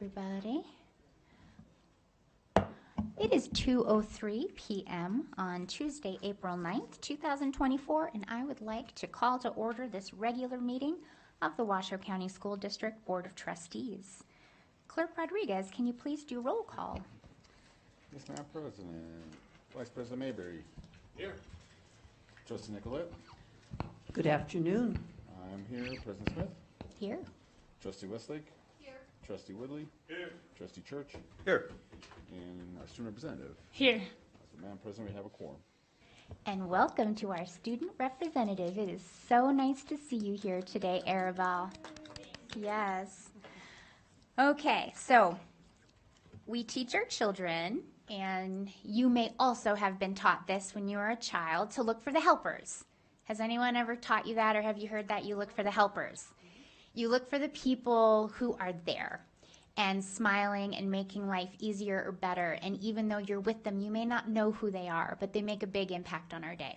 everybody. It is 2:03 p.m. on Tuesday, April 9th, 2024, and I would like to call to order this regular meeting of the Washoe County School District Board of Trustees. Clerk Rodriguez, can you please do roll call? Yes, Madam President. Vice President Mayberry. Here. Trustee Nicolette. Good afternoon. I'm here. President Smith. Here. Trustee Westlake. Here. Trustee Woodley. Here. Trustee Church. Here. And our student representative. Here. So, Madam President, we have a quorum. And welcome to our student representative. It is so nice to see you here today, Arabelle. Yes. Okay, so we teach our children, and you may also have been taught this when you were a child, to look for the helpers. Has anyone ever taught you that, or have you heard that? You look for the helpers. You look for the people who are there and smiling and making life easier or better. And even though you're with them, you may not know who they are, but they make a big impact on our day.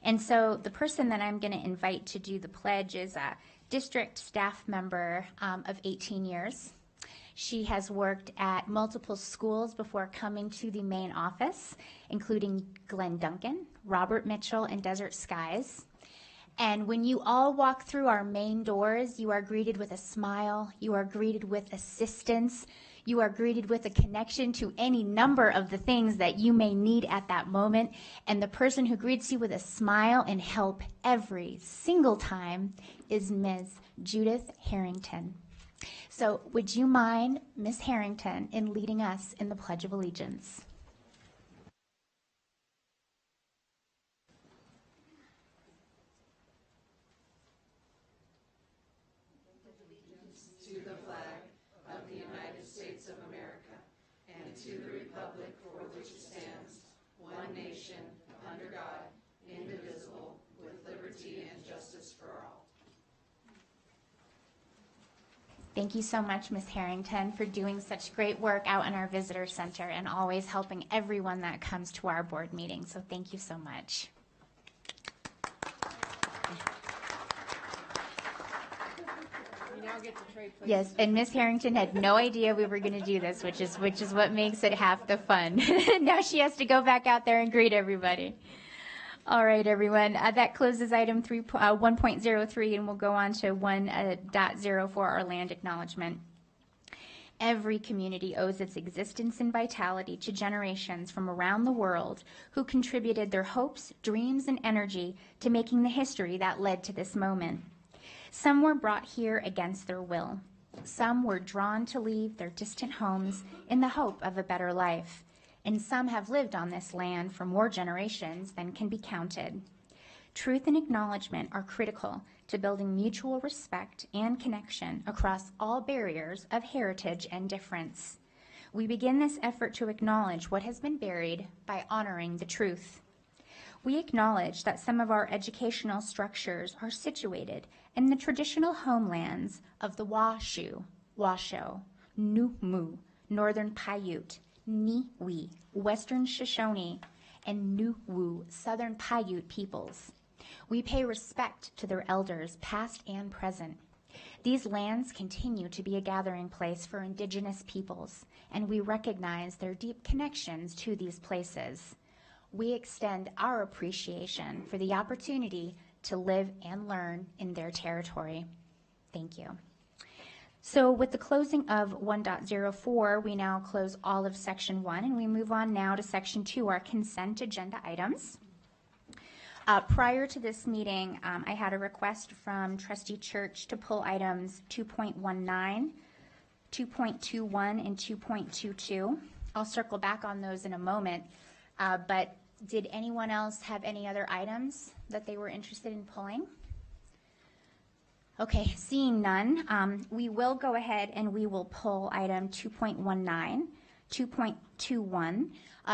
And so the person that I'm going to invite to do the pledge is a district staff member of 18 years. She has worked at multiple schools before coming to the main office, including Glen Duncan, Robert Mitchell, and Desert Skies. And when you all walk through our main doors, you are greeted with a smile, you are greeted with assistance, you are greeted with a connection to any number of the things that you may need at that moment. And the person who greets you with a smile and help every single time is Ms. Judith Harrington. So would you mind, Ms. Harrington, in leading us in the Pledge of Allegiance? To the flag of the United States of America and to the republic for which it stands, one nation, under God, indivisible, with liberty and justice for all. Thank you so much, Ms. Harrington, for doing such great work out in our visitor center and always helping everyone that comes to our board meeting. So thank you so much. Yes, and Ms. Harrington had no idea we were going to do this, which is what makes it half the fun. Now she has to go back out there and greet everybody. All right, everyone. That closes item 1.03, and we'll go on to 1.04, our land acknowledgement. Every community owes its existence and vitality to generations from around the world who contributed their hopes, dreams, and energy to making the history that led to this moment. Some were brought here against their will. Some were drawn to leave their distant homes in the hope of a better life. And some have lived on this land for more generations than can be counted. Truth and acknowledgement are critical to building mutual respect and connection across all barriers of heritage and difference. We begin this effort to acknowledge what has been buried by honoring the truth. We acknowledge that some of our educational structures are situated in the traditional homelands of the Washoe, Numu, Northern Paiute, Niwi, Western Shoshone, and Nuwu, Southern Paiute peoples. We pay respect to their elders, past and present. These lands continue to be a gathering place for Indigenous peoples, and we recognize their deep connections to these places. We extend our appreciation for the opportunity to live and learn in their territory. Thank you. So with the closing of 1.04, we now close all of Section 1, and we move on now to Section 2, our consent agenda items. Prior to this meeting, I had a request from Trustee Church to pull items 2.19, 2.21, and 2.22. I'll circle back on those in a moment, but did anyone else have any other items that they were interested in pulling? Okay, seeing none, we will go ahead and we will pull item 2.19, 2.21,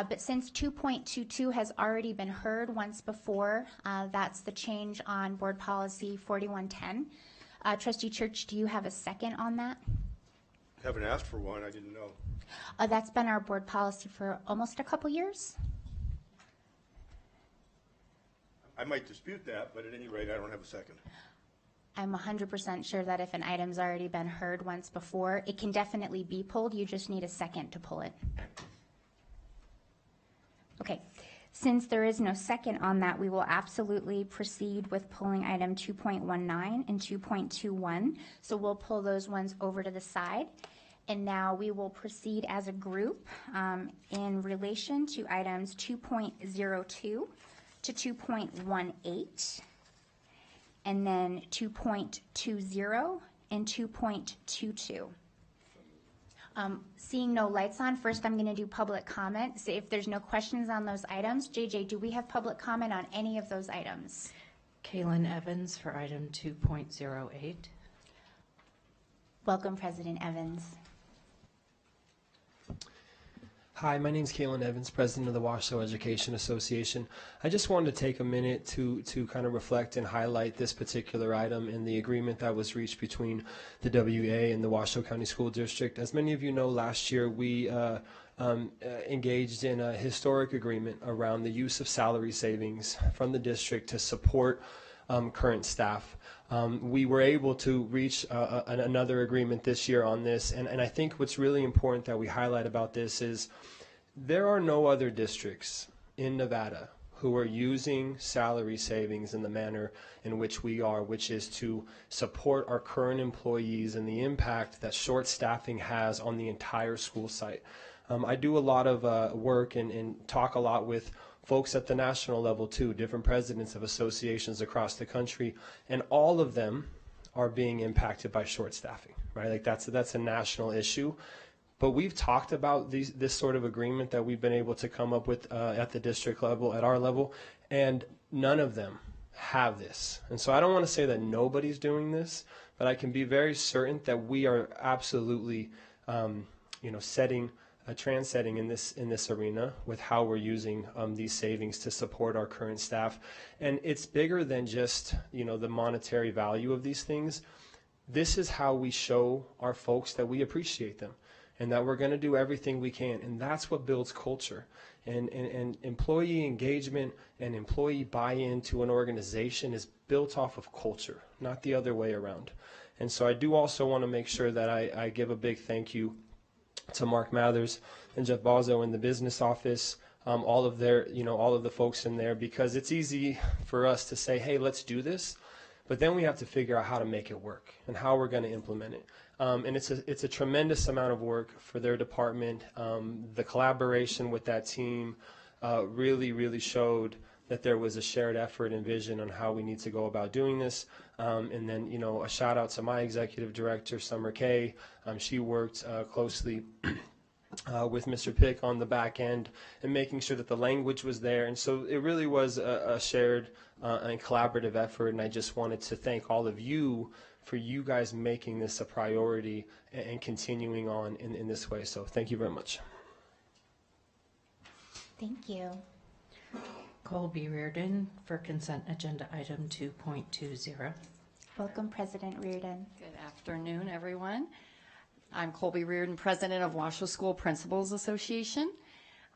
but since 2.22 has already been heard once before, that's the change on Board Policy 4110. Trustee Church, do you have a second on that? Haven't asked for one, I didn't know. That's been our board policy for almost a couple years. I might dispute that, but at any rate, I don't have a second. I'm 100% sure that if an item's already been heard once before, it can definitely be pulled. You just need a second to pull it. Okay. Since there is no second on that, we will absolutely proceed with pulling item 2.19 and 2.21. So we'll pull those ones over to the side. And now we will proceed as a group in relation to items 2.02 to 2.18, and then 2.20 and 2.22. Seeing no lights on, first I'm going to do public comment. So if there's no questions on those items, JJ, do we have public comment on any of those items? Kaylin Evans for item 2.08. Welcome, President Evans. Hi, my name is Kaylin Evans, president of the Washoe Education Association. I just wanted to take a minute to kind of reflect and highlight this particular item in the agreement that was reached between the WA and the Washoe County School District. As many of you know, last year we engaged in a historic agreement around the use of salary savings from the district to support current staff. We were able to reach another agreement this year on this, and I think what's really important that we highlight about this is there are no other districts in Nevada who are using salary savings in the manner in which we are, which is to support our current employees and the impact that short staffing has on the entire school site. I do a lot of work and talk a lot with folks at the national level too, different presidents of associations across the country, and all of them are being impacted by short staffing, right? Like that's a national issue. But we've talked about this sort of agreement that we've been able to come up with at the district level, at our level, and none of them have this. And so I don't want to say that nobody's doing this, but I can be very certain that we are absolutely, trendsetting in this arena with how we're using these savings to support our current staff. And it's bigger than just the monetary value of these things. This is how we show our folks that we appreciate them and that we're going to do everything we can, and that's what builds culture. And employee engagement and employee buy-in to an organization is built off of culture, not the other way around. And so I do also want to make sure that I give a big thank you to Mark Mathers and Jeff Bozzo in the business office, all of the folks in there, because it's easy for us to say, hey, let's do this, but then we have to figure out how to make it work and how we're going to implement it. And it's a tremendous amount of work for their department. The collaboration with that team really showed that there was a shared effort and vision on how we need to go about doing this. And then, a shout out to my executive director, Summer Kay. She worked closely with Mr. Pick on the back end and making sure that the language was there. And so it really was a shared and collaborative effort. And I just wanted to thank all of you for you guys making this a priority and continuing on in this way. So thank you very much. Thank you. Colby Reardon for consent agenda item 2.20. Welcome, President Reardon. Good afternoon, everyone. I'm Colby Reardon, president of Washoe School Principals Association.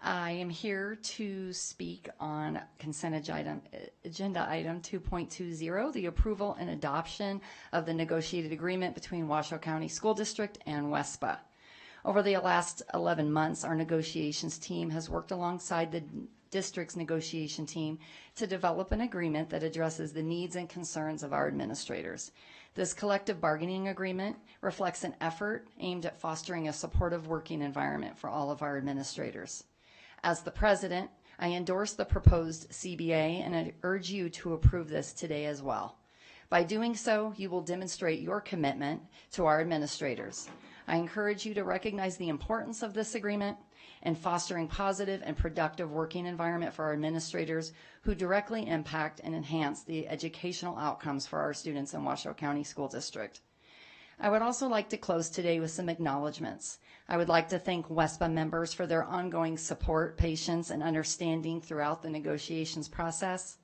I am here to speak on consent agenda item 2.20, the approval and adoption of the negotiated agreement between Washoe County School District and WESPA. Over the last 11 months, our negotiations team has worked alongside the district's negotiation team to develop an agreement that addresses the needs and concerns of our administrators. This collective bargaining agreement reflects an effort aimed at fostering a supportive working environment for all of our administrators. As the president, I endorse the proposed CBA and I urge you to approve this today as well. By doing so, you will demonstrate your commitment to our administrators. I encourage you to recognize the importance of this agreement and fostering positive and productive working environment for our administrators who directly impact and enhance the educational outcomes for our students in Washoe County School District. I would also like to close today with some acknowledgments. I would like to thank WESPA members for their ongoing support, patience, and understanding throughout the negotiations process.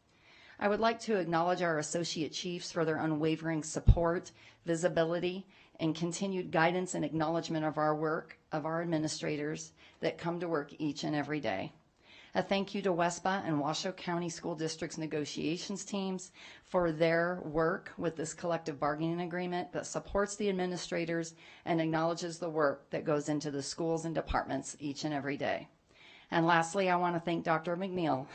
I would like to acknowledge our associate chiefs for their unwavering support, visibility, and continued guidance and acknowledgement of our work, of our administrators that come to work each and every day. A thank you to WESPA and Washoe County School District's negotiations teams for their work with this collective bargaining agreement that supports the administrators and acknowledges the work that goes into the schools and departments each and every day. And lastly, I want to thank Dr. McNeil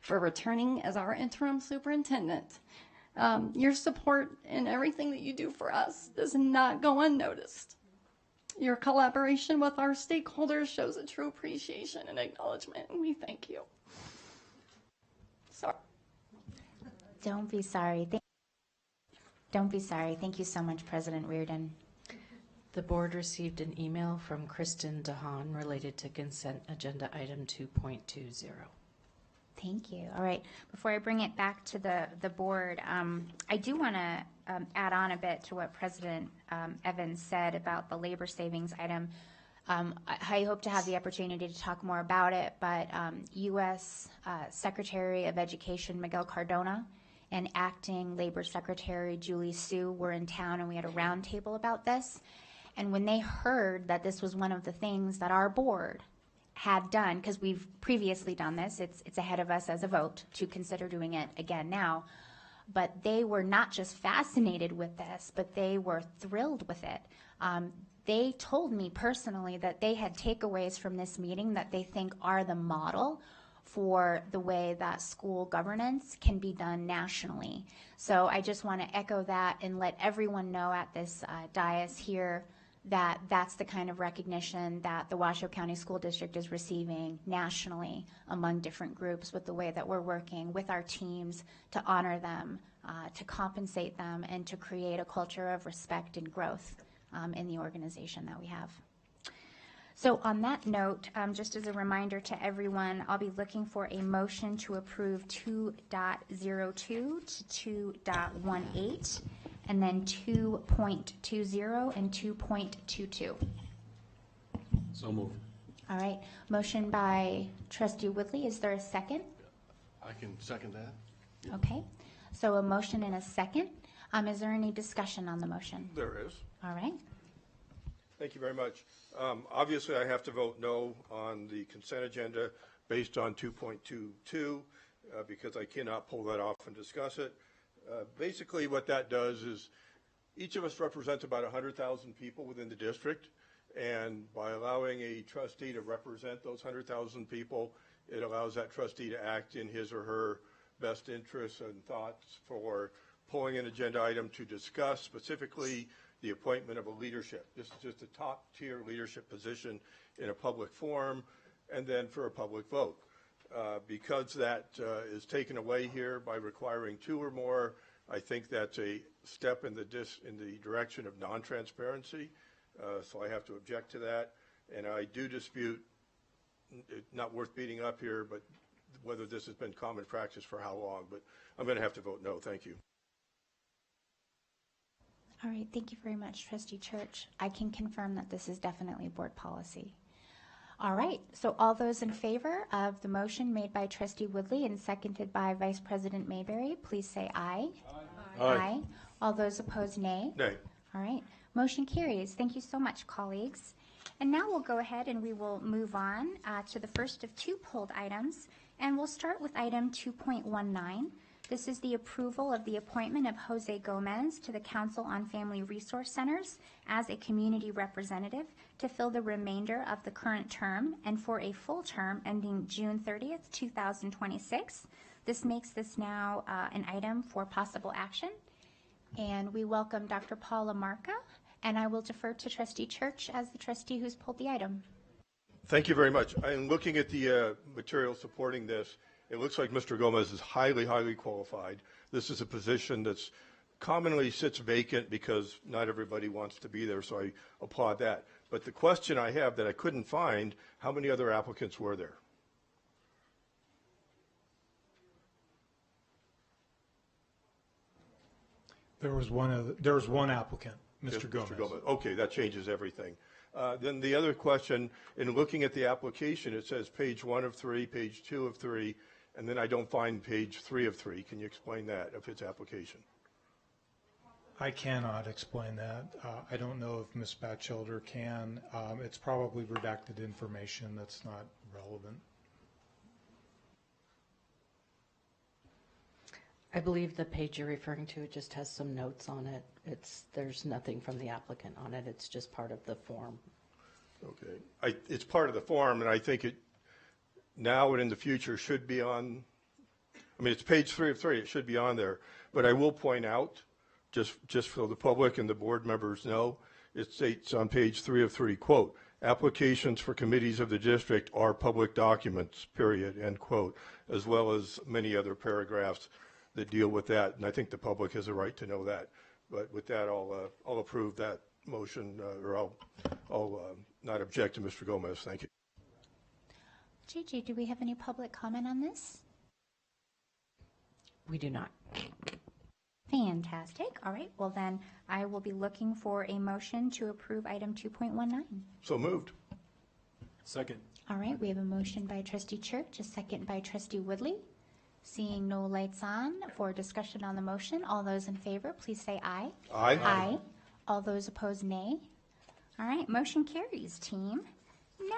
for returning as our interim superintendent. Your support and everything that you do for us does not go unnoticed. Your collaboration with our stakeholders shows a true appreciation and acknowledgement, and we thank you. Sorry. Don't be sorry. Don't be sorry. Thank you so much, President Reardon. The board received an email from Kristen DeHaan related to consent agenda item 2.20. Thank you. All right. Before I bring it back to the board, I do want to add on a bit to what President Evans said about the labor savings item. I hope to have the opportunity to talk more about it, but U.S. Secretary of Education Miguel Cardona and Acting Labor Secretary Julie Su were in town, and we had a roundtable about this. And when they heard that this was one of the things that our board had done, because we've previously done this, it's ahead of us as a vote to consider doing it again now, but they were not just fascinated with this, but they were thrilled with it. They told me personally that they had takeaways from this meeting that they think are the model for the way that school governance can be done nationally. So I just want to echo that and let everyone know at this dais here that that's the kind of recognition that the Washoe County School District is receiving nationally among different groups with the way that we're working with our teams to honor them, to compensate them, and to create a culture of respect and growth in the organization that we have. So on that note, just as a reminder to everyone, I'll be looking for a motion to approve 2.02 to 2.18. and then 2.20 and 2.22. So moved. All right, motion by Trustee Woodley. Is there a second? I can second that. Okay, so a motion and a second. Is there any discussion on the motion? There is. All right. Thank you very much. Obviously, I have to vote no on the consent agenda based on 2.22 because I cannot pull that off and discuss it. Basically, what that does is each of us represents about 100,000 people within the district, and by allowing a trustee to represent those 100,000 people, it allows that trustee to act in his or her best interests and thoughts for pulling an agenda item to discuss specifically the appointment of a leadership. This is just a top-tier leadership position in a public forum, and then for a public vote. Because that is taken away here by requiring two or more, I think that's a step in the direction of non-transparency. So I have to object to that, and I do dispute, not worth beating up here, but whether this has been common practice for how long. But I'm going to have to vote no. Thank you. All right, thank you very much, Trustee Church. I can confirm that this is definitely board policy. All right, so all those in favor of the motion made by Trustee Woodley and seconded by Vice President Mayberry, please say aye. Aye. Aye. All those opposed, nay. Nay. All right, motion carries. Thank you so much, colleagues. And now we'll go ahead and we will move on to the first of two pulled items, and we'll start with item 2.19. This is the approval of the appointment of Jose Gomez to the Council on Family Resource Centers as a community representative to fill the remainder of the current term and for a full term ending June 30th, 2026. This makes this now an item for possible action. And we welcome Dr. Paula Marca, and I will defer to Trustee Church as the trustee who's pulled the item. Thank you very much. I'm looking at the material supporting this. It looks like Mr. Gomez is highly, highly qualified. This is a position that's commonly sits vacant because not everybody wants to be there, so I applaud that. But the question I have that I couldn't find, how many other applicants were there? There was one applicant, Mr. Gomez. Mr. Gomez. Okay, that changes everything. Then the other question, in looking at the application, it says page 1 of 3, page 2 of 3, and then I don't find page 3 of 3. Can you explain that of its application? I cannot explain that. I don't know if Ms. Batchelder can. It's probably redacted information that's not relevant. I believe the page you're referring to, it just has some notes on it. There's nothing from the applicant on it. It's just part of the form. Okay. It's part of the form, and I think it now and in the future should be on, I mean, it's page 3 of 3. It should be on there. But I will point out, just so the public and the board members know, it states on page 3 of 3, quote, applications for committees of the district are public documents, period, end quote, as well as many other paragraphs that deal with that. And I think the public has a right to know that. But with that, I'll approve that motion, or I'll not object to Mr. Gomez. Thank you. JJ, do we have any public comment on this? We do not. Fantastic. All right. Well, then I will be looking for a motion to approve item 2.19. So moved. Second. All right. We have a motion by Trustee Church, a second by Trustee Woodley. Seeing no lights on for discussion on the motion, all those in favor, please say aye. Aye. Aye. All those opposed, nay. All right. Motion carries, team.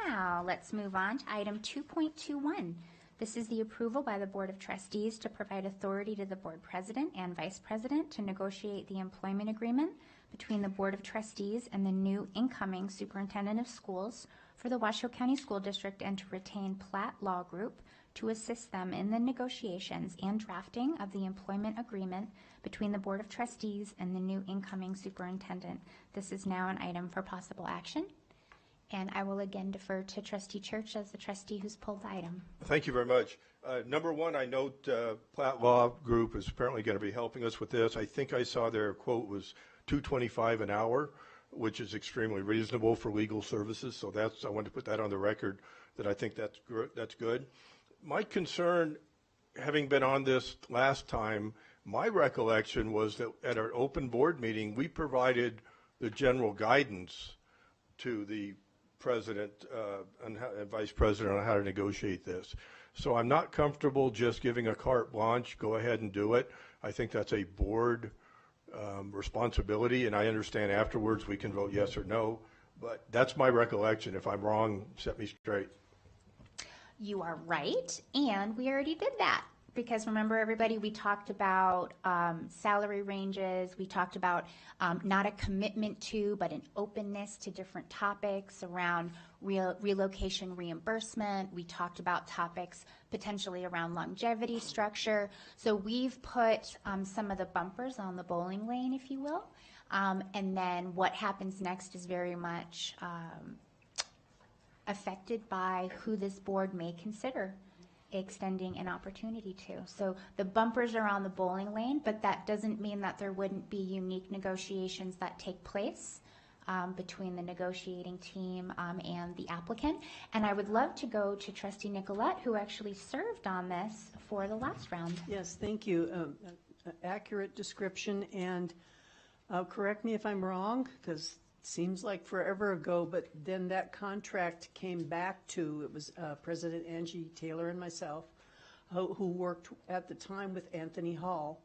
Now, let's move on to item 2.21. This is the approval by the Board of Trustees to provide authority to the Board President and Vice President to negotiate the employment agreement between the Board of Trustees and the new incoming Superintendent of Schools for the Washoe County School District, and to retain Platt Law Group to assist them in the negotiations and drafting of the employment agreement between the Board of Trustees and the new incoming superintendent. This is now an item for possible action. And I will again defer to Trustee Church as the trustee who's pulled the item. Thank you very much. Number one, I note Platt Law Group is apparently going to be helping us with this. I think I saw their quote was $2.25 an hour, which is extremely reasonable for legal services. So I wanted to put that on the record, that I think that's good. My concern, having been on this last time, my recollection was that at our open board meeting, we provided the general guidance to the president and vice president on how to negotiate this. So I'm not comfortable just giving a carte blanche, go ahead and do it. I think that's a board responsibility, and I understand afterwards we can vote yes or no, but that's my recollection. If I'm wrong, set me straight. You are right, and we already did that. Because remember, everybody, we talked about salary ranges. We talked about not a commitment to, but an openness to different topics around relocation reimbursement. We talked about topics potentially around longevity structure. So we've put some of the bumpers on the bowling lane, if you will. And then what happens next is very much affected by who this board may consider extending an opportunity to. So the bumpers are on the bowling lane, but that doesn't mean that there wouldn't be unique negotiations that take place between the negotiating team and the applicant. And I would love to go to Trustee Nicolette, who actually served on this for the last round. Yes, thank you. Accurate description, and correct me if I'm wrong, because seems like forever ago, but then that contract came back to, it was President Angie Taylor and myself, who worked at the time with Anthony Hall,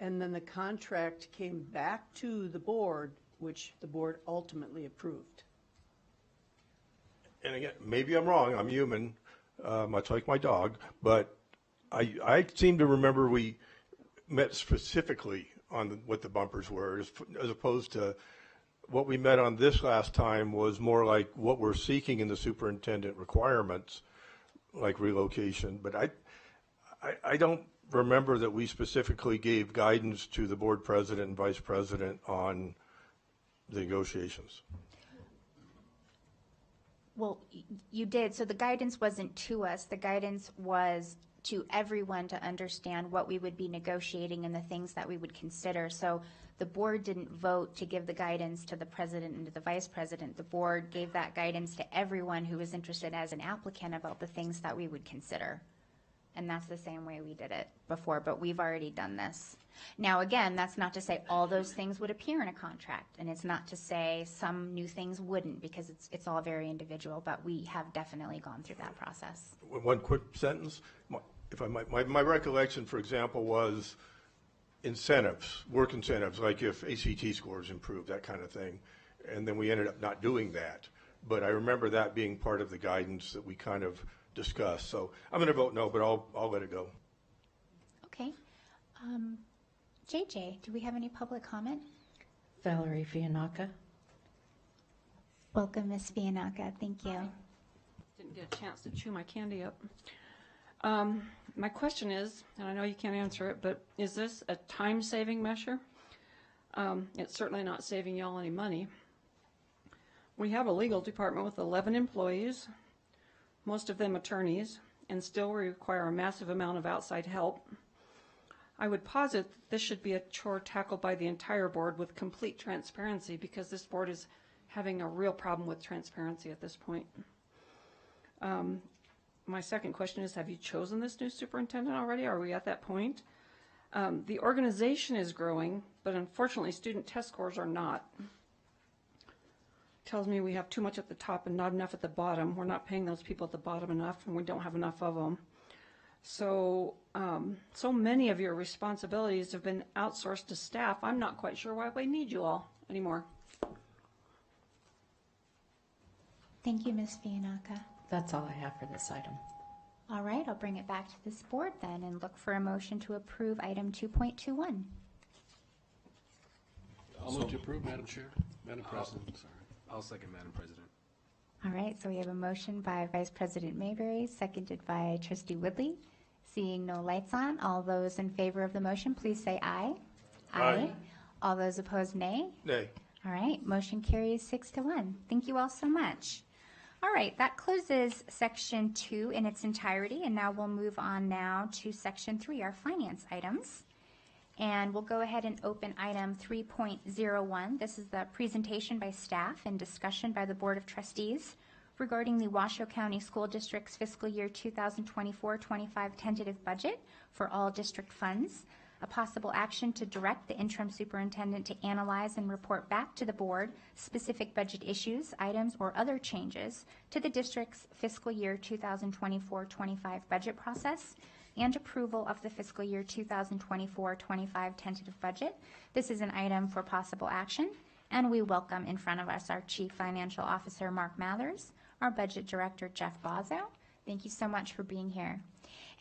and then the contract came back to the board, which the board ultimately approved. And again, maybe I'm wrong, I'm human, much like my dog, but I seem to remember we met specifically on what the bumpers were, as opposed to what we met on this last time was more like what we're seeking in the superintendent requirements, like relocation. But I don't remember that we specifically gave guidance to the board president and vice president on the negotiations. Well, you did. So the guidance wasn't to us. The guidance was to everyone to understand what we would be negotiating and the things that we would consider. So the board didn't vote to give the guidance to the president and to the vice president. The board gave that guidance to everyone who was interested as an applicant about the things that we would consider. And that's the same way we did it before, but we've already done this. Now, again, that's not to say all those things would appear in a contract, and it's not to say some new things wouldn't, because it's all very individual, but we have definitely gone through that process. One quick sentence, if I might. My recollection, for example, was incentives, work incentives, like if ACT scores improve, that kind of thing. And then we ended up not doing that. But I remember that being part of the guidance that we kind of discussed. So I'm going to vote no, but I'll let it go. Okay. JJ, do we have any public comment? Valerie Fianaka. Welcome, Ms. Fianaka. Thank you. Didn't get a chance to chew my candy up. My question is, and I know you can't answer it, but is this a time-saving measure? It's certainly not saving y'all any money. We have a legal department with 11 employees, most of them attorneys, and still we require a massive amount of outside help. I would posit that this should be a chore tackled by the entire board with complete transparency, because this board is having a real problem with transparency at this point. My second question is, have you chosen this new superintendent already? Are we at that point? The organization is growing, but unfortunately student test scores are not. Tells me we have too much at the top and not enough at the bottom. We're not paying those people at the bottom enough, and we don't have enough of them. So, so many of your responsibilities have been outsourced to staff. I'm not quite sure why we need you all anymore. Thank you, Ms. Fianaka. That's all I have for this item. All right, I'll bring it back to this board then and look for a motion to approve item 2.21. I'll move to approve, Madam Chair. Madam President, sorry. I'll second, Madam President. All right, so we have a motion by Vice President Mayberry, seconded by Trustee Woodley. Seeing no lights on, all those in favor of the motion, please say aye. Aye. All those opposed, nay. Nay. All right, motion carries 6-1. Thank you all so much. All right, that closes section 2 in its entirety, and now we'll move on now to section 3, our finance items. And we'll go ahead and open item 3.01. This is the presentation by staff and discussion by the Board of Trustees regarding the Washoe County School District's fiscal year 2024-25 tentative budget for all district funds. A possible action to direct the interim superintendent to analyze and report back to the board specific budget issues, items, or other changes to the district's fiscal year 2024-25 budget process, and approval of the fiscal year 2024-25 tentative budget. This is an item for possible action, and we welcome in front of us our Chief Financial Officer, Mark Mathers, our Budget Director, Jeff Bozzo. Thank you so much for being here.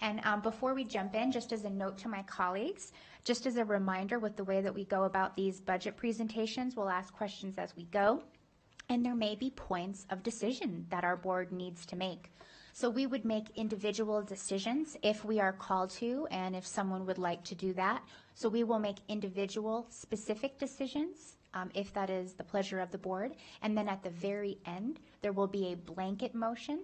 And before we jump in, just as a note to my colleagues, just as a reminder with the way that we go about these budget presentations, we'll ask questions as we go, and there may be points of decision that our board needs to make. So we would make individual decisions if we are called to and if someone would like to do that. So we will make individual specific decisions if that is the pleasure of the board. And then at the very end, there will be a blanket motion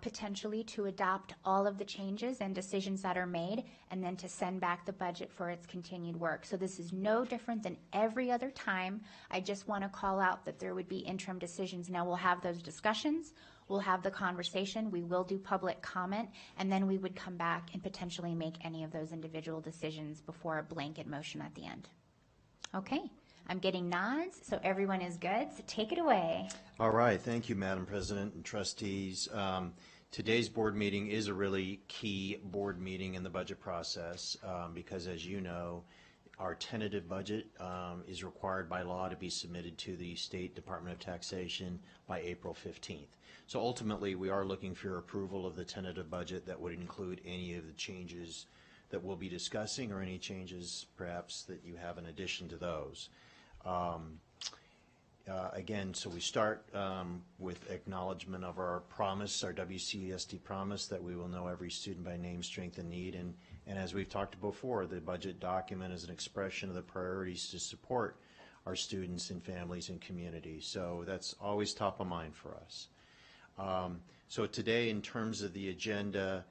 potentially to adopt all of the changes and decisions that are made, and then to send back the budget for its continued work. So this is no different than every other time. I just want to call out that there would be interim decisions. Now we'll have those discussions, we'll have the conversation, we will do public comment, and then we would come back and potentially make any of those individual decisions before a blanket motion at the end. Okay. I'm getting nods, so everyone is good, so take it away. All right, thank you, Madam President and trustees. Today's board meeting is a really key board meeting in the budget process because, as you know, our tentative budget is required by law to be submitted to the State Department of Taxation by April 15th. So ultimately, we are looking for your approval of the tentative budget that would include any of the changes that we'll be discussing, or any changes perhaps that you have in addition to those. Again, so we start with acknowledgement of our promise, our WCSD promise, that we will know every student by name, strength, and need. And as we've talked before, the budget document is an expression of the priorities to support our students and families and communities. So that's always top of mind for us. So today, in terms of the agenda,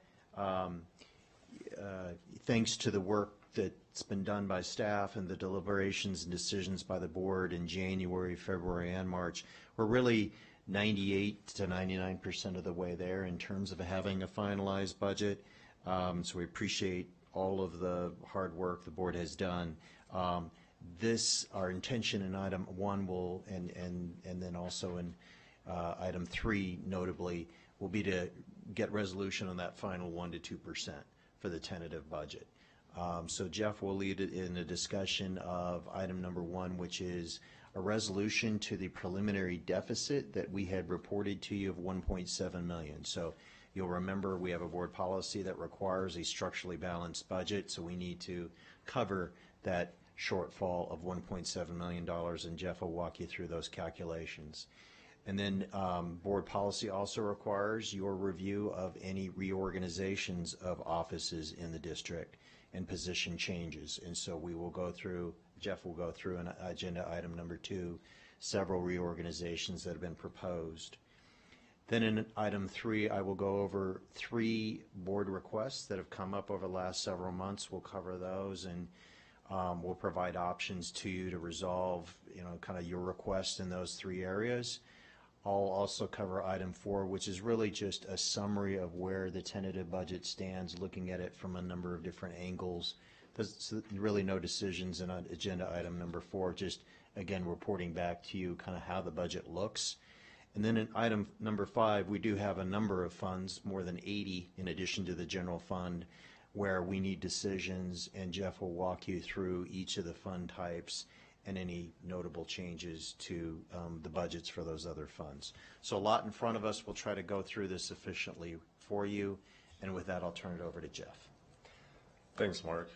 thanks to the work that's been done by staff and the deliberations and decisions by the board in January, February, and March, we're really 98 to 99% of the way there in terms of having a finalized budget. So we appreciate all of the hard work the board has done. Our intention in item 1 will, and then also in item 3, notably, will be to get resolution on that final 1 to 2% for the tentative budget. So Jeff will lead it in a discussion of item number 1, which is a resolution to the preliminary deficit that we had reported to you of $1.7 million. So You'll remember we have a board policy that requires a structurally balanced budget, so we need to cover that shortfall of $1.7 million, and Jeff will walk you through those calculations. And then board policy also requires your review of any reorganizations of offices in the district and position changes. And so we will go through, Jeff will go through in agenda item number 2, several reorganizations that have been proposed. Then in item 3, I will go over 3 board requests that have come up over the last several months. We'll cover those, and we'll provide options to you to resolve, kind of your request in those 3 areas. I'll also cover item 4, which is really just a summary of where the tentative budget stands, looking at it from a number of different angles. There's really no decisions in agenda item number 4, just, again, reporting back to you kind of how the budget looks. And then in item number 5, we do have a number of funds, more than 80 in addition to the general fund, where we need decisions, and Jeff will walk you through each of the fund types and any notable changes to the budgets for those other funds. So a lot in front of us. We'll try to go through this efficiently for you, and with that, I'll turn it over to Jeff. Thanks, Mark.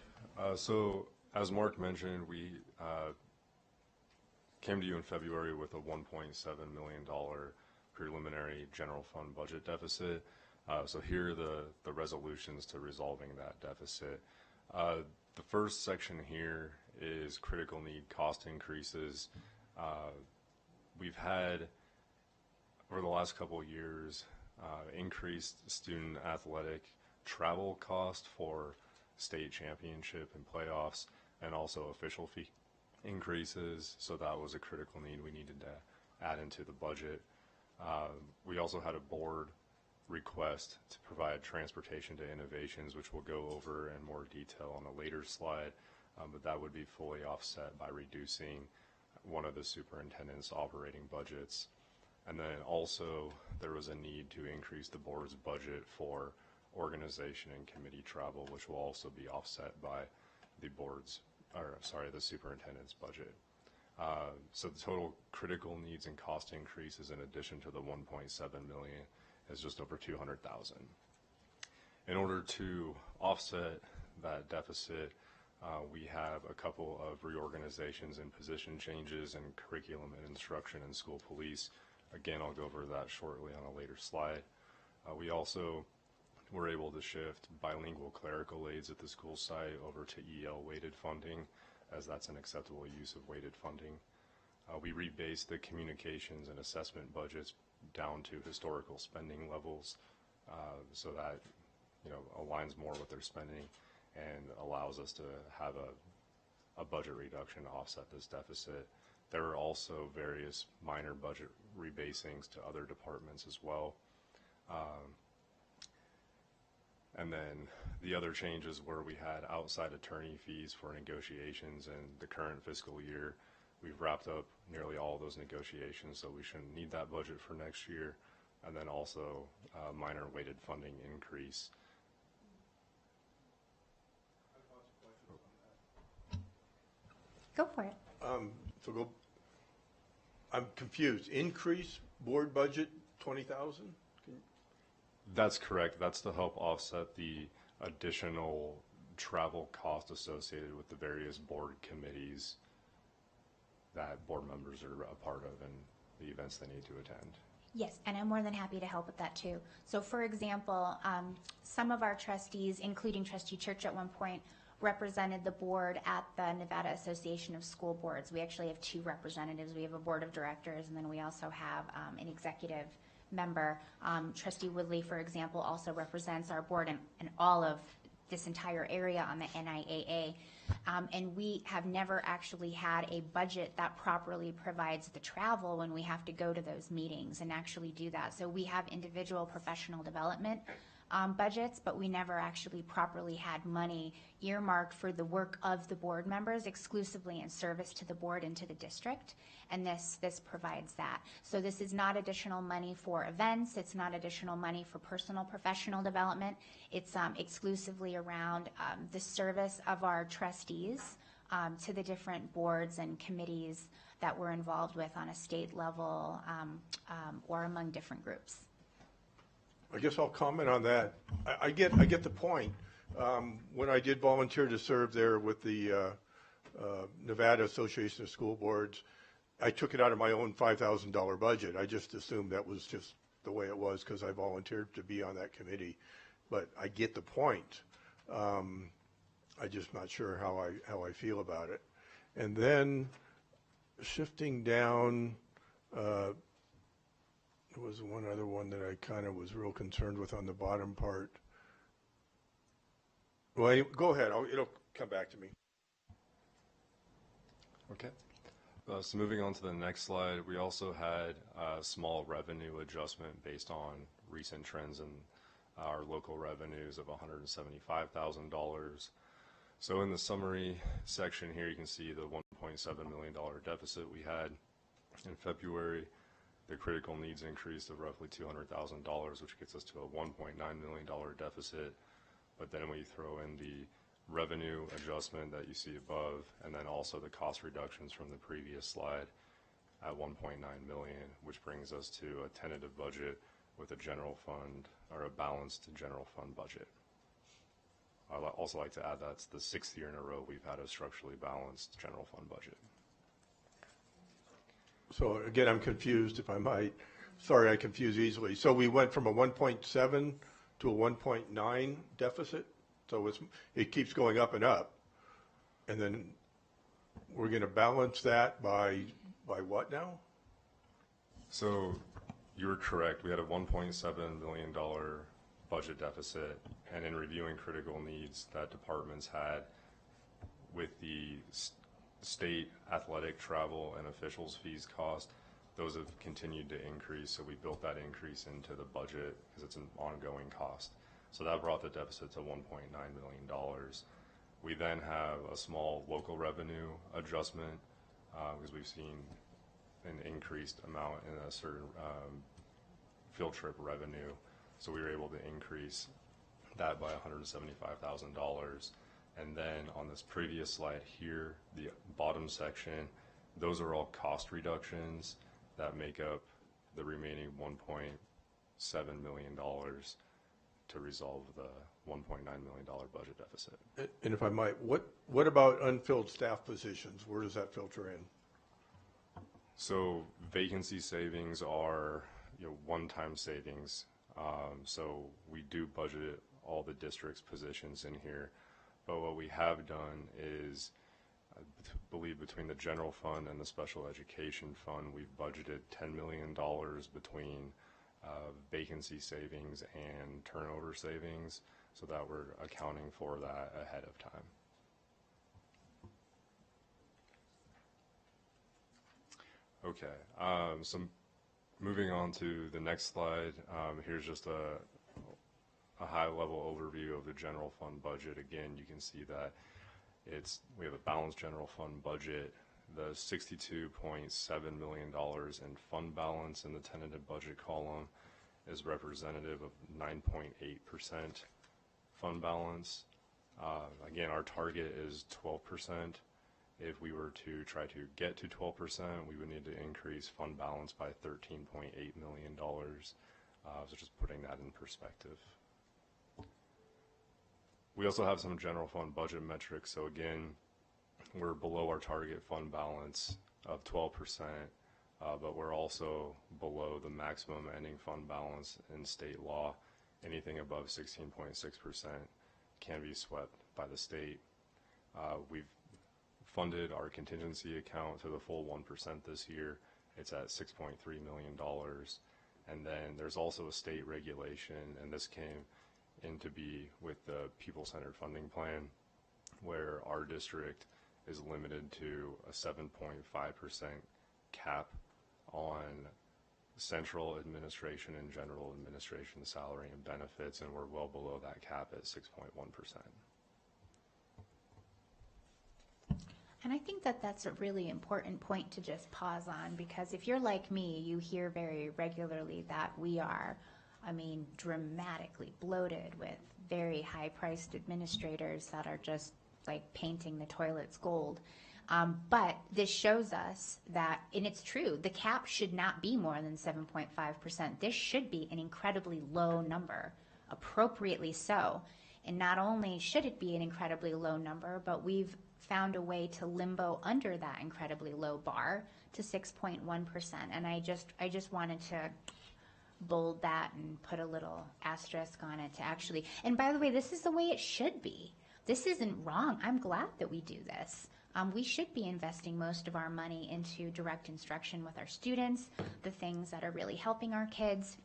So as Mark mentioned, we came to you in February with a $1.7 million preliminary general fund budget deficit. So here are the resolutions to resolving that deficit. The first section here is critical need cost increases. We've had, over the last couple of years, increased student athletic travel cost for state championship and playoffs, and also official fee increases. So that was a critical need we needed to add into the budget. We also had a board request to provide transportation to innovations, which we'll go over in more detail on a later slide, but that would be fully offset by reducing one of the superintendent's operating budgets. And then also there was a need to increase the board's budget for organization and committee travel, which will also be offset by the the superintendent's budget. So the total critical needs and cost increases in addition to the 1.7 million is just over 200,000. In order to offset that deficit, we have a couple of reorganizations and position changes in curriculum and instruction and school police. Again, I'll go over that shortly on a later slide. We also were able to shift bilingual clerical aides at the school site over to EL weighted funding, as that's an acceptable use of weighted funding. We rebased the communications and assessment budgets down to historical spending levels, so that aligns more with their spending and allows us to have a budget reduction to offset this deficit. There are also various minor budget rebasings to other departments as well. And then the other changes were we had outside attorney fees for negotiations in the current fiscal year. We've wrapped up nearly all those negotiations, so we shouldn't need that budget for next year. And then also minor weighted funding increase. Go for it. I'm confused. Increase board budget 20,000? That's correct. That's to help offset the additional travel cost associated with the various board committees that board members are a part of and the events they need to attend. Yes, and I'm more than happy to help with that too. So for example, some of our trustees, including Trustee Church at one point, represented the board at the Nevada Association of School Boards. We actually have 2 representatives. We have a board of directors, and then we also have an executive member. Trustee Woodley, for example, also represents our board and all of this entire area on the NIAA. And we have never actually had a budget that properly provides the travel when we have to go to those meetings and actually do that. So we have individual professional development budgets, but we never actually properly had money earmarked for the work of the board members exclusively in service to the board and to the district. And this provides that. So this is not additional money for events. It's not additional money for personal professional development. It's exclusively around the service of our trustees to the different boards and committees that we're involved with on a state level or among different groups. I guess I'll comment on that. I get the point. When I did volunteer to serve there with the Nevada Association of School Boards, I took it out of my own $5,000 budget. I just assumed that was just the way it was because I volunteered to be on that committee. But I get the point. I'm just not sure how I feel about it. And then shifting down, there was one other one that I kind of was real concerned with on the bottom part. Well, go ahead. It'll come back to me. Okay. So moving on to the next slide, we also had a small revenue adjustment based on recent trends in our local revenues of $175,000. So in the summary section here, you can see the $1.7 million deficit we had in February. The critical needs increase of roughly $200,000, which gets us to a $1.9 million deficit. But then we throw in the revenue adjustment that you see above, and then also the cost reductions from the previous slide at 1.9 million, which brings us to a tentative budget with a general fund, or a balanced general fund budget. I'd also like to add that's the 6th year in a row we've had a structurally balanced general fund budget. So again, I'm confused, if I might. Sorry, I confuse easily. So we went from a 1.7 to a 1.9 deficit. So it keeps going up and up. And then we're going to balance that by what now? So you're correct. We had a $1.7 million budget deficit. And in reviewing critical needs that departments had with the state athletic travel and officials fees cost, those have continued to increase. So we built that increase into the budget because it's an ongoing cost. So that brought the deficit to $1.9 million. We then have a small local revenue adjustment because we've seen an increased amount in a certain field trip revenue. So we were able to increase that by $175,000. And then on this previous slide here, the bottom section, those are all cost reductions that make up the remaining $1.7 million to resolve the $1.9 million budget deficit. And if I might, what about unfilled staff positions? Where does that filter in? So vacancy savings are one-time savings. So we do budget all the district's positions in here. But what we have done is, I believe between the general fund and the special education fund, we've budgeted $10 million between vacancy savings and turnover savings, so that we're accounting for that ahead of time. Okay, so moving on to the next slide, here's just a high-level overview of the general fund budget. Again, you can see that we have a balanced general fund budget. The $62.7 million in fund balance in the tentative budget column is representative of 9.8% fund balance. Again, our target is 12%. If we were to try to get to 12%, we would need to increase fund balance by $13.8 million. So just putting that in perspective. We also have some general fund budget metrics. So again, we're below our target fund balance of 12%, but we're also below the maximum ending fund balance in state law. Anything above 16.6% can be swept by the state. We've funded our contingency account to the full 1% this year. It's at $6.3 million. And then there's also a state regulation, and this came into be with the people-centered funding plan, where our district is limited to a 7.5% cap on central administration and general administration salary and benefits, and we're well below that cap at 6.1%. And I think that that's a really important point to just pause on, because if you're like me, you hear very regularly that we are, dramatically bloated with very high-priced administrators that are just like painting the toilets gold. But this shows us that, and it's true, the cap should not be more than 7.5%. This should be an incredibly low number, appropriately so. And not only should it be an incredibly low number, but we've found a way to limbo under that incredibly low bar to 6.1%. And I just wanted to bold that and put a little asterisk on it to actually, and by the way, this is the way it should be. This isn't wrong. I'm glad that we do this. We should be investing most of our money into direct instruction with our students, the things that are really helping our kids.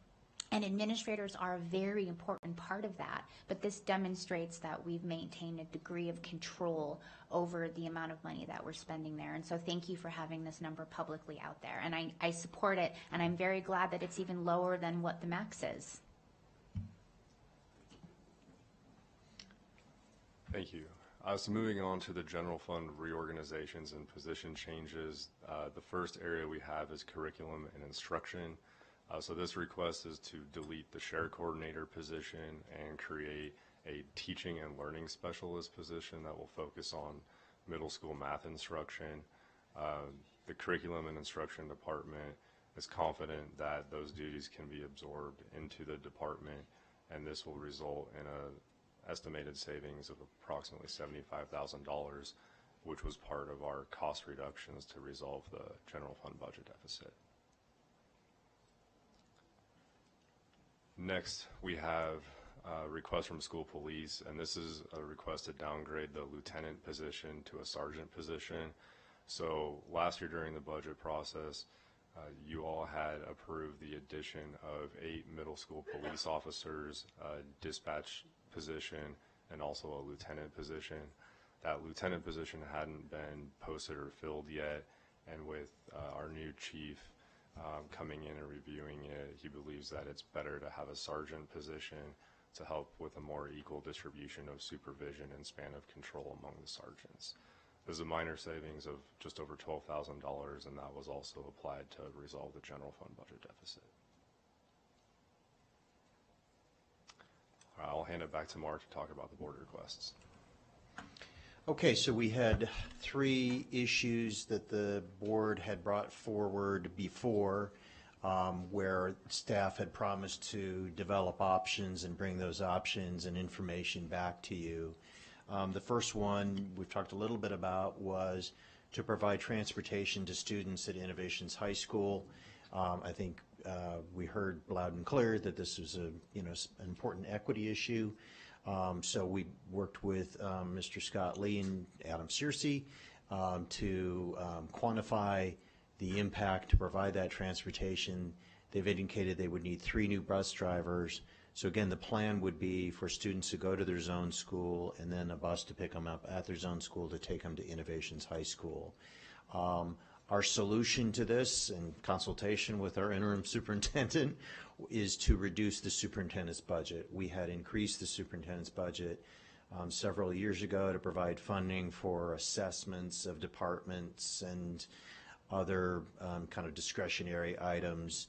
And administrators are a very important part of that. But this demonstrates that we've maintained a degree of control over the amount of money that we're spending there. And so thank you for having this number publicly out there. And I support it, and I'm very glad that it's even lower than what the max is. Thank you. So moving on to the general fund reorganizations and position changes, the first area we have is curriculum and instruction. So this request is to delete the share coordinator position and create a teaching and learning specialist position that will focus on middle school math instruction. The curriculum and instruction department is confident that those duties can be absorbed into the department, and this will result in a estimated savings of approximately $75,000, which was part of our cost reductions to resolve the general fund budget deficit. Next, we have a request from school police, and this is a request to downgrade the lieutenant position to a sergeant position. So last year during the budget process, you all had approved the addition of 8 middle school police officers, dispatch position, and also a lieutenant position. That lieutenant position hadn't been posted or filled yet, and with our new chief coming in and reviewing it, he believes that it's better to have a sergeant position to help with a more equal distribution of supervision and span of control among the sergeants. There's a minor savings of just over $12,000, and that was also applied to resolve the general fund budget deficit. I'll hand it back to Mark to talk about the board requests. Okay, so we had 3 issues that the board had brought forward before, where staff had promised to develop options and bring those options and information back to you. The first one we've talked a little bit about was to provide transportation to students at Innovations High School. I think we heard loud and clear that this was an important equity issue. So we worked with Mr. Scott Lee and Adam Searcy to quantify the impact to provide that transportation. They've indicated they would need 3 new bus drivers. So again, the plan would be for students to go to their zone school and then a bus to pick them up at their zone school to take them to Innovations High School. Our solution to this, in consultation with our interim superintendent, is to reduce the superintendent's budget. We had increased the superintendent's budget several years ago to provide funding for assessments of departments and other kind of discretionary items.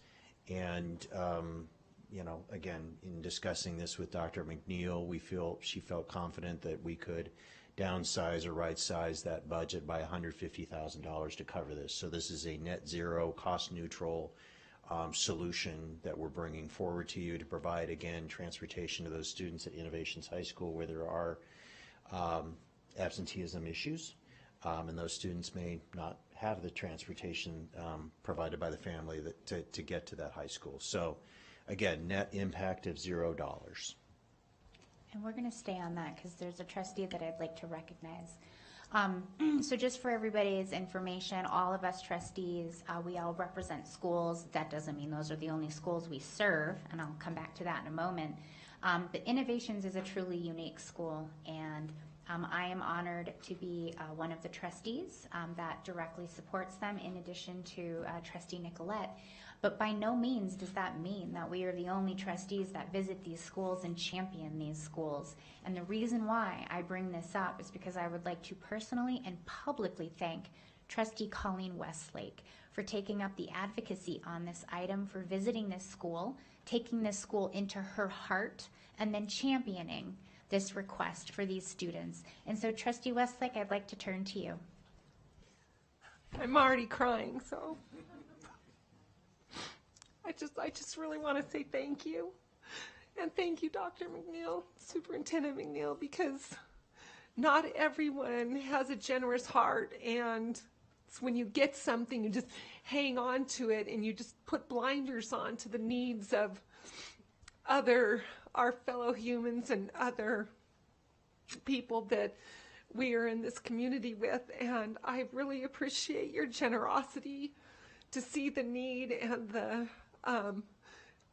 And again, in discussing this with Dr. McNeil, she felt confident that we could downsize or right-size that budget by $150,000 to cover this. So this is a net zero, cost-neutral solution that we're bringing forward to you to provide, again, transportation to those students at Innovations High School where there are absenteeism issues, and those students may not have the transportation provided by the family to get to that high school. So again, net impact of $0. And we're going to stay on that because there's a trustee that I'd like to recognize. So just for everybody's information, all of us trustees, we all represent schools. That doesn't mean those are the only schools we serve, and I'll come back to that in a moment. But Innovations is a truly unique school, and I am honored to be one of the trustees that directly supports them, in addition to Trustee Nicolette. But by no means does that mean that we are the only trustees that visit these schools and champion these schools. And the reason why I bring this up is because I would like to personally and publicly thank Trustee Colleen Westlake for taking up the advocacy on this item, for visiting this school, taking this school into her heart, and then championing this request for these students. And so, Trustee Westlake, I'd like to turn to you. I'm already crying, so I just really want to say thank you. And thank you, Dr. McNeil, Superintendent McNeil, because not everyone has a generous heart, and it's when you get something, you just hang on to it, and you just put blinders on to the needs of our fellow humans and other people that we are in this community with. And I really appreciate your generosity to see the need and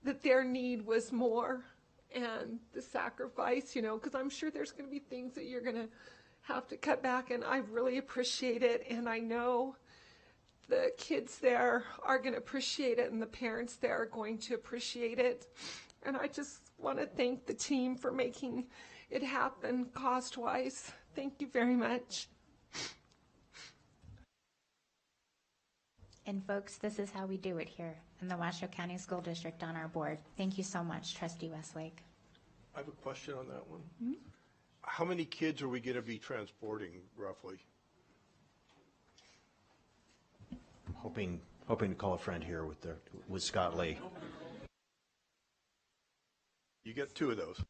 that their need was more, and the sacrifice, because I'm sure there's going to be things that you're going to have to cut back, and I really appreciate it. And I know the kids there are going to appreciate it, and the parents there are going to appreciate it. And I just want to thank the team for making it happen cost-wise. Thank you very much. And folks, this is how we do it here in the Washoe County School District on our board. Thank you so much, Trustee Westlake. I have a question on that one. Mm-hmm. How many kids are we going to be transporting, roughly? I'm hoping to call a friend here with Scott Lee. You get 2 of those.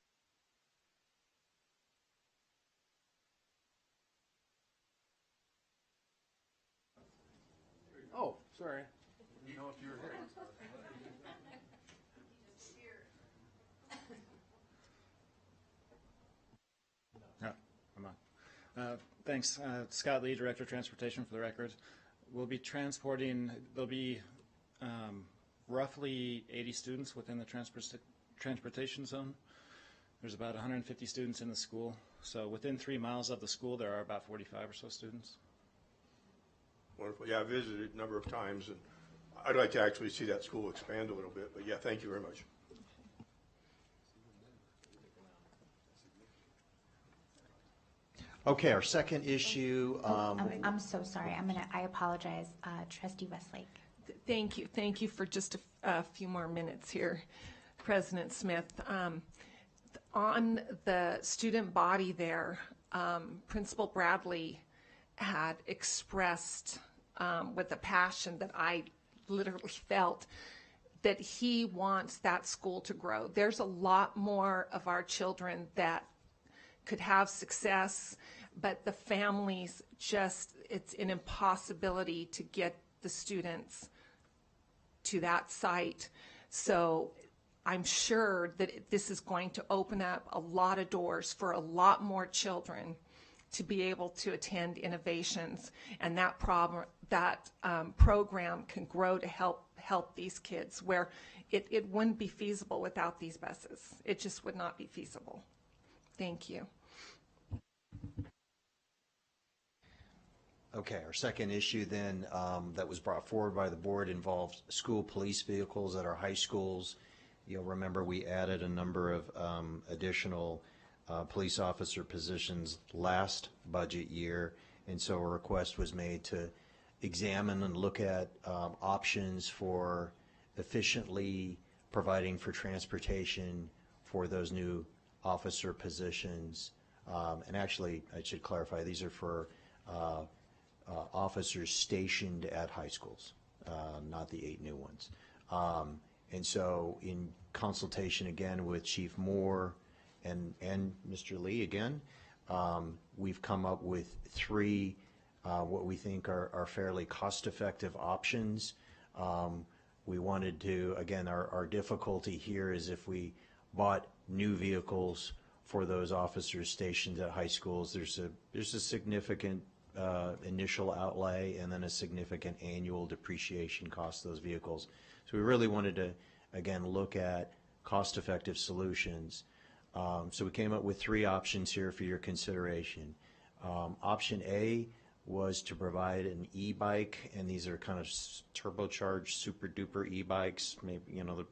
Oh, sorry. I didn't know if you were here. Yeah, I'm on. Thanks. Scott Lee, Director of Transportation, for the record. We'll be transporting, there'll be roughly 80 students within the transportation zone. There's about 150 students in the school. So within 3 miles of the school, there are about 45 or so students. Wonderful. Yeah, I visited a number of times, and I'd like to actually see that school expand a little bit. But yeah, thank you very much. Okay, our second issue. I'm so sorry. I apologize, Trustee Westlake. Thank you for just a few more minutes here, President Smith. On the student body there, Principal Bradley had expressed with a passion that I literally felt that he wants that school to grow. There's a lot more of our children that could have success, but the families it's an impossibility to get the students to that site. So I'm sure that this is going to open up a lot of doors for a lot more children to be able to attend innovations, and that program can grow to help these kids, where it wouldn't be feasible without these buses. It just would not be feasible. Thank you. Okay, our second issue then that was brought forward by the board involved school police vehicles at our high schools. You'll remember we added a number of additional police officer positions last budget year, and so a request was made to examine and look at options for efficiently providing for transportation for those new officer positions. And actually, I should clarify, these are for officers stationed at high schools, not the 8 new ones. And so in consultation again with Chief Moore and Mr. Lee again, we've come up with 3 what we think are fairly cost-effective options. We wanted to, again, our difficulty here is if we bought new vehicles for those officers stationed at high schools, there's a significant initial outlay and then a significant annual depreciation cost of those vehicles. So we really wanted to, again, look at cost-effective solutions. So we came up with 3 options here for your consideration. Option A was to provide an e-bike, and these are kind of turbocharged, super-duper e-bikes, maybe, they're a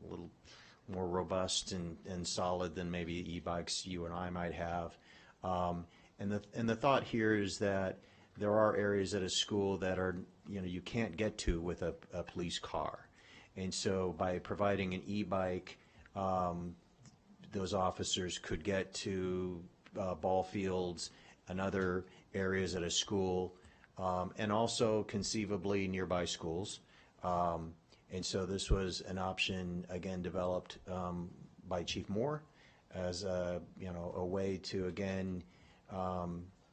little more robust and solid than maybe e-bikes you and I might have. And the thought here is that there are areas at a school that are, you can't get to with a police car. And so by providing an e-bike, those officers could get to ball fields and other areas at a school and also conceivably nearby schools. And so this was an option, again, developed by Chief Moore as a, a way to, again,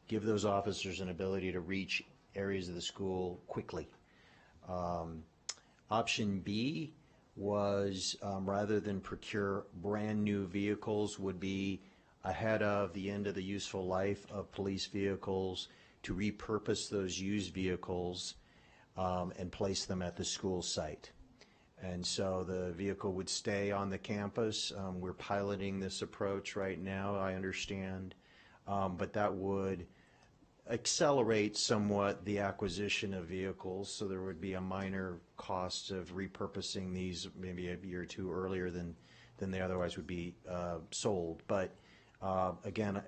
give those officers an ability to reach areas of the school quickly. Option B was, rather than procure brand new vehicles, would be ahead of the end of the useful life of police vehicles, to repurpose those used vehicles and place them at the school site. And so the vehicle would stay on the campus. We're piloting this approach right now, I understand, but that would accelerate somewhat the acquisition of vehicles, so there would be a minor cost of repurposing these maybe a year or two earlier than they otherwise would be sold. But again,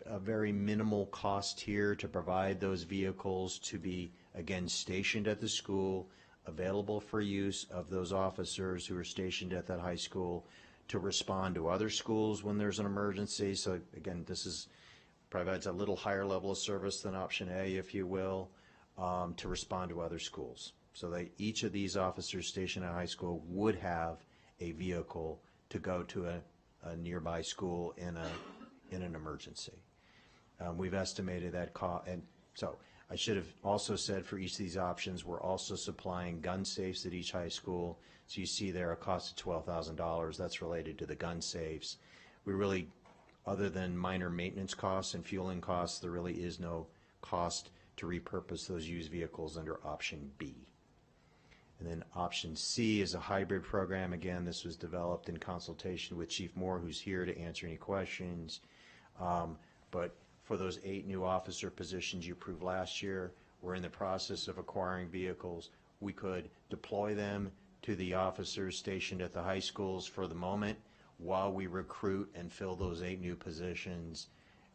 a very minimal cost here to provide those vehicles to be, again, stationed at the school, available for use of those officers who are stationed at that high school to respond to other schools when there's an emergency. So again, this is provides a little higher level of service than option A, if you will, to respond to other schools. So that each of these officers stationed at high school would have a vehicle to go to a nearby school in an emergency. We've estimated that cost, and so I should have also said for each of these options, we're also supplying gun safes at each high school. So you see there a cost of $12,000. That's related to the gun safes. We really, other than minor maintenance costs and fueling costs, there really is no cost to repurpose those used vehicles under option B. And then option C is a hybrid program. Again, this was developed in consultation with Chief Moore, who's here to answer any questions. But for those 8 new officer positions you approved last year, we're in the process of acquiring vehicles. We could deploy them to the officers stationed at the high schools for the moment while we recruit and fill those 8 new positions.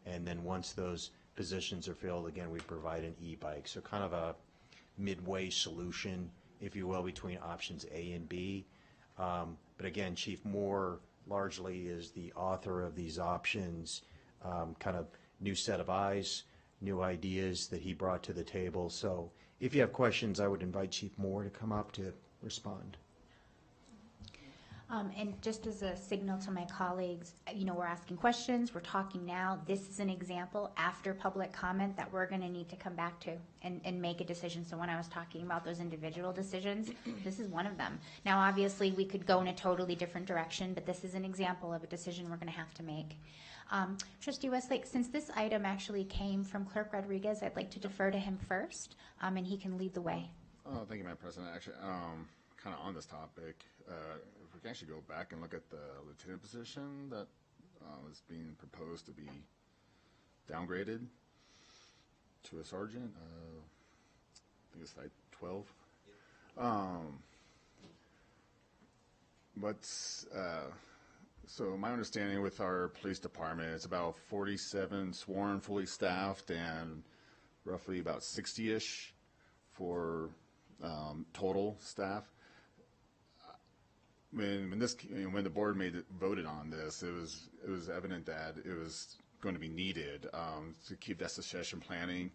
And then once those positions are filled, again, we provide an e-bike. So kind of a midway solution, if you will, between options A and B. But again, Chief Moore largely is the author of these options, kind of new set of eyes, new ideas that he brought to the table. So if you have questions, I would invite Chief Moore to come up to respond. And just as a signal to my colleagues, we're asking questions, we're talking now. This is an example after public comment that we're going to need to come back to and make a decision. So when I was talking about those individual decisions, this is one of them. Now, obviously, we could go in a totally different direction, but this is an example of a decision we're going to have to make. Trustee Westlake, since this item actually came from Clerk Rodriguez, I'd like to defer to him first, and he can lead the way. Oh, thank you, Madam President. Actually, kind of on this topic, if we can actually go back and look at the lieutenant position that is being proposed to be downgraded to a sergeant. I think it's like 12. So my understanding with our police department, it's about 47 sworn, fully staffed, and roughly about 60-ish for total staff. When the board voted on this, it was evident that it was going to be needed to keep that succession planning.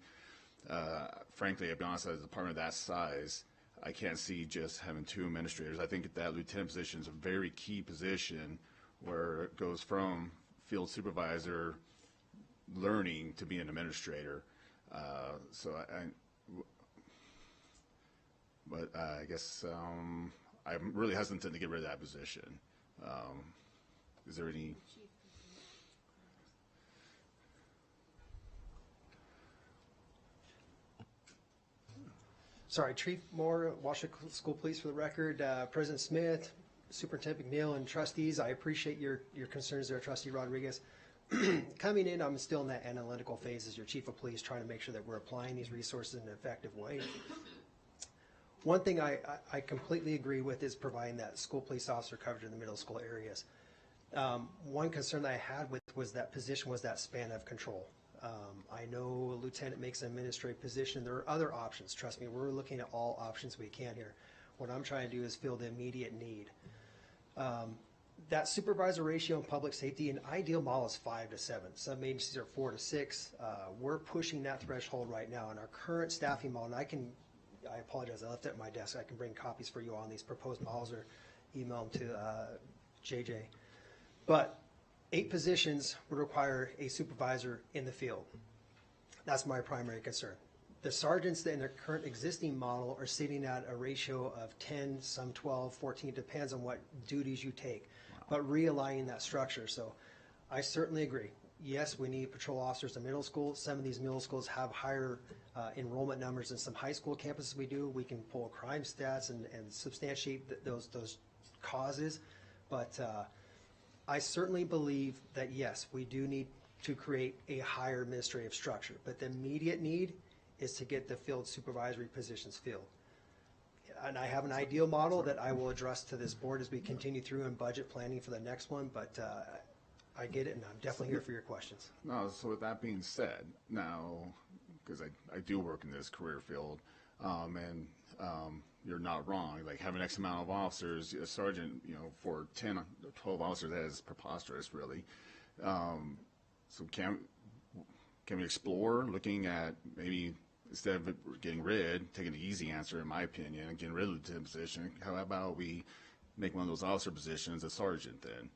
Frankly, I'll be honest, as a department of that size, I can't see just having 2 administrators. I think that lieutenant position is a very key position where it goes from field supervisor learning to be an administrator. But I guess I'm really hesitant to get rid of that position. Is there any? Sorry, Chief Moore, Washington School Police for the record. President Smith, Superintendent McNeil, and trustees, I appreciate your concerns there, Trustee Rodriguez. Coming in, I'm still in that analytical phase as your Chief of Police, trying to make sure that we're applying these resources in an effective way. One thing I completely agree with is providing that school police officer coverage in the middle school areas. One concern that I had was that position was that span of control. I know a lieutenant makes an administrative position. There are other options. Trust me, we're looking at all options we can here. What I'm trying to do is fill the immediate need. that supervisor ratio in public safety, an ideal model is 5 to 7. Some agencies are 4 to 6. We're pushing that threshold right now in our current staffing model. And I apologize, I left it at my desk. I can bring copies for you on these proposed models or email them to JJ. But 8 positions would require a supervisor in the field. That's my primary concern. The sergeants in their current existing model are sitting at a ratio of 10, some 12, 14, depends on what duties you take, but realigning that structure. So I certainly agree. Yes, we need patrol officers in middle school. Some of these middle schools have higher enrollment numbers than some high school campuses we do. We can pull crime stats and substantiate those causes. But I certainly believe that, yes, we do need to create a higher administrative structure. But the immediate need is to get the field supervisory positions filled. And I have an ideal model that I will address to this board as we continue through in budget planning for the next one, but I get it, and I'm definitely here for your questions. No, so with that being said, now, because I do work in this career field, and you're not wrong, like having X amount of officers, a sergeant, for 10 or 12 officers, that is preposterous, really. So can we explore looking at maybe, instead of getting rid, taking the easy answer in my opinion, and getting rid of the lieutenant position, how about we make one of those officer positions a sergeant then?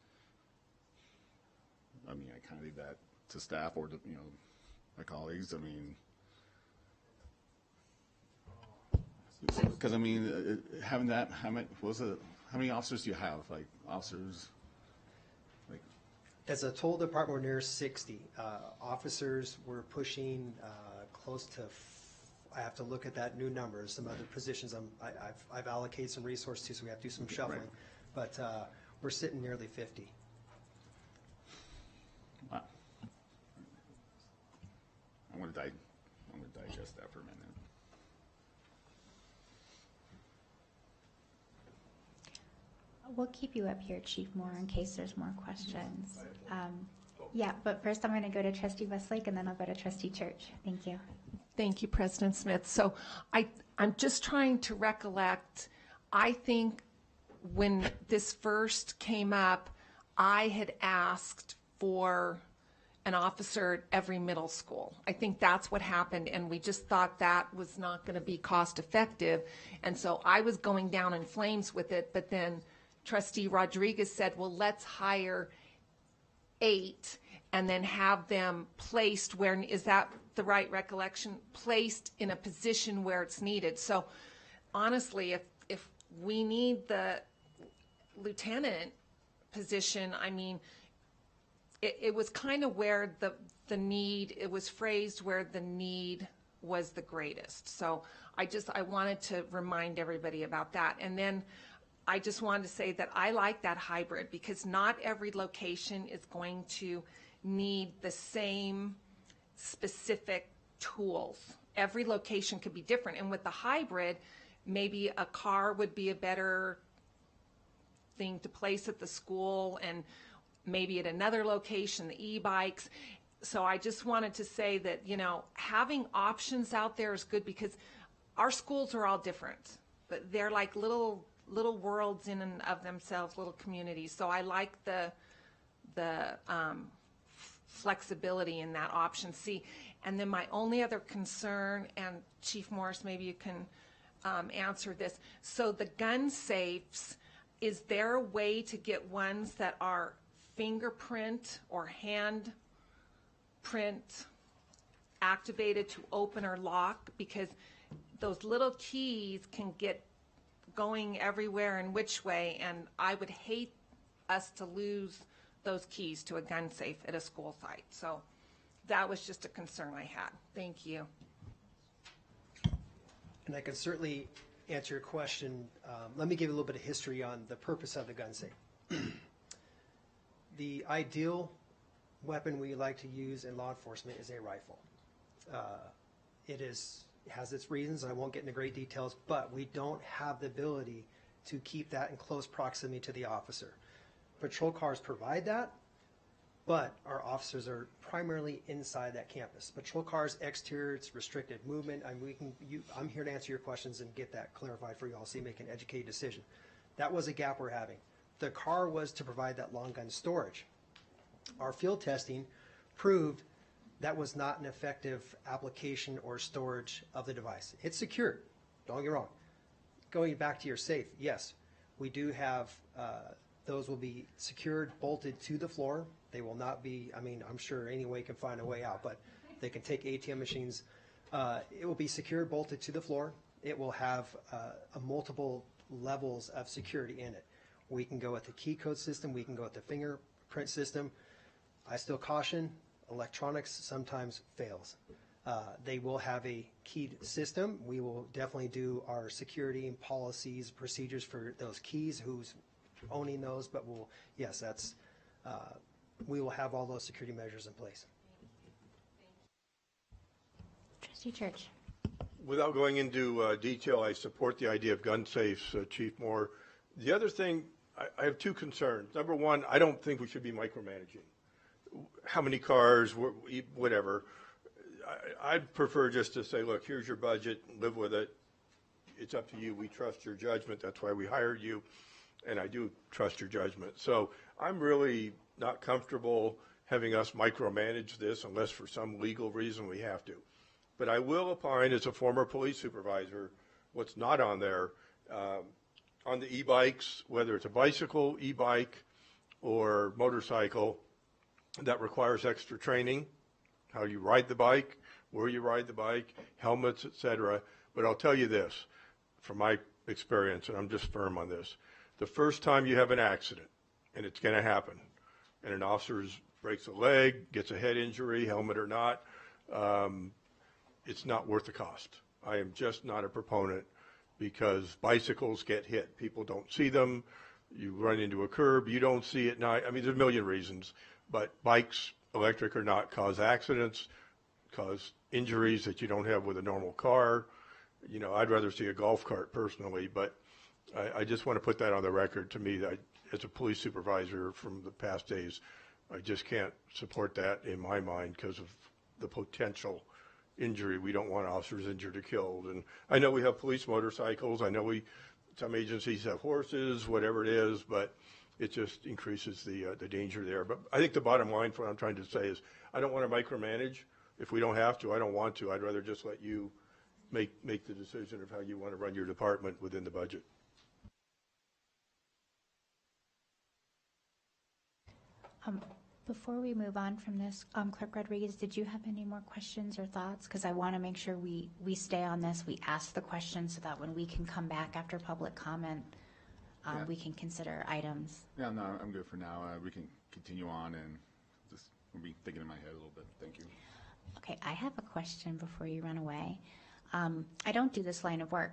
I mean, I kind of leave that to staff or to, my colleagues. I mean, because I mean, having that, how many officers do you have? Like officers? As a total department, we're near 60. Officers, we're pushing close to, I have to look at that new number. Some other positions I've allocated some resources to, so we have to do some shuffling. Right. But we're sitting nearly 50. Wow. I'm going to digest that for a minute. We'll keep you up here, Chief Moore, in case there's more questions. Yeah, but first I'm going to go to Trustee Westlake, and then I'll go to Trustee Church. Thank you. Thank you, President Smith. So I'm just trying to recollect, I think when this first came up, I had asked for an officer at every middle school. I think that's what happened, and we just thought that was not going to be cost effective. And so I was going down in flames with it, but then Trustee Rodriguez said, well, let's hire 8 and then have them placed where, is that the right recollection? Placed in a position where it's needed. So honestly, if we need the lieutenant position, I mean, it was kind of where the need, it was phrased where the need was the greatest. So I wanted to remind everybody about that. And then I just wanted to say that I like that hybrid, because not every location is going to need the same specific tools. Every location could be different. And with the hybrid, maybe a car would be a better thing to place at the school, and maybe at another location, the e-bikes. So I just wanted to say that, having options out there is good, because our schools are all different, but they're like little worlds in and of themselves, little communities. So I like the flexibility in that option C. And then my only other concern, and Chief Morris, maybe you can answer this. So the gun safes, is there a way to get ones that are fingerprint or hand print activated to open or lock? Because those little keys can get going everywhere and which way, and I would hate us to lose those keys to a gun safe at a school site. So that was just a concern I had. Thank you. And I can certainly answer your question. Let me give you a little bit of history on the purpose of the gun safe. The ideal weapon we like to use in law enforcement is a rifle. It has its reasons. I won't get into great details, but we don't have the ability to keep that in close proximity to the officer. Patrol cars provide that, but our officers are primarily inside that campus. Patrol cars, exterior, it's restricted movement. I'm here to answer your questions and get that clarified for you all so you make an educated decision. That was a gap we're having. the car was to provide that long gun storage. Our field testing proved that was not an effective application or storage of the device. It's secured, don't get me wrong. Going back to your safe, yes, we do have, those will be secured, bolted to the floor. They will not be, I mean, I'm sure any way can find a way out, but they can take ATM machines. It will be secured, bolted to the floor. It will have a multiple levels of security in it. We can go with the key code system. We can go with the fingerprint system. I still caution, electronics sometimes fails. They will have a keyed system. We will definitely do our security and policies, procedures for those keys, who's owning those, but we'll, yes, that's, we will have all those security measures in place. Trustee Church. Without going into detail, I support the idea of gun safes, Chief Moore. The other thing, I have two concerns. Number one, I don't think we should be micromanaging. How many cars, whatever. I'd prefer just to say, look, here's your budget, live with it. It's up to you. We trust your judgment. That's why we hired you. And I do trust your judgment. So I'm really not comfortable having us micromanage this unless for some legal reason we have to. But I will opine as a former police supervisor, what's not on there, on the e-bikes, whether it's a bicycle, e-bike, or motorcycle, that requires extra training, how you ride the bike, where you ride the bike, helmets, etc. But I'll tell you this, from my experience, and I'm just firm on this, the first time you have an accident, and it's going to happen, and an officer breaks a leg, gets a head injury, helmet or not, it's not worth the cost. I am just not a proponent because bicycles get hit. People don't see them. You run into a curb, you don't see it. I mean, there's a million reasons, but bikes, electric or not, cause accidents, cause injuries that you don't have with a normal car. You know, I'd rather see a golf cart personally, but I just want to put that on the record. To me, that as a police supervisor from the past days, I just can't support that in my mind because of the potential injury. We don't want officers injured or killed. And I know we have police motorcycles. I know some agencies have horses, whatever it is, but it just increases the danger there. But I think the bottom line for what I'm trying to say is I don't want to micromanage. If we don't have to, I don't want to. I'd rather just let you make the decision of how you want to run your department within the budget. Before we move on from this, Clerk Rodriguez, did you have any more questions or thoughts? Because I want to make sure we stay on this, we ask the questions so that when we can come back after public comment, we can consider items. Yeah, no, I'm good for now. We can continue on and just we'll be thinking in my head a little bit. Thank you. Okay, I have a question before you run away. I don't do this line of work,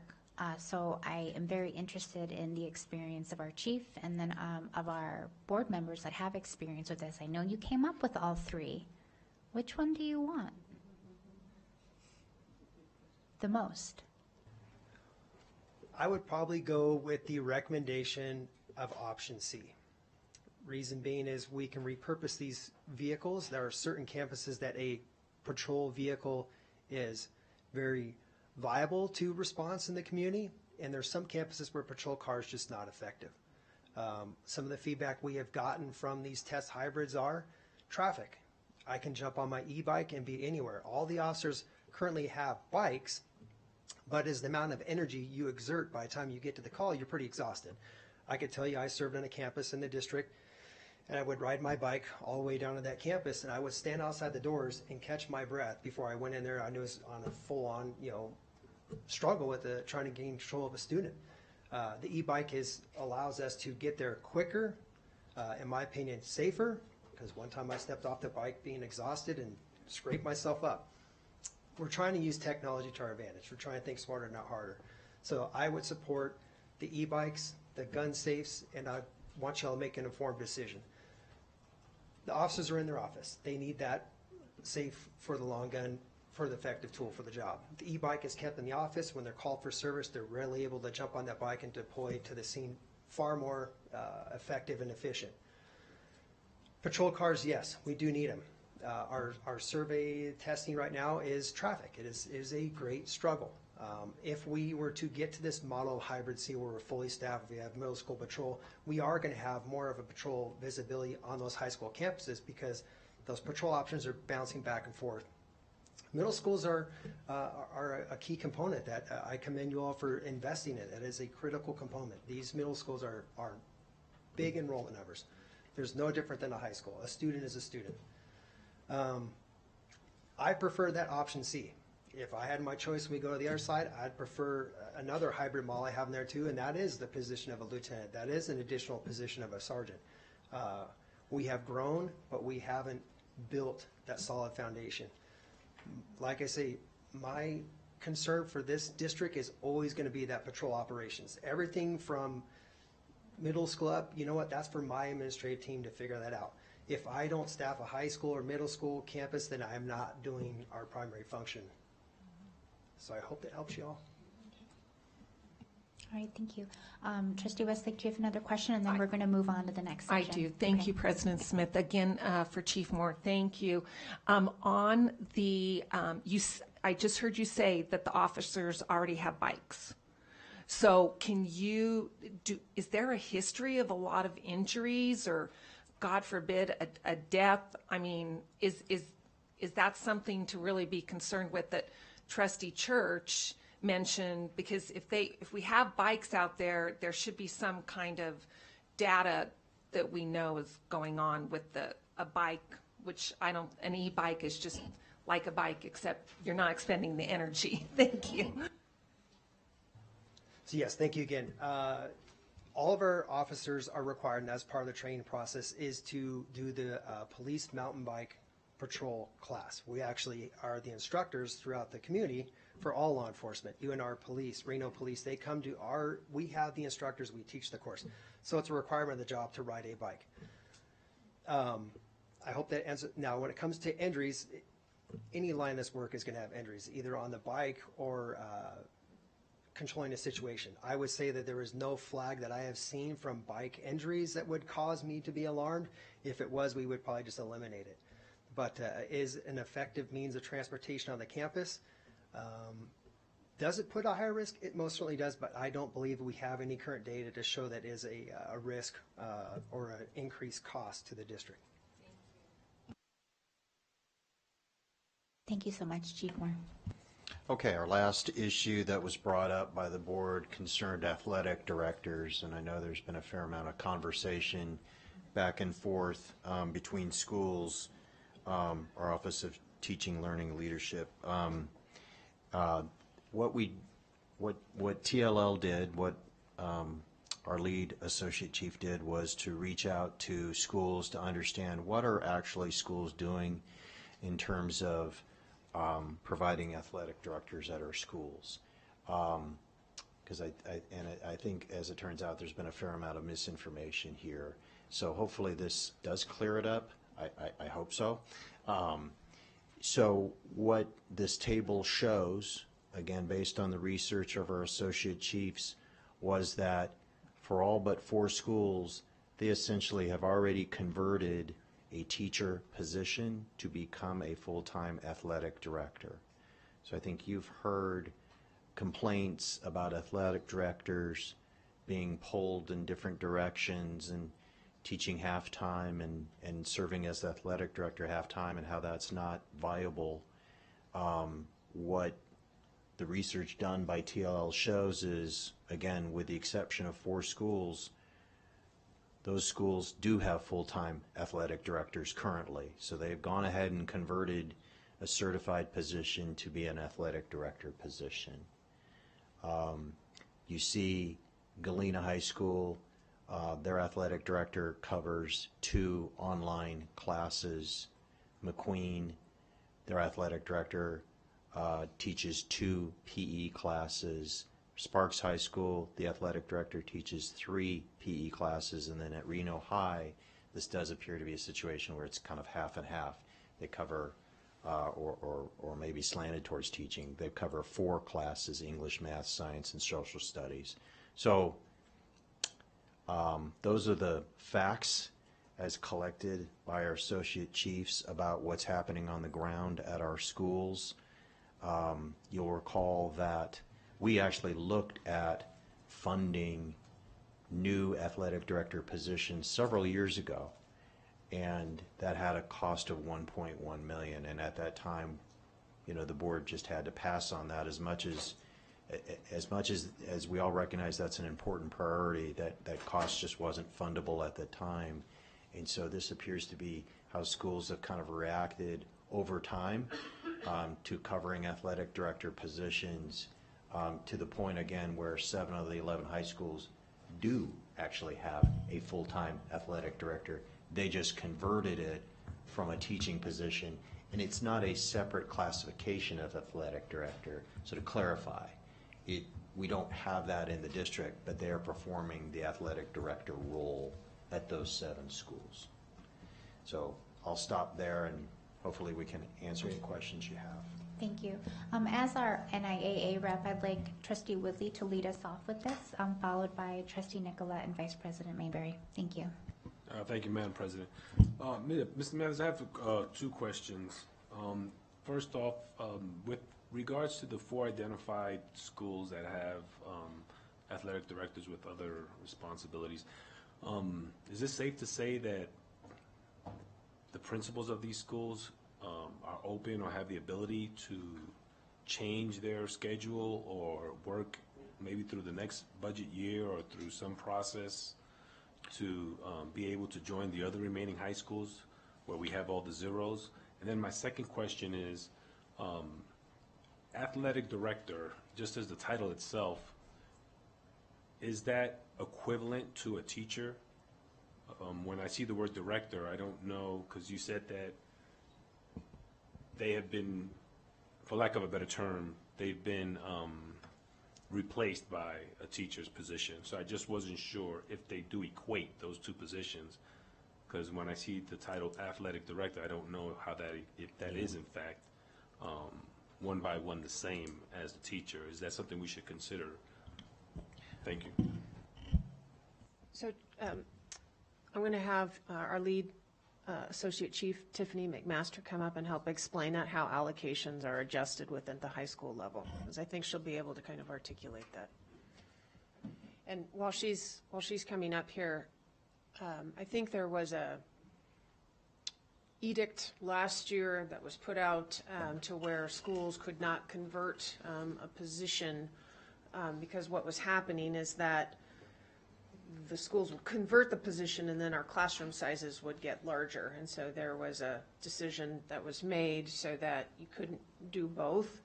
so I am very interested in the experience of our chief and then of our board members that have experience with this. I know you came up with all three. Which one do you want the most? I would probably go with the recommendation of option C. Reason being is we can repurpose these vehicles. There are certain campuses that a patrol vehicle is very viable to response in the community, and there's some campuses where patrol car is just not effective. Some of the feedback we have gotten from these test hybrids are traffic. I can jump on my e-bike and be anywhere. All the officers currently have bikes, but as the amount of energy you exert by the time you get to the call, you're pretty exhausted. I could tell you I served on a campus in the district, and I would ride my bike all the way down to that campus, and I would stand outside the doors and catch my breath before I went in there. I was on a full-on, struggle with trying to gain control of a student. The e-bike allows us to get there quicker, in my opinion, safer, because one time I stepped off the bike being exhausted and scraped myself up. We're trying to use technology to our advantage. We're trying to think smarter, not harder. So I would support the e-bikes, the gun safes, and I want y'all to make an informed decision. The officers are in their office. They need that safe for the long gun, for the effective tool for the job. The e-bike is kept in the office. When they're called for service, they're rarely able to jump on that bike and deploy to the scene far more effective and efficient. Patrol cars, yes, we do need them. Our survey testing right now is traffic. It is a great struggle. If we were to get to this model of hybrid C where we're fully staffed, we have middle school patrol, we are going to have more of a patrol visibility on those high school campuses because those patrol options are bouncing back and forth. Middle schools are a key component that I commend you all for investing in. That is a critical component. These middle schools are big enrollment numbers. There's no different than a high school. A student is a student. I prefer that option C. If I had my choice and we go to the other side, I'd prefer another hybrid model I have in there too, and that is the position of a lieutenant. That is an additional position of a sergeant. We have grown, but we haven't built that solid foundation. Like I say, my concern for this district is always going to be that patrol operations. Everything from middle school up, you know what, that's for my administrative team to figure that out. If I don't staff a high school or middle school campus, then I'm not doing our primary function. So I hope that helps you all. All right, thank you. Trustee Westlake, do you have another question? And then we're going to move on to the next I section. do. Thank you, President Smith. Again, for Chief Moore, thank you. On the, I just heard you say that the officers already have bikes. So can you is there a history of a lot of injuries or, God forbid, a death? I mean, is that something to really be concerned with that Trustee Church mentioned? Because if we have bikes out there, there should be some kind of data that we know is going on with a bike, which an e-bike is just like a bike, except you're not expending the energy. Thank you. So yes, thank you again. All of our officers are required, and as part of the training process, is to do the police mountain bike patrol class. We actually are the instructors throughout the community for all law enforcement. UNR Police, Reno Police, they come to we have the instructors, we teach the course. So it's a requirement of the job to ride a bike. I hope that answers. Now, when it comes to injuries, any line of this work is going to have injuries, either on the bike or controlling a situation. I would say that there is no flag that I have seen from bike injuries that would cause me to be alarmed. If it was, we would probably just eliminate it. But is an effective means of transportation on the campus. Does it put a higher risk? It most certainly does, but I don't believe we have any current data to show that is a risk or an increased cost to the district. Thank you so much, Chief Moore. Okay, our last issue that was brought up by the board concerned athletic directors, and I know there's been a fair amount of conversation back and forth between schools, our Office of Teaching, Learning, Leadership. What TLL did, what our lead associate chief did, was to reach out to schools to understand what are actually schools doing in terms of providing athletic directors at our schools. Because I think, as it turns out, there's been a fair amount of misinformation here. So hopefully this does clear it up. I hope so. So what this table shows, again, based on the research of our associate chiefs, was that for all but 4 schools, they essentially have already converted a teacher position to become a full-time athletic director. So I think you've heard complaints about athletic directors being pulled in different directions and teaching half-time and serving as athletic director half-time and how that's not viable. What the research done by TLL shows is, again, with the exception of 4 schools, those schools do have full-time athletic directors currently. So they've gone ahead and converted a certified position to be an athletic director position. You see Galena High School, their athletic director covers 2 online classes. McQueen, their athletic director, teaches 2 PE classes. Sparks High School, the athletic director teaches 3 PE classes, and then at Reno High, this does appear to be a situation where it's kind of half and half. They cover, or maybe slanted towards teaching, they cover 4 classes: English, Math, Science, and Social Studies. So those are the facts as collected by our associate chiefs about what's happening on the ground at our schools. You'll recall that we actually looked at funding new athletic director positions several years ago, and that had a cost of 1.1 million. And at that time, you know, the board just had to pass on that. As much as we all recognize that's an important priority, that cost just wasn't fundable at the time. And so this appears to be how schools have kind of reacted over time to covering athletic director positions, to the point again where 7 of the 11 high schools do actually have a full-time athletic director. They just converted it from a teaching position, and it's not a separate classification of athletic director. So to clarify, we don't have that in the district, but they are performing the athletic director role at those 7 schools. So I'll stop there, and hopefully we can answer any questions you have. Thank you. As our NIAA rep, I'd like Trustee Woodley to lead us off with this, followed by Trustee Nicolette and Vice President Mayberry. Thank you. Thank you, Madam President. Mr. Mathers, I have 2 questions. First off, with regards to the 4 identified schools that have athletic directors with other responsibilities, is it safe to say that the principals of these schools are open or have the ability to change their schedule or work maybe through the next budget year or through some process to be able to join the other remaining high schools where we have all the zeros? And then my second question is, athletic director, just as the title itself, is that equivalent to a teacher? When I see the word director, I don't know, because you said that they have been, for lack of a better term, they've been replaced by a teacher's position. So I just wasn't sure if they do equate those 2 positions, because when I see the title athletic director, I don't know how that, if that is in fact one by one the same as the teacher. Is that something we should consider? Thank you. So I'm going to have our lead Associate Chief, Tiffany McMaster, come up and help explain that, how allocations are adjusted within the high school level, because I think she'll be able to kind of articulate that. And while she's coming up here, I think there was a edict last year that was put out to where schools could not convert a position, because what was happening is that the schools would convert the position and then our classroom sizes would get larger. And so there was a decision that was made so that you couldn't do both.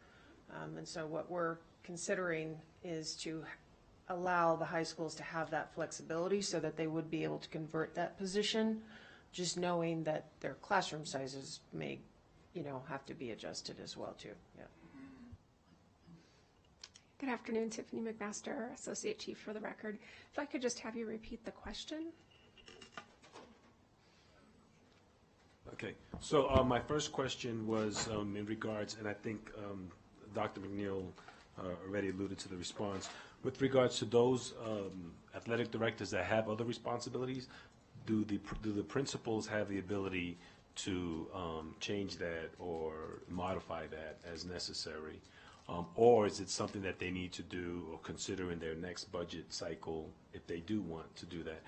And so what we're considering is to allow the high schools to have that flexibility so that they would be able to convert that position, just knowing that their classroom sizes may, have to be adjusted as well too. Yeah. Good afternoon, Tiffany McMaster, Associate Chief for the record. If I could just have you repeat the question. Okay, so my first question was in regards, and I think Dr. McNeil already alluded to the response, with regards to those athletic directors that have other responsibilities, do the principals have the ability to change that or modify that as necessary? Or is it something that they need to do or consider in their next budget cycle if they do want to do that?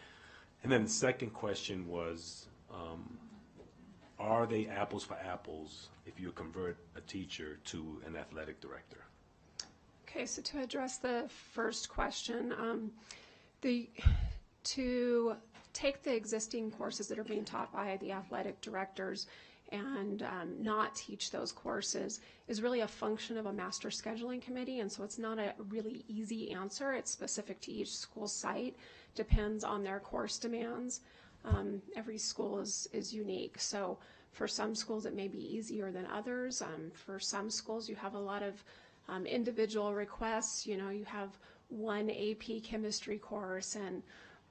And then the second question was, are they apples for apples if you convert a teacher to an athletic director? Okay, so to address the first question, to take the existing courses that are being taught by the athletic directors and not teach those courses is really a function of a master scheduling committee, and so it's not a really easy answer. It's specific to each school site, depends on their course demands. Every school is unique, so for some schools it may be easier than others. For some schools you have a lot of individual requests. You have one AP chemistry course and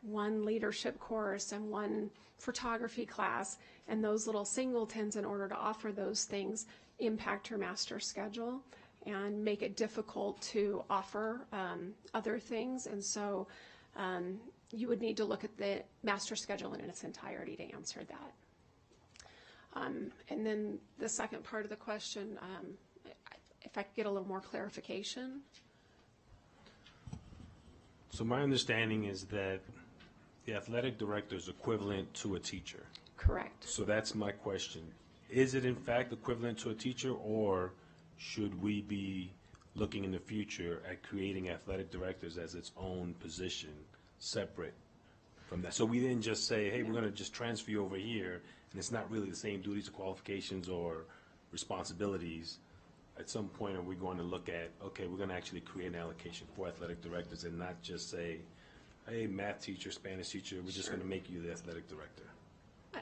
one leadership course and one photography class, and those little singletons, in order to offer those things, impact your master schedule and make it difficult to offer other things. And so you would need to look at the master schedule in its entirety to answer that. And then the second part of the question, if I could get a little more clarification. So my understanding is that the athletic director is equivalent to a teacher. Correct. So that's my question. Is it in fact equivalent to a teacher, or should we be looking in the future at creating athletic directors as its own position, separate from that? So we didn't just say, hey, we're going to just transfer you over here, and it's not really the same duties or qualifications or responsibilities. At some point, are we going to look at, okay, we're going to actually create an allocation for athletic directors and not just say, hey, math teacher, Spanish teacher, we're just going to make you the athletic director?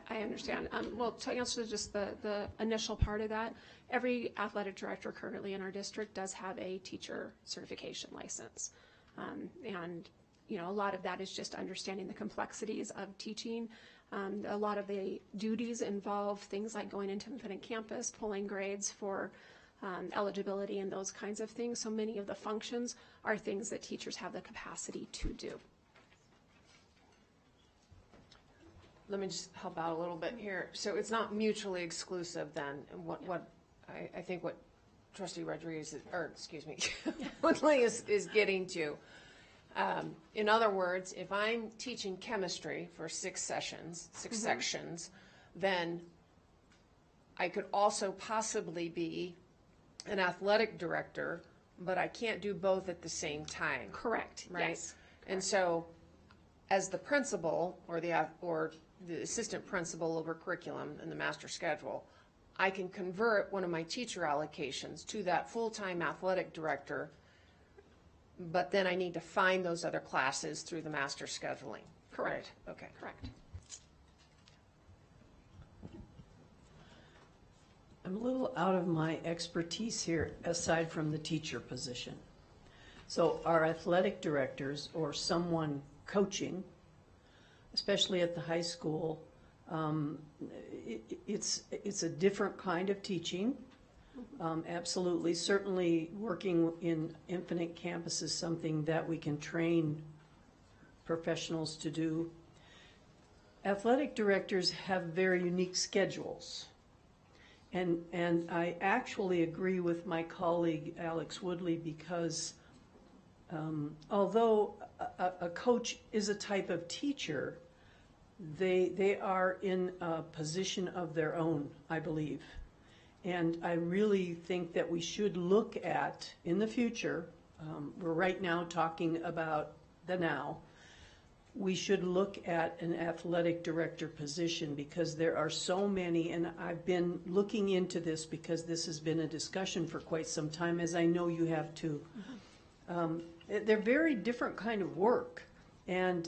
I understand. Well, to answer just the initial part of that, every athletic director currently in our district does have a teacher certification license. And, you know, a lot of that is just understanding the complexities of teaching. A lot of the duties involve things like going into Infinite Campus, pulling grades for eligibility and those kinds of things. So many of the functions are things that teachers have the capacity to do. Let me just help out a little bit here. So it's not mutually exclusive then. What I think what Trustee Rodriguez, Woodley is getting to. In other words, if I'm teaching chemistry for 6 sections, then I could also possibly be an athletic director, but I can't do both at the same time. Correct. Right? Yes. And so, as the principal or the assistant principal over curriculum and the master schedule, I can convert one of my teacher allocations to that full-time athletic director, but then I need to find those other classes through the master scheduling. Correct. Right. Okay. Correct. I'm a little out of my expertise here, aside from the teacher position. So our athletic directors or someone coaching, especially at the high school, it's a different kind of teaching. Absolutely. Certainly working in Infinite Campus is something that we can train professionals to do. Athletic directors have very unique schedules. And I actually agree with my colleague Alex Woodley because although a coach is a type of teacher, they are in a position of their own, I believe. And I really think that we should look at, in the future, we're right now talking about the now, we should look at an athletic director position because there are so many, and I've been looking into this because this has been a discussion for quite some time, as I know you have too. They're very different kind of work, and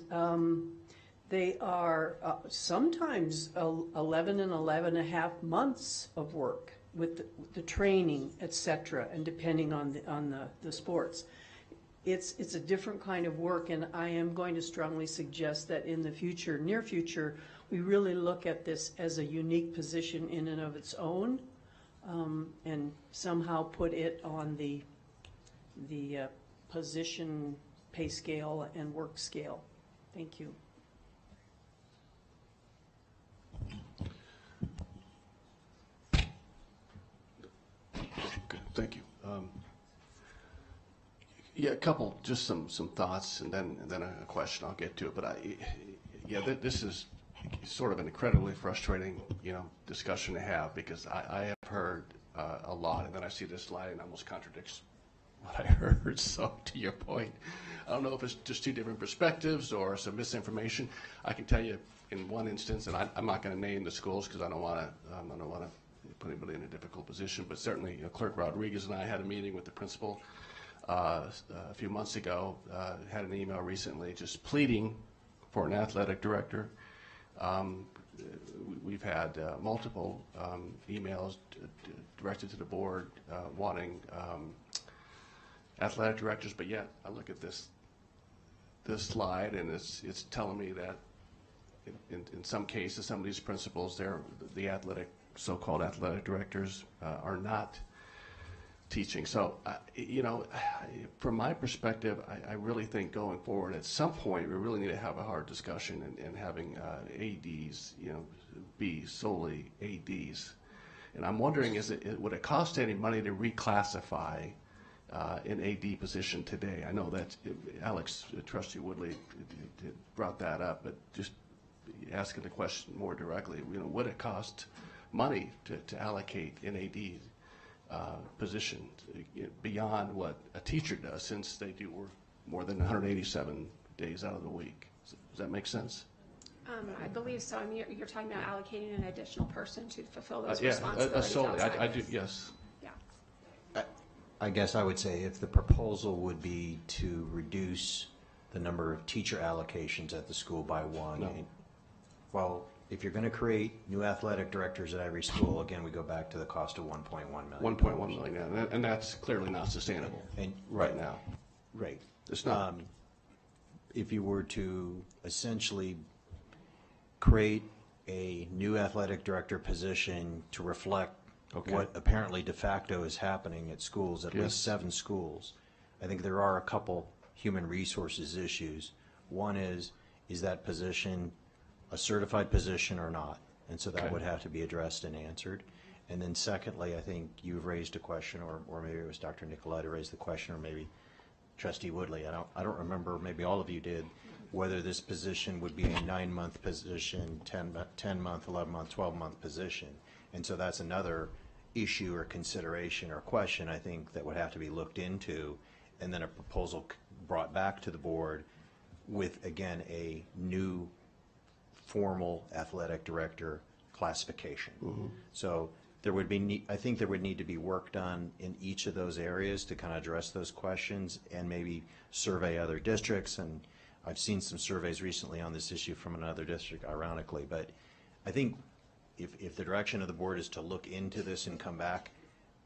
they are sometimes 11 and 11 and a half months of work with the training, etc., and depending on the sports. It's a different kind of work, and I am going to strongly suggest that in the future, near future, we really look at this as a unique position in and of its own, and somehow put it on the position pay scale and work scale. Thank you. Good, thank you. Yeah, a couple, just some thoughts, and then a question. I'll get to it. But this is sort of an incredibly frustrating, discussion to have because I have heard a lot, and then I see this slide and it almost contradicts what I heard. So to your point, I don't know if it's just two different perspectives or some misinformation. I can tell you in one instance, and I'm not going to name the schools because I don't want to put anybody in a difficult position. But certainly, Clerk Rodriguez and I had a meeting with the principal a few months ago, had an email recently just pleading for an athletic director. We've had multiple emails directed to the board wanting athletic directors, but yet I look at this slide and it's telling me that in some cases, some of these principals, the so-called athletic directors are not teaching. So, from my perspective, I really think going forward, at some point, we really need to have a hard discussion and having ADs, be solely ADs. And I'm wondering, would it cost any money to reclassify an AD position today? I know that Alex, Trustee Woodley, brought that up, but just asking the question more directly, would it cost money to allocate an AD position beyond what a teacher does, since they do work more than 187 days out of the week? Does that make sense? I believe so. I mean, you're talking about allocating an additional person to fulfill those Yeah, responsibilities. solely. I do, yes. Yeah. I guess I would say if the proposal would be to reduce the number of teacher allocations at the school by one. No. Well, if you're going to create new athletic directors at every school, again, we go back to the cost of $1.1 million. 1.1 million, yeah, and that's clearly not sustainable right now. Right. It's not. If you were to essentially create a new athletic director position to reflect what apparently de facto is happening at schools, at least 7 schools, I think there are a couple human resources issues. One is that position a certified position or not? And so that would have to be addressed and answered. And then secondly, I think you've raised a question, or maybe it was Dr. Nicolai who raised the question, or maybe Trustee Woodley, I don't remember, maybe all of you did, whether this position would be a 9-month position, 10-month, 11-month, 12-month position. And so that's another issue or consideration or question, I think, that would have to be looked into, and then a proposal brought back to the board with, again, a new formal athletic director classification. So there would be, I think there would need to be work done in each of those areas to kind of address those questions and maybe survey other districts. And I've seen some surveys recently on this issue from another district, ironically. But I think if the direction of the board is to look into this and come back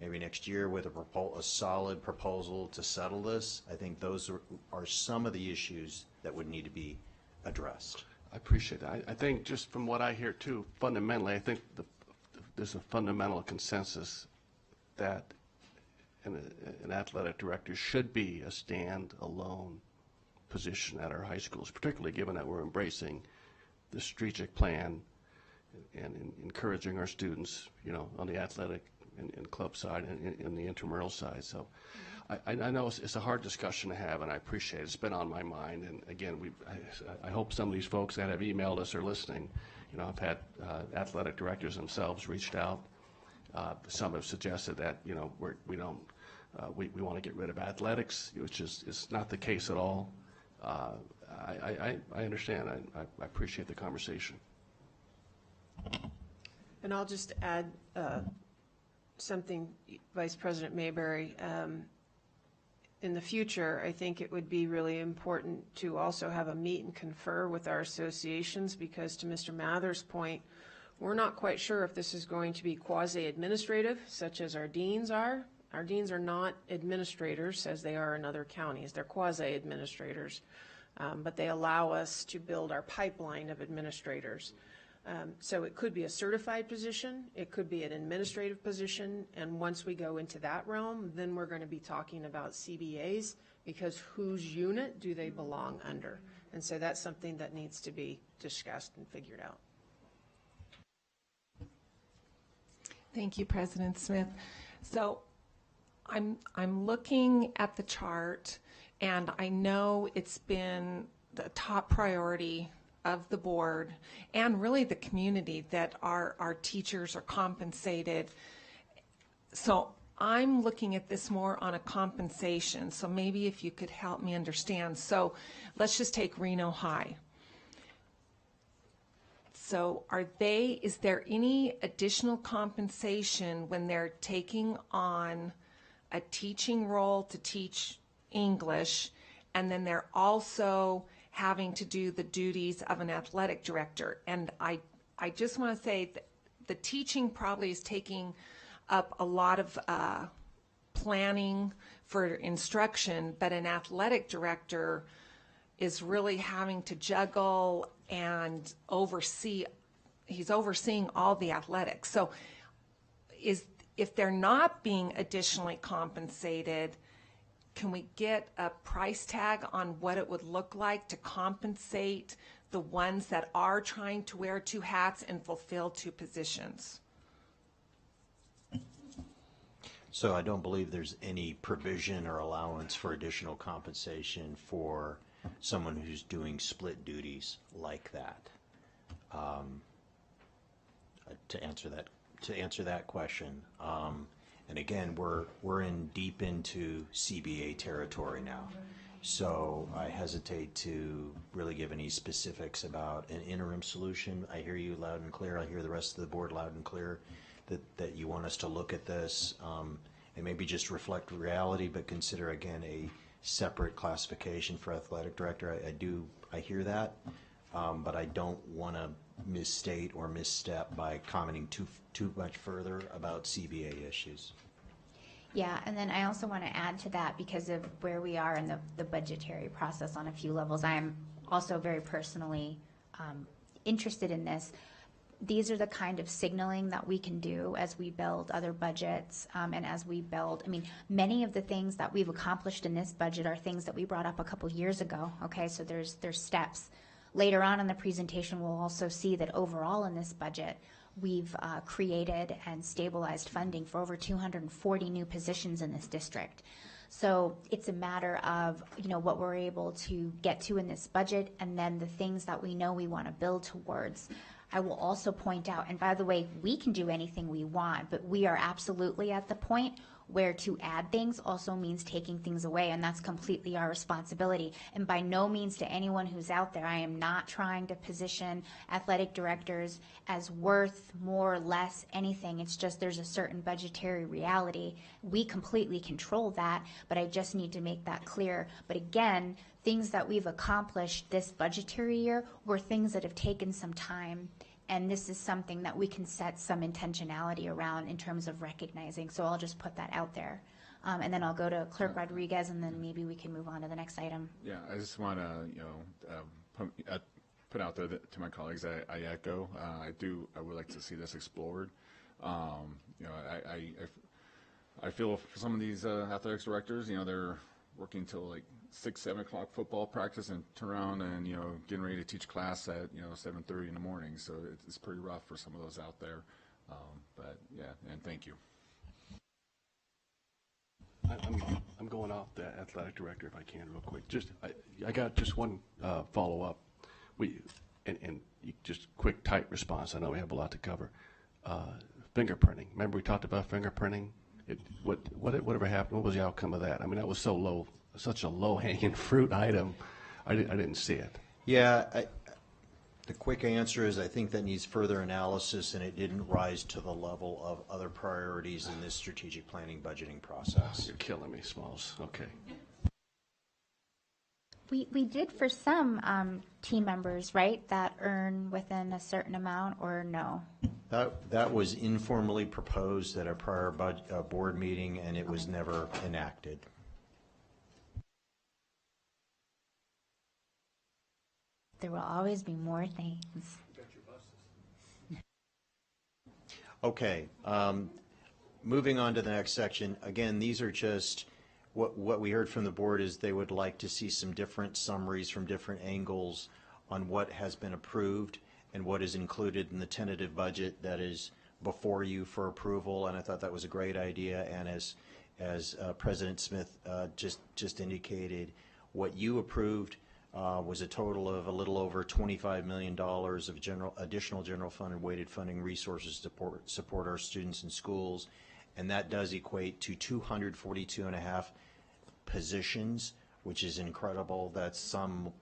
maybe next year with a solid proposal to settle this, I think those are some of the issues that would need to be addressed. I appreciate that. I think just from what I hear too, fundamentally, I think there's a fundamental consensus that an athletic director should be a standalone position at our high schools, particularly given that we're embracing the strategic plan and encouraging our students, on the athletic and club side and the intramural side. So I know it's a hard discussion to have, and I appreciate it. It's been on my mind, and again, I hope some of these folks that have emailed us are listening. I've had athletic directors themselves reached out. Some have suggested that we want to get rid of athletics, which is not the case at all. I understand. I appreciate the conversation. And I'll just add something, Vice President Mayberry. In the future, I think it would be really important to also have a meet and confer with our associations, because to Mr. Mather's point, we're not quite sure if this is going to be quasi-administrative, such as our deans are. Our deans are not administrators as they are in other counties. They're quasi-administrators, but they allow us to build our pipeline of administrators. So it could be a certified position, it could be an administrative position, and once we go into that realm, then we're going to be talking about CBAs, because whose unit do they belong under? And so that's something that needs to be discussed and figured out. Thank you, President Smith. So I'm looking at the chart, and I know it's been the top priority of the board and really the community that our teachers are compensated. So I'm looking at this more on a compensation. So maybe if you could help me understand. So let's just take Reno High. So is there any additional compensation when they're taking on a teaching role to teach English, and then they're also having to do the duties of an athletic director? And I just want to say that the teaching probably is taking up a lot of planning for instruction, but an athletic director is really having to juggle and he's overseeing all the athletics. So if they're not being additionally compensated, can we get a price tag on what it would look like to compensate the ones that are trying to wear 2 hats and fulfill 2 positions? So I don't believe there's any provision or allowance for additional compensation for someone who's doing split duties like that. To answer that question, and again, we're deep into CBA territory now. So I hesitate to really give any specifics about an interim solution. I hear you loud and clear. I hear the rest of the board loud and clear that you want us to look at this and maybe just reflect reality, but consider again a separate classification for athletic director. I hear that, but I don't want to misstate or misstep by commenting too much further about CBA issues. Yeah, and then I also want to add to that, because of where we are in the budgetary process on a few levels. I am also very personally interested in this. These are the kind of signaling that we can do as we build other budgets, and as we build, I mean, many of the things that we've accomplished in this budget are things that we brought up a couple years ago, okay? So there's steps. Later on in the presentation, we'll also see that overall in this budget, we've created and stabilized funding for over 240 new positions in this district. So it's a matter of, what we're able to get to in this budget, and then the things that we know we want to build towards. I will also point out, and by the way, we can do anything we want, but we are absolutely at the point where to add things also means taking things away, and that's completely our responsibility. And by no means, to anyone who's out there, I am not trying to position athletic directors as worth more or less anything. It's just there's a certain budgetary reality. We completely control that, but I just need to make that clear. But again, things that we've accomplished this budgetary year were things that have taken some time. And this is something that we can set some intentionality around in terms of recognizing. So I'll just put that out there. And then I'll go to Clerk Rodriguez, and then maybe we can move on to the next item. Yeah, I just want to, put out there to my colleagues, I echo. I would like to see this explored. I feel for some of these athletics directors, they're working till like 6, 7 o'clock football practice and turn around and, getting ready to teach class at, 7:30 in the morning. So it's pretty rough for some of those out there. But yeah, and thank you. I'm going off the athletic director if I can real quick. I got just one follow-up. Just quick, tight response. I know we have a lot to cover. Fingerprinting. Remember we talked about fingerprinting? Whatever happened? What was the outcome of that? I mean, that was such a low-hanging fruit item. I didn't see it. Yeah, the quick answer is I think that needs further analysis, and it didn't rise to the level of other priorities in this strategic planning budgeting process. You're killing me, Smalls. Okay. We did for some team members, right, that earn within a certain amount, or no? That was informally proposed at a prior board meeting, and it was never enacted. There will always be more things. Okay, moving on to the next section. Again, these are just what we heard from the board is they would like to see some different summaries from different angles on what has been approved and what is included in the tentative budget that is before you for approval. And I thought that was a great idea. And as President Smith just indicated, what you approved was a total of a little over $25 million of additional general fund and weighted funding resources to support our students in schools, and that does equate to 242.5 positions, which is incredible. That's some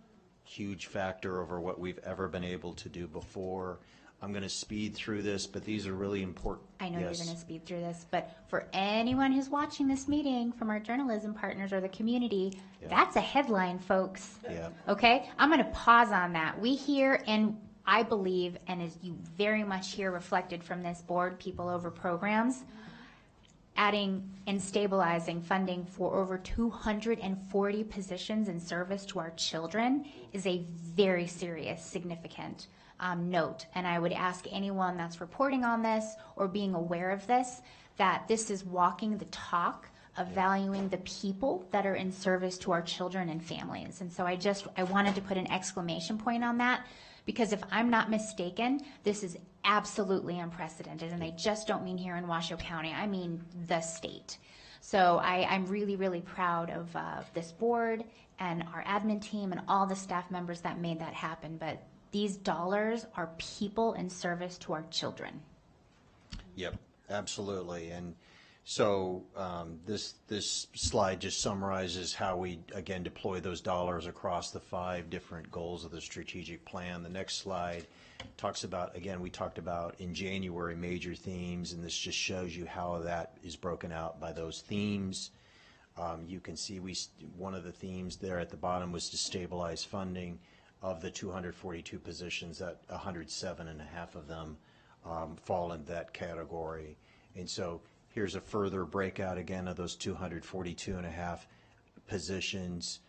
huge factor over what we've ever been able to do before. I'm going to speed through this, but these are really important. I know you're going to speed through this, but for anyone who's watching this meeting from our journalism partners or the community, that's a headline, folks. Yeah. Okay? I'm going to pause on that. We hear, and I believe, and as you very much hear reflected from this board, people over programs, adding and stabilizing funding for over 240 positions in service to our children is a very serious, significant note. And I would ask anyone that's reporting on this or being aware of this, that this is walking the talk of valuing the people that are in service to our children and families. And so I wanted to put an exclamation point on that, because if I'm not mistaken, this is absolutely unprecedented, and I just don't mean here in Washoe County, I mean the state. So I'm really, really proud of this board and our admin team and all the staff members that made that happen. But these dollars are people in service to our children. Yep, absolutely. And so this slide just summarizes how we, again, deploy those dollars across the 5 different goals of the strategic plan. The next slide talks about, again, we talked about in January major themes, and this just shows you how that is broken out by those themes. You can see one of the themes there at the bottom was to stabilize funding. Of the 242 positions, that 107 and a half of them fall in that category. And so here's a further breakout again of those 242 and a half positions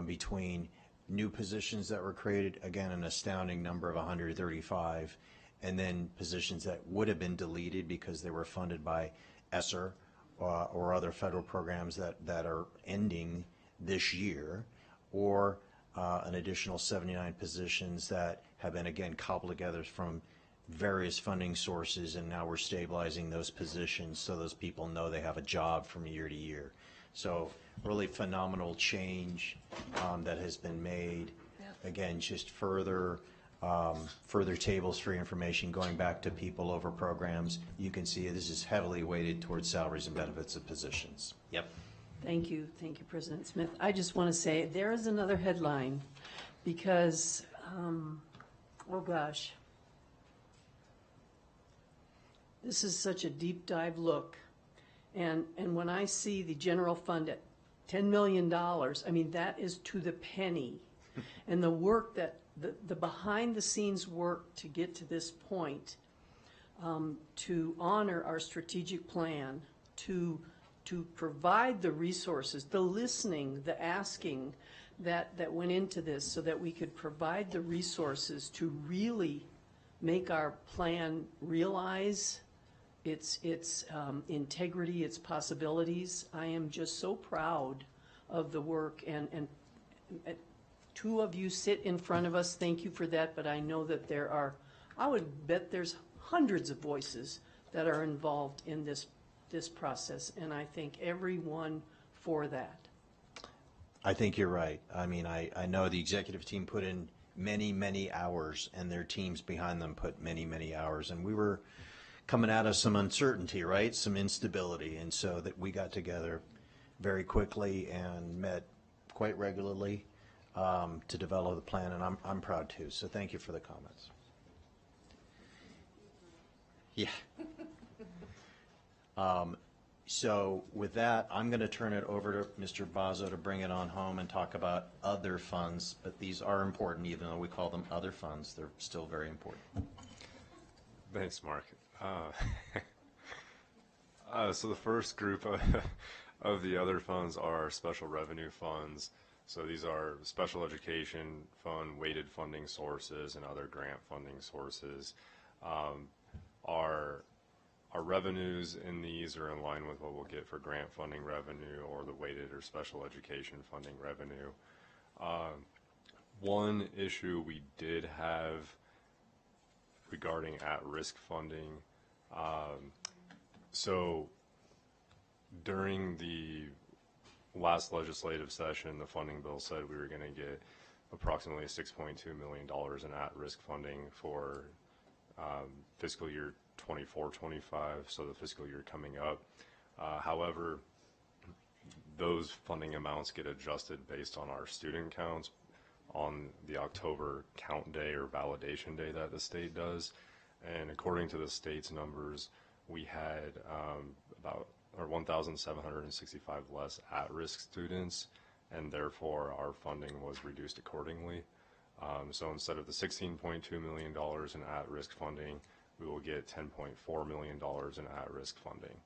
between new positions that were created, again an astounding number of 135, and then positions that would have been deleted because they were funded by ESSER or other federal programs that are ending this year, or an additional 79 positions that have been, again, cobbled together from various funding sources, and now we're stabilizing those positions so those people know they have a job from year to year. So really phenomenal change that has been made. Again, just further tables for information going back to people over programs. You can see this is heavily weighted towards salaries and benefits of positions. Yep. Thank you, President Smith. I just want to say there is another headline because, oh gosh, this is such a deep dive look. And when I see the general fund at $10 million, I mean, that is to the penny. And the work that, the behind the scenes work to get to this point, to honor our strategic plan, to provide the resources, the listening, the asking that went into this so that we could provide the resources to really make our plan realize its integrity, its possibilities. I am just so proud of the work, and 2 of you sit in front of us. Thank you for that, but I know that there are, I would bet there's hundreds of voices that are involved in this process, and I thank everyone for that. I think you're right. I mean, I know the executive team put in many, many hours, and their teams behind them put many, many hours, and we were coming out of some uncertainty, right? Some instability, and so that we got together very quickly and met quite regularly to develop the plan, and I'm proud too. So thank you for the comments. Yeah. So with that, I'm going to turn it over to Mr. Bazzo to bring it on home and talk about other funds, but these are important. Even though we call them other funds, they're still very important. Thanks, Mark. So the first group of the other funds are special revenue funds. So these are special education fund, weighted funding sources, and other grant funding sources. Our revenues in these are in line with what we'll get for grant funding revenue or the weighted or special education funding revenue. One issue we did have regarding at-risk funding, so during the last legislative session, the funding bill said we were going to get approximately $6.2 million in at-risk funding for fiscal year 24-25, so the fiscal year coming up. However, those funding amounts get adjusted based on our student counts on the October count day or validation day that the state does. And according to the state's numbers, we had about 1,765 less at-risk students, and therefore our funding was reduced accordingly. So instead of the $16.2 million in at-risk funding, we will get $10.4 million in at-risk funding.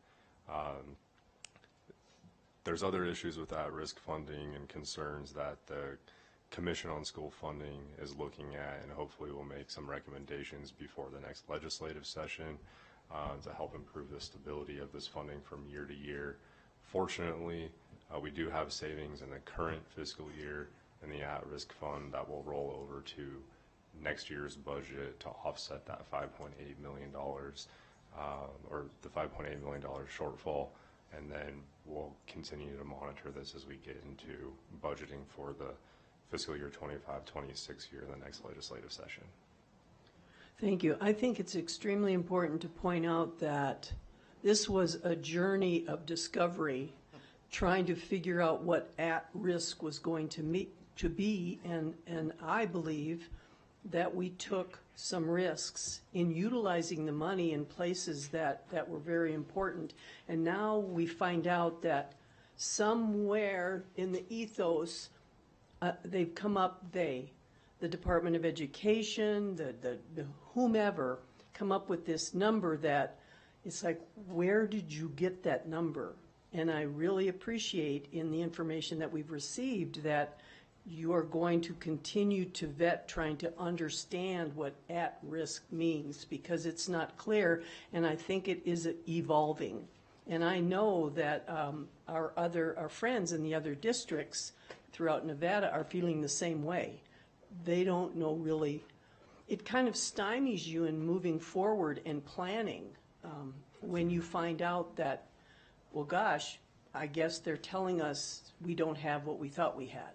There's other issues with at-risk funding and concerns that the Commission on School Funding is looking at, and hopefully will make some recommendations before the next legislative session to help improve the stability of this funding from year to year. Fortunately, we do have savings in the current fiscal year in the at-risk fund that will roll over to next year's budget to offset that $5.8 million, or the $5.8 million shortfall. And then we'll continue to monitor this as we get into budgeting for the fiscal year 25-26 year in the next legislative session. Thank you. I think it's extremely important to point out that this was a journey of discovery, trying to figure out what at-risk was going to be, and I believe that we took some risks in utilizing the money in places that were very important. And now we find out that somewhere in the ethos, they've come up, the Department of Education, the whomever, come up with this number that it's like, where did you get that number? And I really appreciate in the information that we've received that you are going to continue to vet trying to understand what at-risk means, because it's not clear, and I think it is evolving. And I know that our friends in the other districts throughout Nevada are feeling the same way. They don't know really. It kind of stymies you in moving forward and planning when you find out that, well, gosh, I guess they're telling us we don't have what we thought we had.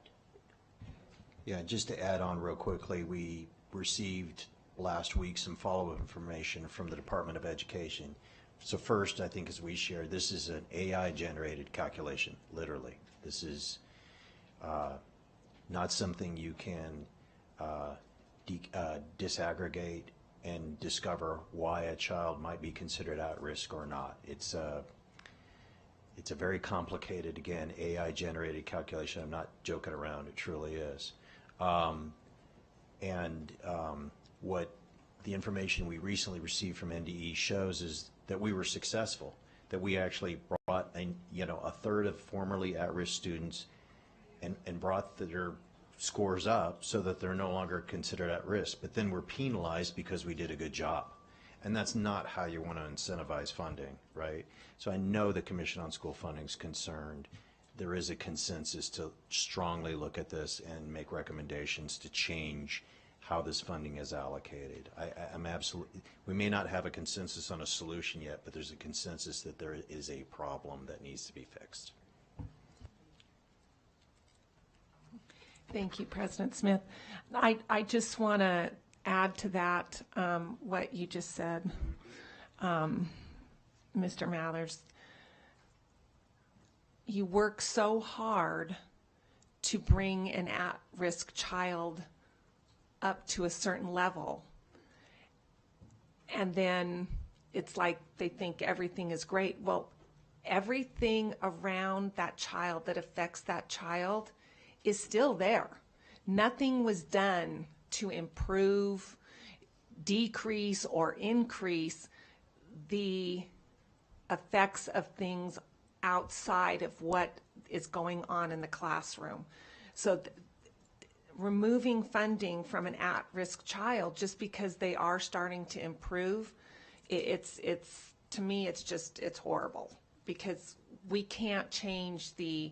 Yeah, just to add on real quickly, we received last week some follow-up information from the Department of Education. So first, I think as we shared, this is an AI-generated calculation, literally. This is not something you can disaggregate and discover why a child might be considered at risk or not. It's a very complicated, again, AI-generated calculation. I'm not joking around. It truly is. What the information we recently received from NDE shows is that we were successful, that we actually brought a third of formerly at-risk students and brought their scores up so that they're no longer considered at risk, but then we're penalized because we did a good job. And that's not how you want to incentivize funding, right? So I know the Commission on School Funding is concerned. There is a consensus to strongly look at this and make recommendations to change how this funding is allocated. I'm absolutely, we may not have a consensus on a solution yet, but there's a consensus that there is a problem that needs to be fixed. Thank you, President Smith. I just want to add to that what you just said, Mr. Mathers. You work so hard to bring an at-risk child up to a certain level, and then it's like they think everything is great. Well, everything around that child that affects that child is still there. Nothing was done to improve, decrease, or increase the effects of things outside of what is going on in the classroom. So removing funding from an at-risk child just because they are starting to improve, it's to me, it's horrible, because we can't change the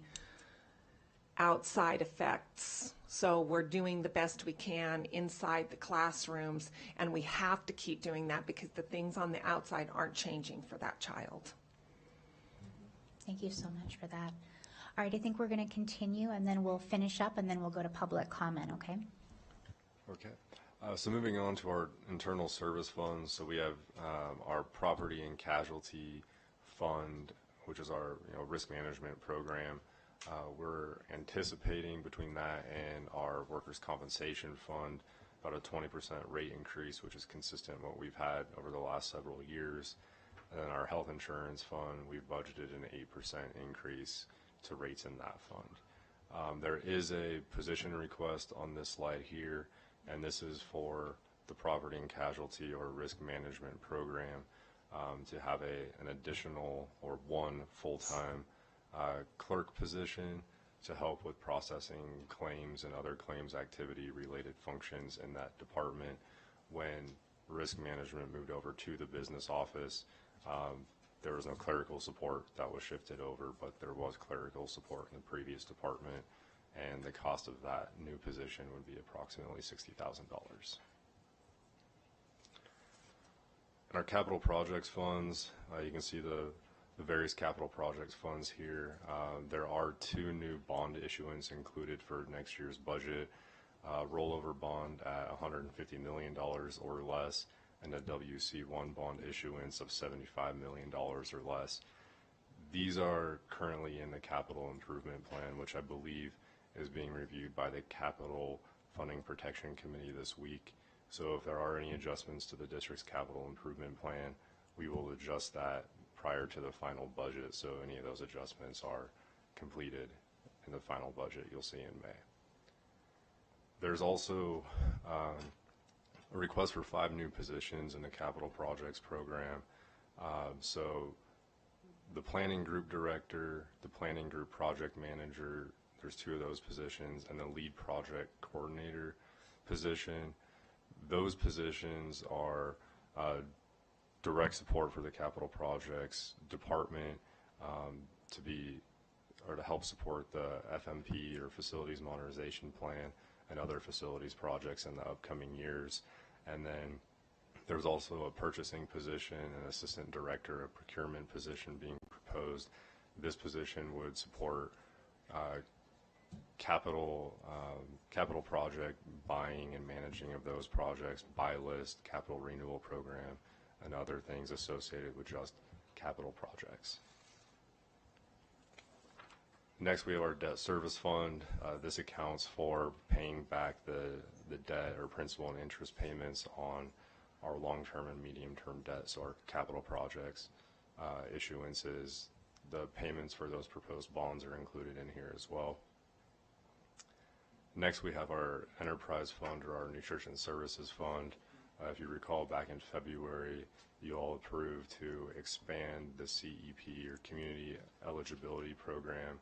outside effects. So we're doing the best we can inside the classrooms, and we have to keep doing that because the things on the outside aren't changing for that child. Thank you so much for that. All right, I think we're going to continue, and then we'll finish up, and then we'll go to public comment, okay? Okay. So moving on to our internal service funds, so we have our property and casualty fund, which is our risk management program. We're anticipating between that and our workers' compensation fund about a 20% rate increase, which is consistent with what we've had over the last several years. And then our health insurance fund, we've budgeted an 8% increase to rates in that fund. There is a position request on this slide here, and this is for the property and casualty or risk management program to have an additional or one full-time clerk position to help with processing claims and other claims activity related functions in that department. When risk management moved over to the business office, there was no clerical support that was shifted over, but there was clerical support in the previous department, and the cost of that new position would be approximately $60,000. In our capital projects funds, you can see the various capital projects funds here. There are 2 new bond issuance included for next year's budget. Rollover bond at $150 million or less, and a WC1 bond issuance of $75 million or less. These are currently in the capital improvement plan, which I believe is being reviewed by the Capital Funding Protection Committee this week. So if there are any adjustments to the district's capital improvement plan, we will adjust that prior to the final budget, so any of those adjustments are completed in the final budget you'll see in May. There's also a request for 5 new positions in the capital projects program. So the planning group director, the planning group project manager, there's 2 of those positions, and the lead project coordinator position. Those positions are direct support for the capital projects department to help support the FMP, or Facilities Modernization Plan, and other facilities projects in the upcoming years. And then there's also a purchasing position, an assistant director, a procurement position being proposed. This position would support capital project buying and managing of those projects, buy list, capital renewal program, and other things associated with just capital projects. Next, we have our debt service fund. This accounts for paying back the debt or principal and interest payments on our long-term and medium-term debt, so our capital projects issuances. The payments for those proposed bonds are included in here as well. Next, we have our enterprise fund, or our nutrition services fund. If you recall, back in February, you all approved to expand the CEP, or Community Eligibility Program,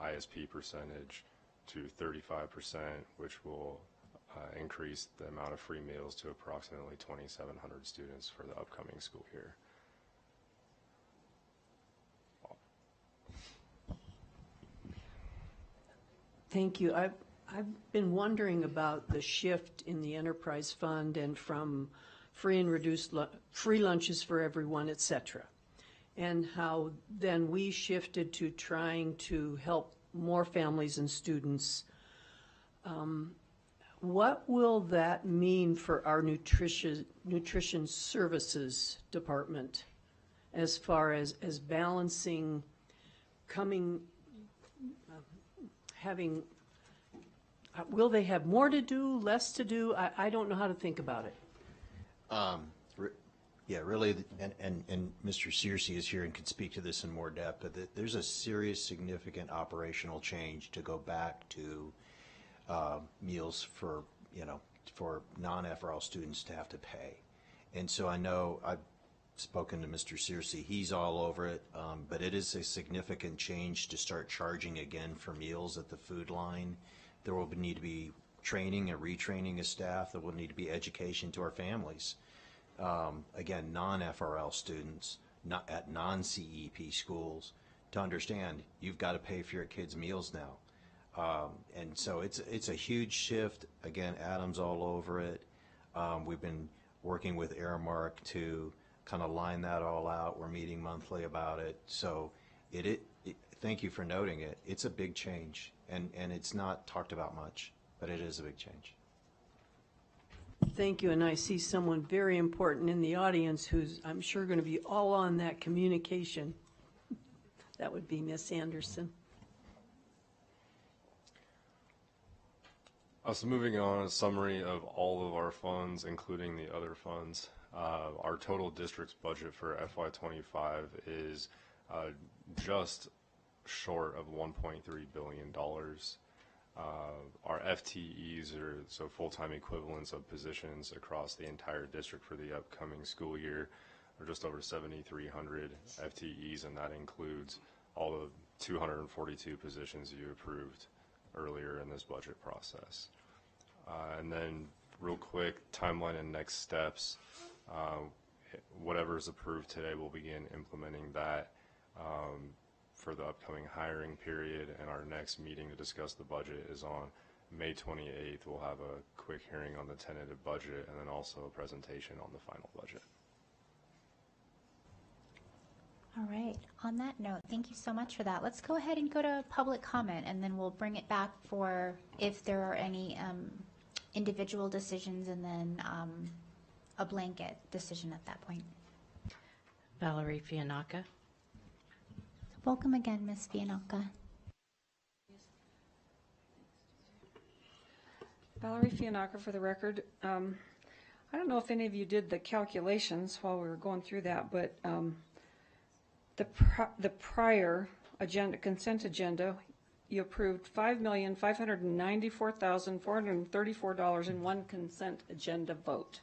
ISP percentage to 35%, which will increase the amount of free meals to approximately 2,700 students for the upcoming school year. Thank you. I've been wondering about the shift in the enterprise fund and from free and reduced free lunches for everyone, et cetera, and how then we shifted to trying to help more families and students. What will that mean for our nutrition services department as far as balancing having, will they have more to do, less to do? I don't know how to think about it. Yeah, really, and Mr. Searcy is here and can speak to this in more depth, but there's a serious, significant operational change to go back to meals for non-FRL students to have to pay. And so I know I've spoken to Mr. Searcy, he's all over it, but it is a significant change to start charging again for meals at the food line. There will need to be training and retraining of staff. There will need to be education to our families. Again, non-FRL students at non-CEP schools to understand you've got to pay for your kids' meals now. And so it's a huge shift. Again, Adam's all over it. We've been working with Aramark to kind of line that all out. We're meeting monthly about it. So thank you for noting it. It's a big change, and it's not talked about much, but it is a big change. Thank you, and I see someone very important in the audience who's, I'm sure, going to be all on that communication. That would be Miss Anderson. So moving on, a summary of all of our funds, including the other funds. Our total district's budget for FY25 is just short of $1.3 billion. Our FTEs, are so full-time equivalents of positions across the entire district for the upcoming school year, are just over 7,300 FTEs, and that includes all the 242 positions you approved earlier in this budget process. And then real quick, timeline and next steps. Whatever is approved today, we'll begin implementing that for the upcoming hiring period, and our next meeting to discuss the budget is on May 28th. We'll have a quick hearing on the tentative budget and then also a presentation on the final budget. All right. On that note, thank you so much for that. Let's go ahead and go to public comment, and then we'll bring it back for if there are any individual decisions, and then a blanket decision at that point. Valerie Fianaka. Welcome again, Ms. Fianaka. Valerie Fianaka for the record. I don't know if any of you did the calculations while we were going through that, but the prior agenda, consent agenda, you approved $5,594,434 in one consent agenda vote.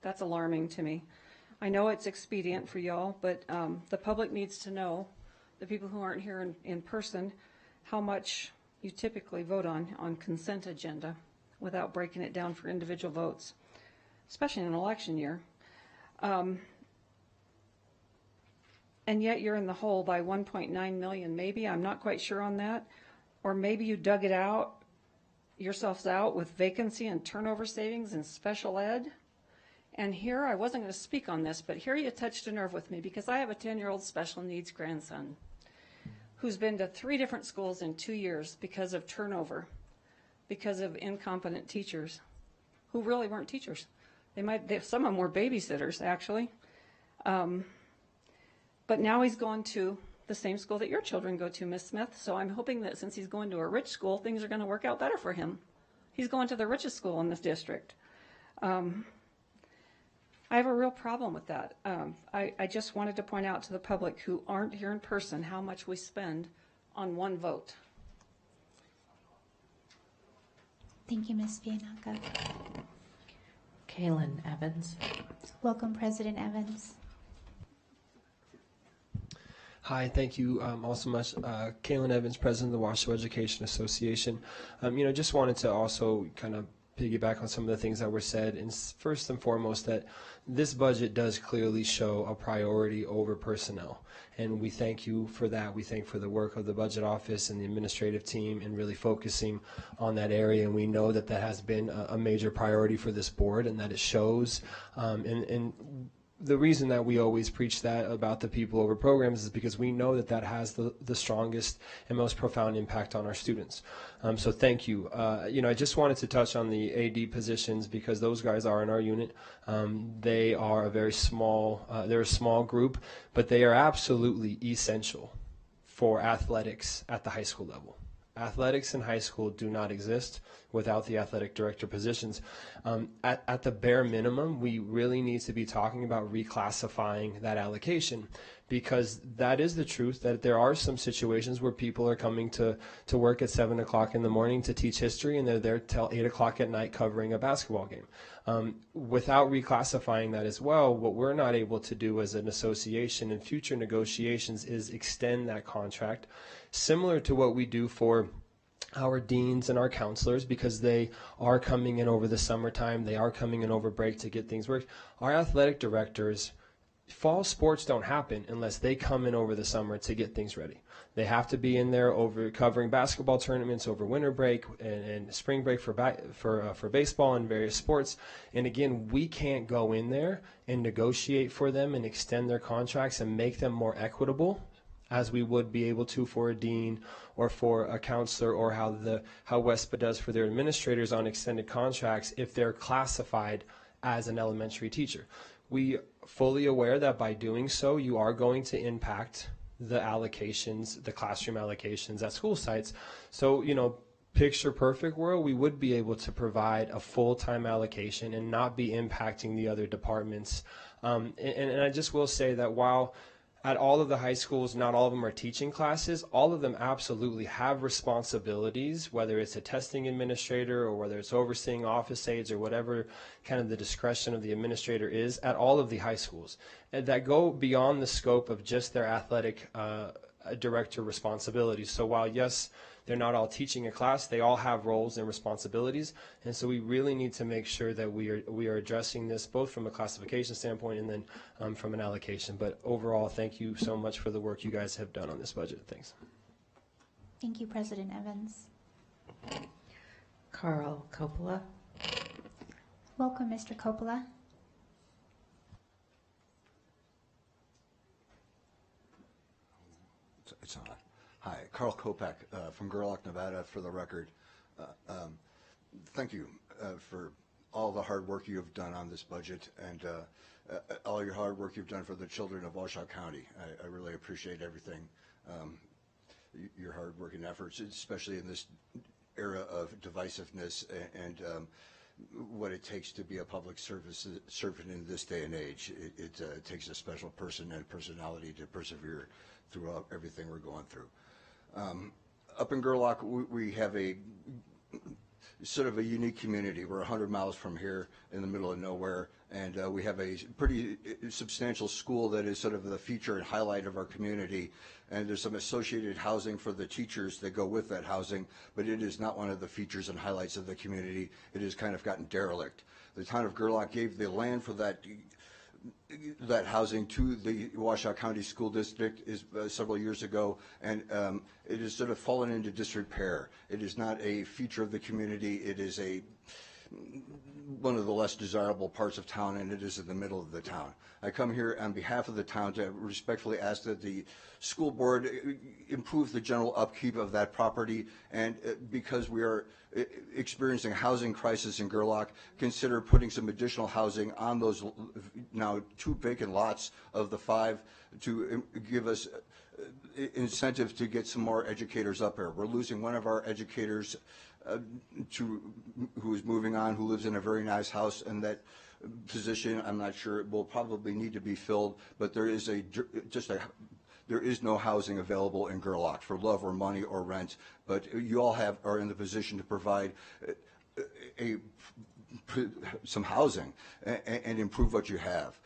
That's alarming to me. I know it's expedient for y'all, but the public needs to know, the people who aren't here in person, how much you typically vote on consent agenda without breaking it down for individual votes, especially in an election year. And yet you're in the hole by 1.9 million, maybe. I'm not quite sure on that. Or maybe you dug it out, yourselves out with vacancy and turnover savings in special ed. And here, I wasn't going to speak on this, but here you touched a nerve with me, because I have a 10-year-old special needs grandson who's been to 3 different schools in 2 years because of turnover, because of incompetent teachers who really weren't teachers. Some of them were babysitters, actually. But now he's gone to the same school that your children go to, Miss Smith. So I'm hoping that since he's going to a rich school, things are going to work out better for him. He's going to the richest school in this district. I have a real problem with that. I just wanted to point out to the public who aren't here in person how much we spend on one vote. Thank you, Ms. Fianaka. Kaylin Evans. Welcome, President Evans. Hi, thank you all so much. Kaylin Evans, President of the Washoe Education Association. Just wanted to also kind of piggyback on some of the things that were said, and first and foremost that this budget does clearly show a priority over personnel, and we thank you for that. We thank for the work of the budget office and the administrative team in really focusing on that area, and we know that that has been a major priority for this board, and that it shows. And the reason that we always preach that about the people over programs is because we know that that has the strongest and most profound impact on our students. So thank you. I just wanted to touch on the AD positions because those guys are in our unit. They are a very small, they're a small group, but they are absolutely essential for athletics at the high school level. Athletics in high school do not exist without the athletic director positions. At the bare minimum, we really need to be talking about reclassifying that allocation, because that is the truth, that there are some situations where people are coming to work at 7 o'clock in the morning to teach history, and they're there till 8 o'clock at night covering a basketball game. Without reclassifying that as well, what we're not able to do as an association in future negotiations is extend that contract, similar to what we do for our deans and our counselors, because they are coming in over the summertime, they are coming in over break to get things worked. Our athletic directors, fall sports don't happen unless they come in over the summer to get things ready. They have to be in there over covering basketball tournaments over winter break and spring break for baseball and various sports. And again, we can't go in there and negotiate for them and extend their contracts and make them more equitable as we would be able to for a dean or for a counselor, or how WESPA does for their administrators on extended contracts if they're classified as an elementary teacher. We fully aware that by doing so, you are going to impact the allocations, the classroom allocations at school sites. So, picture perfect world, we would be able to provide a full-time allocation and not be impacting the other departments. And I just will say that while at all of the high schools, not all of them are teaching classes, all of them absolutely have responsibilities, whether it's a testing administrator or whether it's overseeing office aides or whatever kind of the discretion of the administrator is at all of the high schools, and that go beyond the scope of just their athletic director responsibilities. So while, yes, they're not all teaching a class, they all have roles and responsibilities, and so we really need to make sure that we are addressing this both from a classification standpoint and then from an allocation. But overall, thank you so much for the work you guys have done on this budget. Thanks. Thank you, President Evans. Carl Coppola. Welcome, Mr. Coppola. It's on. Hi, Carl Kopak from Gerlach, Nevada, for the record. Thank you for all the hard work you have done on this budget and all your hard work you've done for the children of Washoe County. I really appreciate everything, your hard work and efforts, especially in this era of divisiveness and what it takes to be a public servant in this day and age. It takes a special person and personality to persevere throughout everything we're going through. Up in Gerlach, we have a sort of a unique community. We're 100 miles from here in the middle of nowhere, and we have a pretty substantial school that is sort of the feature and highlight of our community, and there's some associated housing for the teachers that go with that housing, but it is not one of the features and highlights of the community. It has kind of gotten derelict. The town of Gerlach gave the land for that housing to the Washoe County School District several years ago, and it has sort of fallen into disrepair. It is not a feature of the community. It is one of the less desirable parts of town, and it is in the middle of the town. I come here on behalf of the town to respectfully ask that the school board improve the general upkeep of that property, and because we are experiencing a housing crisis in Gerlach, consider putting some additional housing on those now 2 vacant lots of the 5 to give us incentive to get some more educators up here. We're losing one of our educators who is moving on, who lives in a very nice house, and that position, I'm not sure, it will probably need to be filled, but there is no housing available in Gerlach for love or money or rent, but you all are in the position to provide some housing and improve what you have.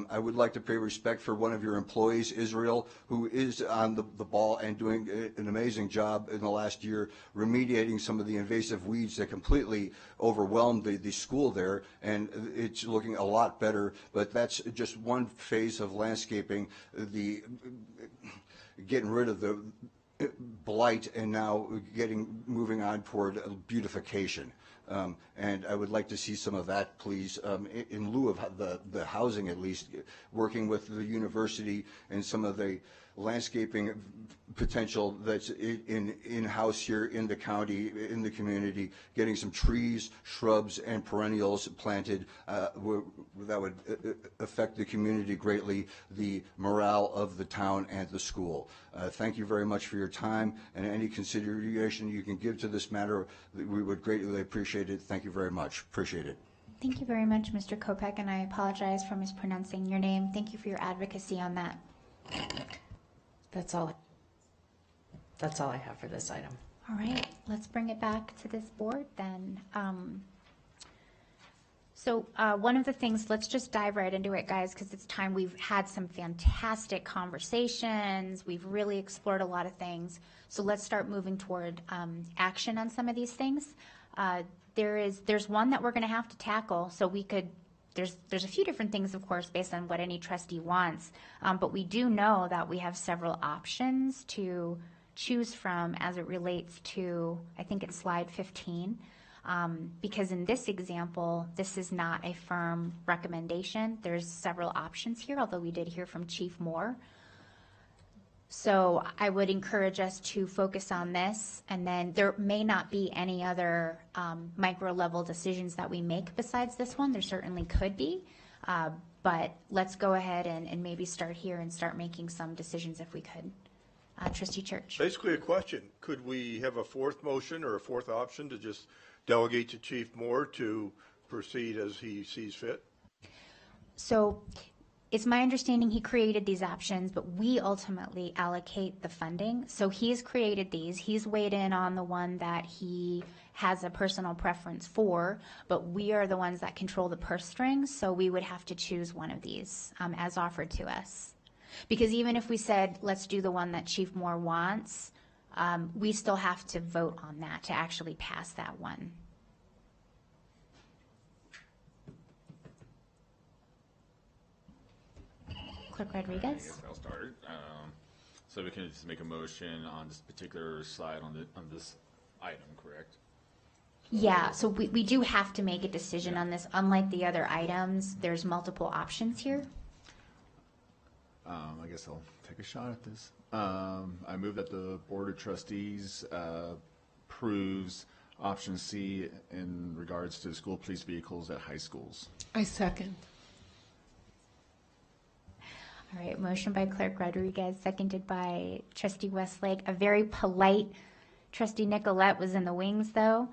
I would like to pay respect for one of your employees, Israel, who is on the ball and doing an amazing job in the last year remediating some of the invasive weeds that completely overwhelmed the school there, and it's looking a lot better, but that's just one phase of landscaping, getting rid of the blight and now moving on toward beautification. And I would like to see some of that, please, in lieu of the housing, at least, working with the university and some of the landscaping potential that's in-house here in the county, in the community, getting some trees, shrubs, and perennials planted that would affect the community greatly, the morale of the town and the school. Thank you very much for your time, and any consideration you can give to this matter, we would greatly appreciate it. Thank you very much. Appreciate it. Thank you very much, Mr. Kopak, and I apologize for mispronouncing your name. Thank you for your advocacy on that. That's all I have for this item. All right, let's bring it back to this board then. So one of the things, let's just dive right into it, guys, because it's time. We've had some fantastic conversations. We've really explored a lot of things. So let's start moving toward action on some of these things. There's one that we're going to have to tackle. So there's a few different things, of course, based on what any trustee wants. But we do know that we have several options to choose from as it relates to, I think it's slide 15. Because in this example, this is not a firm recommendation. There's several options here, although we did hear from Chief Moore. So I would encourage us to focus on this, and then there may not be any other micro-level decisions that we make besides this one. There certainly could be, but let's go ahead and maybe start here and start making some decisions if we could. Trustee Church. Basically a question. Could we have a fourth motion or a fourth option to just delegate to Chief Moore to proceed as he sees fit? So it's my understanding he created these options, but we ultimately allocate the funding. So he's created these. He's weighed in on the one that he has a personal preference for, but we are the ones that control the purse strings, so we would have to choose one of these as offered to us. Because even if we said, let's do the one that Chief Moore wants, we still have to vote on that to actually pass that one. Clerk Rodriguez? I guess I'll start. So we can just make a motion on this particular slide on this item, correct? Yeah, so we do have to make a decision on this. Unlike the other items, there's multiple options here. I guess I'll take a shot at this. I move that the Board of Trustees approves option C in regards to school police vehicles at high schools. I second. All right, motion by Clerk Rodriguez, seconded by Trustee Westlake. A very polite Trustee Nicolette was in the wings, though.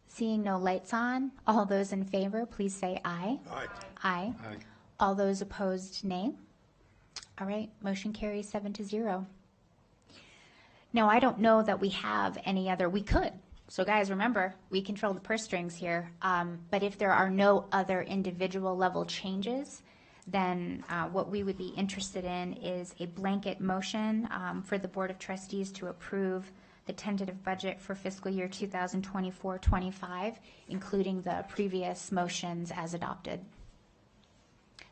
Seeing no lights on, all those in favor, please say aye. Aye. Aye. Aye. All those opposed, nay. All right, motion carries 7-0. Now, I don't know that we have any other, we could. So guys, remember, we control the purse strings here. But if there are no other individual level changes, then what we would be interested in is a blanket motion for the Board of Trustees to approve the tentative budget for fiscal year 2024-25, including the previous motions as adopted.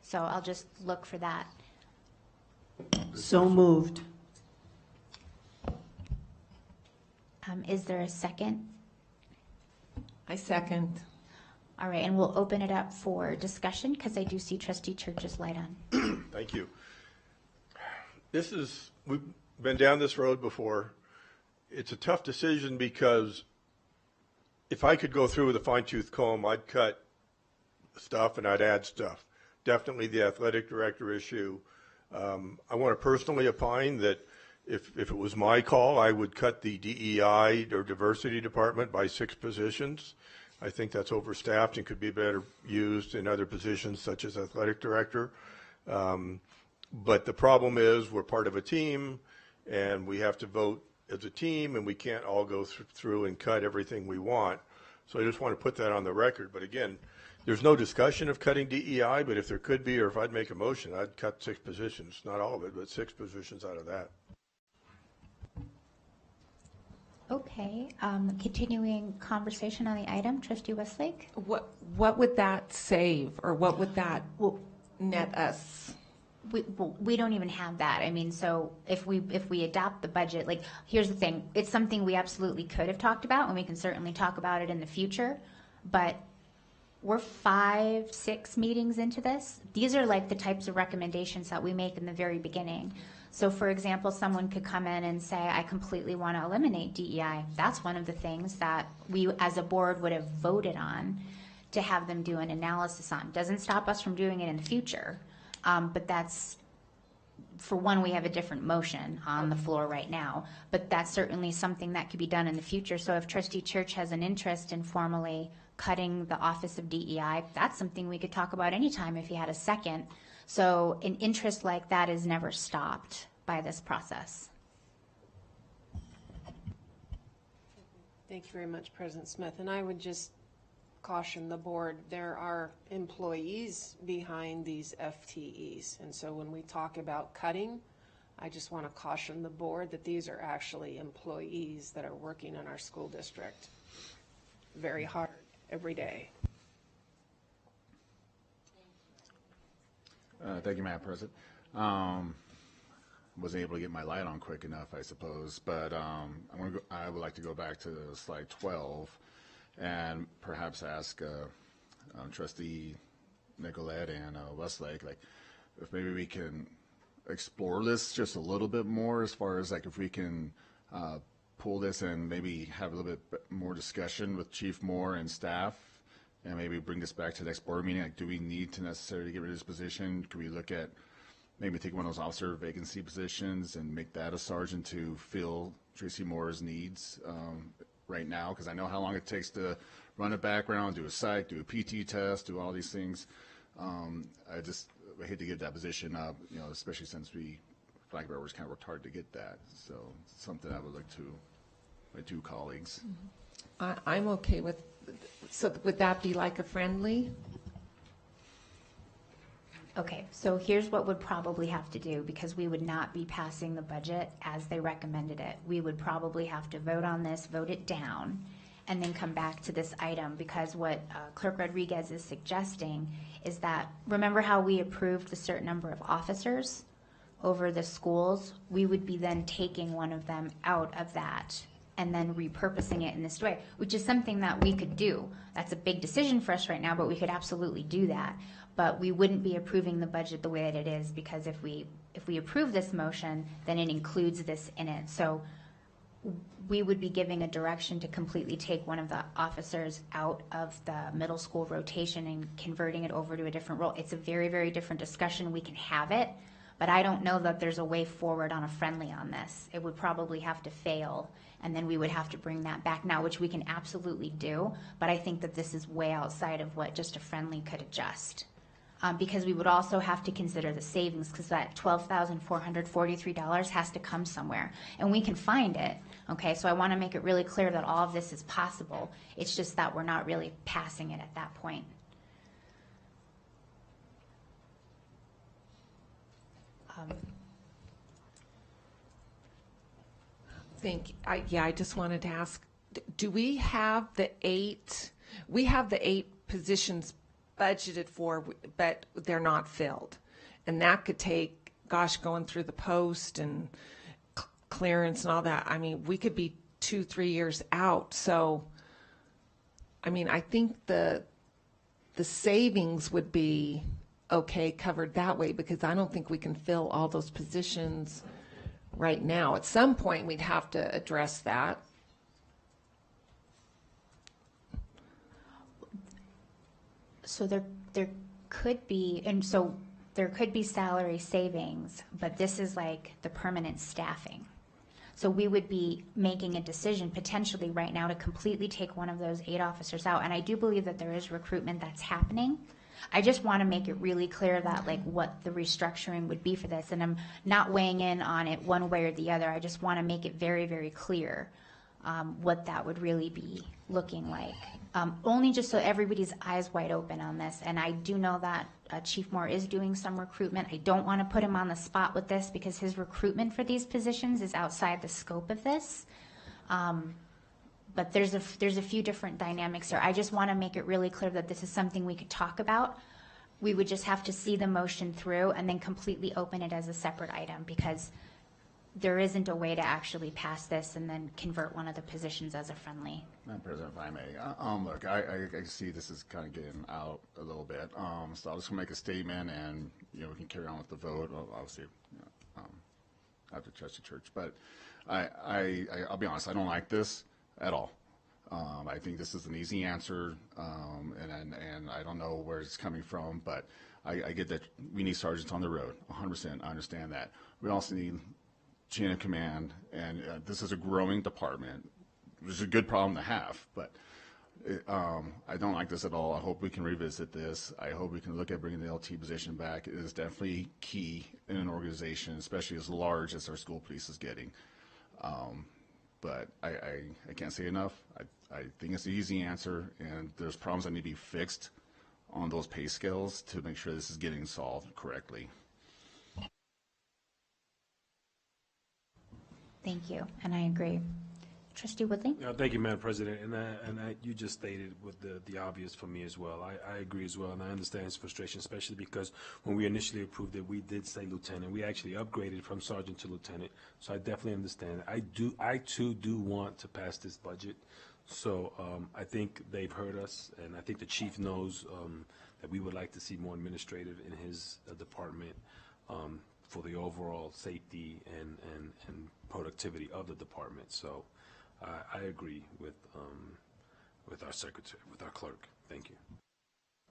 So I'll just look for that. So moved. Is there a second? I second. All right, and we'll open it up for discussion because I do see Trustee Church's light on. Thank you. We've been down this road before. It's a tough decision because if I could go through with a fine-tooth comb, I'd cut stuff and I'd add stuff. Definitely the athletic director issue. I want to personally opine that if it was my call, I would cut the DEI or diversity department by 6 positions. I think that's overstaffed and could be better used in other positions such as athletic director. But the problem is we're part of a team and we have to vote as a team and we can't all go through and cut everything we want. So I just want to put that on the record. But again, there's no discussion of cutting DEI, but if there could be, or if I'd make a motion, I'd cut 6 positions, not all of it, but 6 positions out of that. Okay, continuing conversation on the item, Trustee Westlake? What would that save, or what would that net us? We don't even have that. I mean, so if we adopt the budget, like, here's the thing. It's something we absolutely could have talked about, and we can certainly talk about it in the future, but we're 5-6 meetings into this. These are like the types of recommendations that we make in the very beginning. So for example, someone could come in and say, I completely want to eliminate DEI. That's one of the things that we as a board would have voted on to have them do an analysis on. Doesn't stop us from doing it in the future, but that's, for one, we have a different motion on the floor right now, but that's certainly something that could be done in the future. So if Trustee Church has an interest in formally cutting the Office of DEI, that's something we could talk about anytime if you had a second. So an interest like that is never stopped by this process. Thank you very much, President Smith. And I would just caution the board, there are employees behind these FTEs. And so when we talk about cutting, I just want to caution the board that these are actually employees that are working in our school district very hard every day. Thank you, Madam President. Wasn't able to get my light on quick enough, I suppose, but I would like to go back to slide 12 and perhaps ask Trustee Nicolette and Westlake, like, if maybe we can explore this just a little bit more as far as like if we can pull this and maybe have a little bit more discussion with Chief Moore and staff, and maybe bring this back to the next board meeting. Like, do we need to necessarily get rid of this position? Could we look at maybe take one of those officer vacancy positions and make that a sergeant to fill Tracy Moore's needs right now? Because I know how long it takes to run a background, do a psych, do a PT test, do all these things. I hate to give that position up, especially since we, for lack of better words, kind of worked hard to get that. So it's something I would look to my 2 colleagues. I'm okay with. So would that be like a friendly? Okay, so here's what would probably have to do, because we would not be passing the budget as they recommended it. We would probably have to vote on this, vote it down, and then come back to this item, because what Clerk Rodriguez is suggesting is that, remember how we approved the certain number of officers over the schools? We would be then taking one of them out of that and then repurposing it in this way, which is something that we could do. That's a big decision for us right now, but we could absolutely do that. but we wouldn't be approving the budget the way that it is, because if we approve this motion, then it includes this in it. So we would be giving a direction to completely take one of the officers out of the middle school rotation and converting it over to a different role. It's a very, very different discussion. We can have it, but I don't know that there's a way forward on a friendly on this. It would probably have to fail, and then we would have to bring that back now, which we can absolutely do, but I think that this is way outside of what just a friendly could adjust. Because we would also have to consider the savings, because that $12,443 has to come somewhere, and we can find it. Okay, so I want to make it really clear that all of this is possible. It's just that we're not really passing it at that point. I just wanted to ask, do we have the eight positions budgeted for, but they're not filled? And that could take, gosh, going through the post and clearance and all that. I mean, we could be 2-3 years out. So, I mean, I think the savings would be okay covered that way, because I don't think we can fill all those positions right now. At some point, we'd have to address that. So there could be, and so there could be salary savings, but this is like the permanent staffing. So we would be making a decision potentially right now to completely take one of those 8 officers out. And I do believe that there is recruitment that's happening. I just want to make it really clear that like what the restructuring would be for this. And I'm not weighing in on it one way or the other. I just want to make it very, very clear what that would really be looking like. Only just so everybody's eyes wide open on this. And I do know that Chief Moore is doing some recruitment. I don't want to put him on the spot with this, because his recruitment for these positions is outside the scope of this. But there's a few different dynamics here. I just want to make it really clear that this is something we could talk about. We would just have to see the motion through and then completely open it as a separate item, because there isn't a way to actually pass this and then convert one of the positions as a friendly. Madam President, if I may, look, I see this is kind of getting out a little bit. So I'll just make a statement, and we can carry on with the vote. Obviously, I have to trust the church, but I'll be honest, I don't like this at all. I think this is an easy answer, and I don't know where it's coming from, but I get that we need sergeants on the road, 100%. I understand that. We also need chain of command, and this is a growing department, which is a good problem to have, but I don't like this at all. I hope we can revisit this. I hope we can look at bringing the LT position back. It is definitely key in an organization, especially as large as our school police is getting. But I can't say enough. I think it's an easy answer, and there's problems that need to be fixed on those pay scales to make sure this is getting solved correctly. Thank you, and I agree. Trustee Woodley? Thank you, Madam President. And you just stated with the obvious for me as well. I agree as well, and I understand his frustration, especially because when we initially approved it, we did say lieutenant. We actually upgraded from sergeant to lieutenant, so I definitely understand. I too do want to pass this budget. So I think they've heard us, and I think the chief knows that we would like to see more administrative in his department for the overall safety and productivity of the department. So I agree with our secretary, with our clerk. Thank you.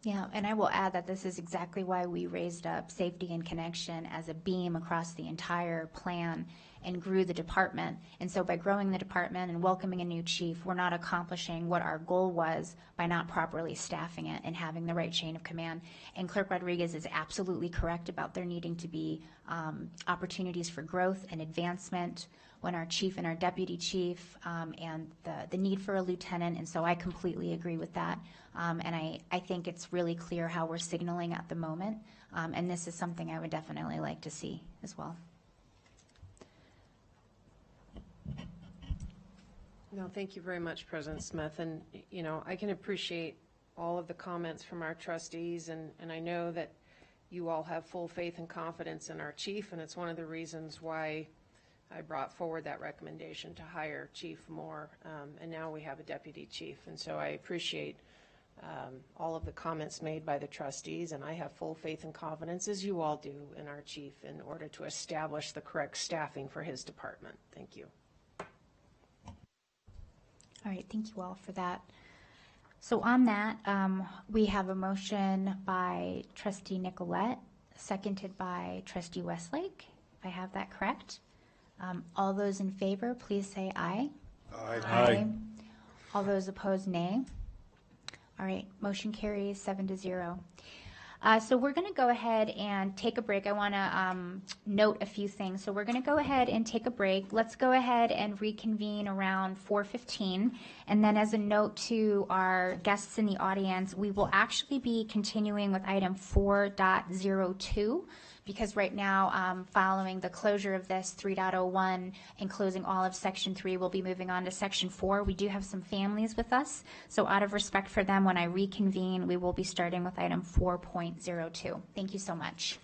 Yeah, and I will add that this is exactly why we raised up safety and connection as a beam across the entire plan and grew the department. And so by growing the department and welcoming a new chief, we're not accomplishing what our goal was by not properly staffing it and having the right chain of command. And Clerk Rodriguez is absolutely correct about there needing to be opportunities for growth and advancement when our chief and our deputy chief, and the need for a lieutenant. And so I completely agree with that. And I think it's really clear how we're signaling at the moment. And this is something I would definitely like to see as well. No, thank you very much, President Smith. And, I can appreciate all of the comments from our trustees, and I know that you all have full faith and confidence in our chief, and it's one of the reasons why I brought forward that recommendation to hire Chief Moore, and now we have a deputy chief. And so I appreciate all of the comments made by the trustees, and I have full faith and confidence, as you all do, in our chief in order to establish the correct staffing for his department. Thank you. All right, thank you all for that. So on that, we have a motion by trustee Nicolette, seconded by trustee Westlake, if I have that correct. All those in favor, please say aye. Aye. Aye. All those opposed, nay. All right, motion carries 7-0. So we're going to go ahead and take a break. I want to note a few things. So we're going to go ahead and take a break. Let's go ahead and reconvene around 4:15. And then as a note to our guests in the audience, we will actually be continuing with item 4.02. Because right now, following the closure of this 3.01 and closing all of Section 3, we'll be moving on to Section 4. We do have some families with us, so out of respect for them, when I reconvene, we will be starting with item 4.02. Thank you so much.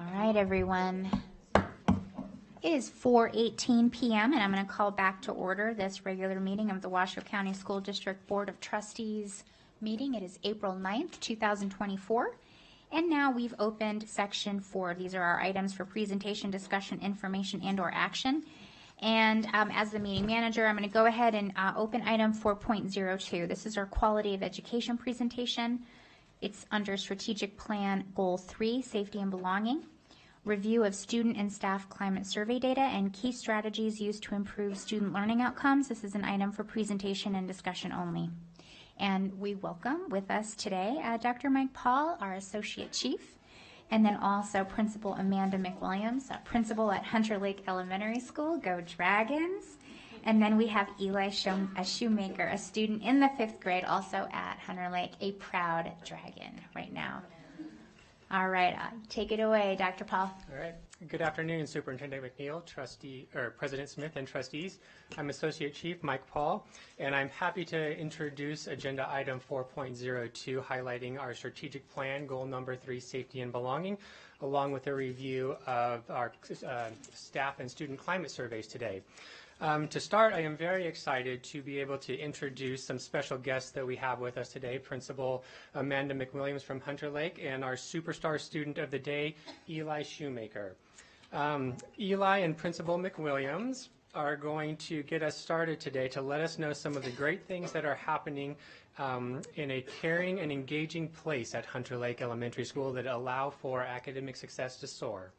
All right, everyone. It is 4:18 p.m. and I'm going to call back to order this regular meeting of the Washoe County School District Board of Trustees meeting. It is April 9th, 2024. And now we've opened section 4. These are our items for presentation, discussion, information, and or action. And as the meeting manager, I'm going to go ahead and open item 4.02. This is our quality of education presentation. It's under strategic plan goal 3, safety and belonging. Review of student and staff climate survey data and key strategies used to improve student learning outcomes. This is an item for presentation and discussion only. And we welcome with us today Dr. Mike Paul, our Associate Chief, and then also Principal Amanda McWilliams, Principal at Hunter Lake Elementary School. Go Dragons. And then we have Eli Shoemaker, a student in the 5th grade, also at Hunter Lake, a proud Dragon right now. All right, take it away, Dr. Paul. All right. Good afternoon, Superintendent McNeil, President Smith, and trustees. I'm Associate Chief Mike Paul, and I'm happy to introduce agenda item 4.02, highlighting our strategic plan, goal number 3, safety and belonging, along with a review of our staff and student climate surveys today. To start, I am very excited to be able to introduce some special guests that we have with us today, Principal Amanda McWilliams from Hunter Lake and our superstar student of the day, Eli Shoemaker. Eli and Principal McWilliams are going to get us started today to let us know some of the great things that are happening in a caring and engaging place at Hunter Lake Elementary School that allow for academic success to soar.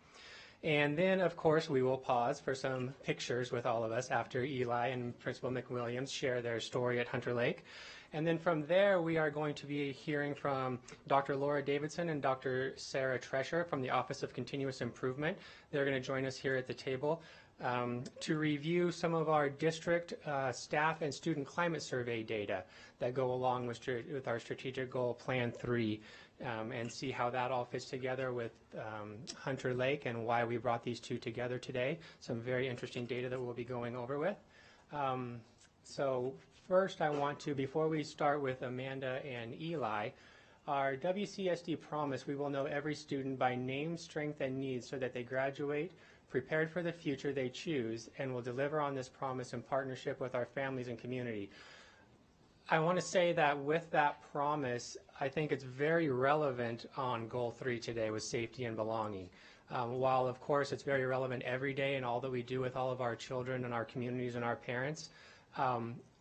And then, of course, we will pause for some pictures with all of us after Eli and Principal McWilliams share their story at Hunter Lake. And then from there, we are going to be hearing from Dr. Laura Davidson and Dr. Sarah Tresher from the Office of Continuous Improvement. They're going to join us here at the table to review some of our district staff and student climate survey data that go along with our strategic goal plan 3. And see how that all fits together with Hunter Lake and why we brought these two together today. Some very interesting data that we'll be going over with. So first I want to, before we start with Amanda and Eli, our WCSD promise, we will know every student by name, strength, and needs so that they graduate prepared for the future they choose, and will deliver on this promise in partnership with our families and community. I want to say that with that promise, I think it's very relevant on Goal 3 today with safety and belonging. While, of course, it's very relevant every day in all that we do with all of our children and our communities and our parents,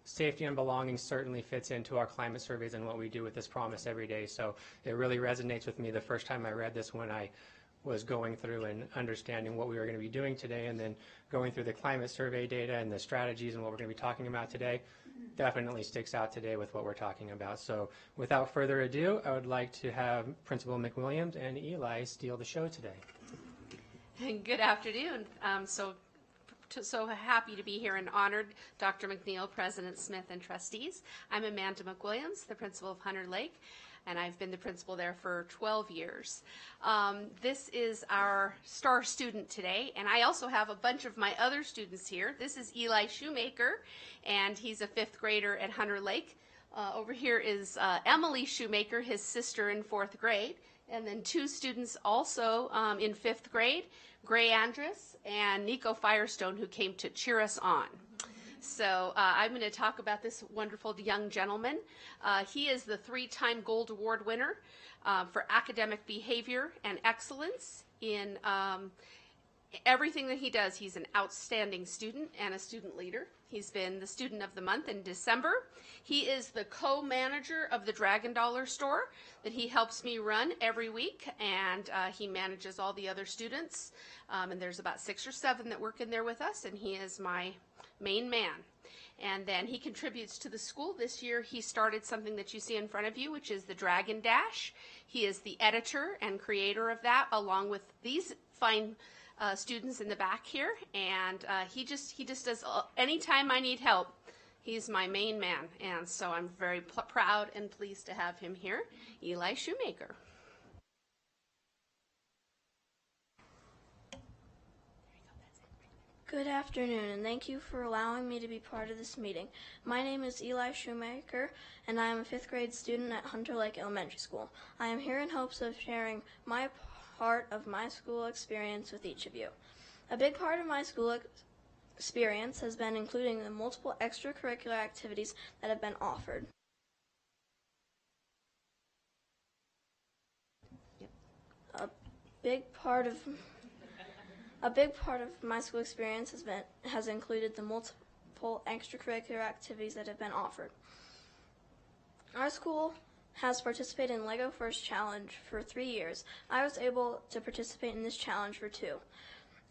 safety and belonging certainly fits into our climate surveys and what we do with this promise every day. So it really resonates with me the first time I read this when I was going through and understanding what we were going to be doing today, and then going through the climate survey data and the strategies and what we're going to be talking about today. Definitely sticks out today with what we're talking about. So without further ado, I would like to have Principal McWilliams and Eli steal the show today. Good afternoon. So happy to be here and honored Dr. McNeil, President Smith, and trustees. I'm Amanda McWilliams, the principal of Hunter Lake, and I've been the principal there for 12 years. This is our star student today, and I also have a bunch of my other students here. This is Eli Shoemaker, and he's a 5th grader at Hunter Lake. Over here is Emily Shoemaker, his sister in 4th grade, and then 2 students also in 5th grade, Gray Andrus and Nico Firestone, who came to cheer us on. So I'm going to talk about this wonderful young gentleman. He is the 3-time Gold Award winner for academic behavior and excellence in everything that he does. He's an outstanding student and a student leader. He's been the Student of the Month in December. He is the co-manager of the Dragon Dollar store that he helps me run every week, and he manages all the other students. And there's about 6 or 7 that work in there with us, and he is my main man. And then he contributes to the school. This year he started something that you see in front of you, which is the Dragon Dash. He is the editor and creator of that, along with these fine students in the back here, and he just does anytime I need help. He's my main man, and so I'm very proud and pleased to have him here. Eli Shoemaker. Good afternoon, and thank you for allowing me to be part of this meeting. My name is Eli Shoemaker, and I am a 5th grade student at Hunter Lake Elementary School. I am here in hopes of sharing my part of my school experience with each of you. A big part of my school experience has been including the multiple extracurricular activities that have been offered. A big part of my school experience has included the multiple extracurricular activities that have been offered. Our school has participated in Lego First Challenge for 3 years. I was able to participate in this challenge for 2.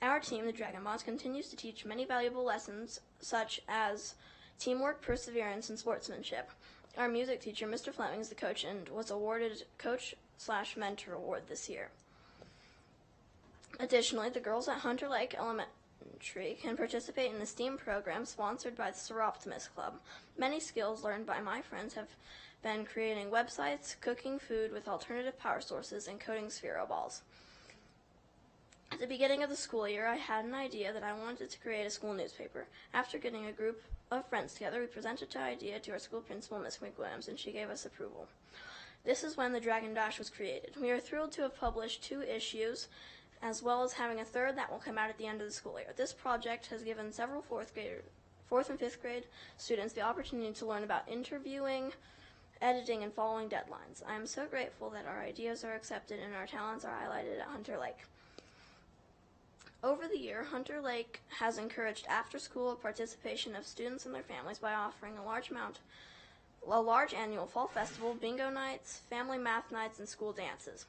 Our team, the Dragon Boss, continues to teach many valuable lessons such as teamwork, perseverance, and sportsmanship. Our music teacher, Mr. Fleming, is the coach and was awarded Coach/Mentor Award this year. Additionally, the girls at Hunter Lake Elementary can participate in the STEAM program sponsored by the Seroptimus Club. Many skills learned by my friends have been creating websites, cooking food with alternative power sources, and coding sphero balls. At the beginning of the school year, I had an idea that I wanted to create a school newspaper. After getting a group of friends together, we presented the idea to our school principal, Ms. McWilliams, and she gave us approval. This is when the Dragon Dash was created. We are thrilled to have published 2 issues, as well as having a 3rd that will come out at the end of the school year. This project has given several 4th and 5th grade students the opportunity to learn about interviewing, editing, and following deadlines. I am so grateful that our ideas are accepted and our talents are highlighted at Hunter Lake. Over the year, Hunter Lake has encouraged after-school participation of students and their families by offering a large annual fall festival, bingo nights, family math nights, and school dances.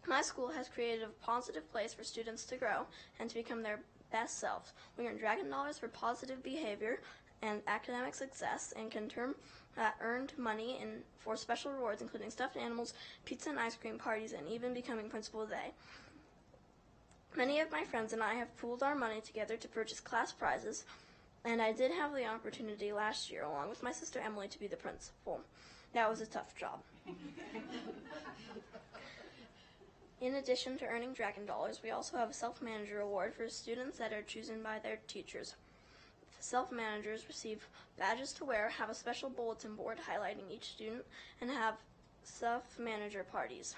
My school has created a positive place for students to grow and to become their best selves. We earn Dragon Dollars for positive behavior and academic success and can turn that earned money for special rewards, including stuffed animals, pizza and ice cream parties, and even becoming principal of the day. Many of my friends and I have pooled our money together to purchase class prizes, and I did have the opportunity last year, along with my sister Emily, to be the principal. That was a tough job. In addition to earning Dragon Dollars, we also have a self-manager award for students that are chosen by their teachers. Self-managers receive badges to wear, have a special bulletin board highlighting each student, and have self-manager parties.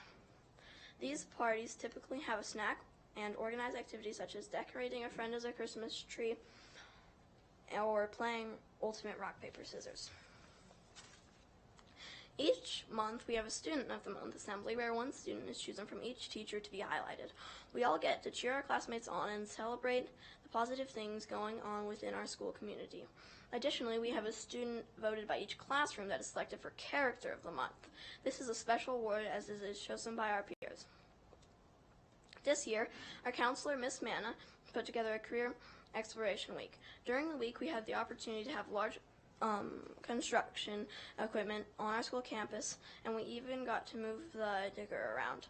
These parties typically have a snack and organize activities such as decorating a friend as a Christmas tree or playing Ultimate Rock, Paper, Scissors. Each month, we have a Student of the Month assembly where one student is chosen from each teacher to be highlighted. We all get to cheer our classmates on and celebrate the positive things going on within our school community. Additionally, we have a student voted by each classroom that is selected for Character of the Month. This is a special award as it is chosen by our peers. This year, our counselor, Miss Manna, put together a Career Exploration Week. During the week, we had the opportunity to have large construction equipment on our school campus, and we even got to move the digger around.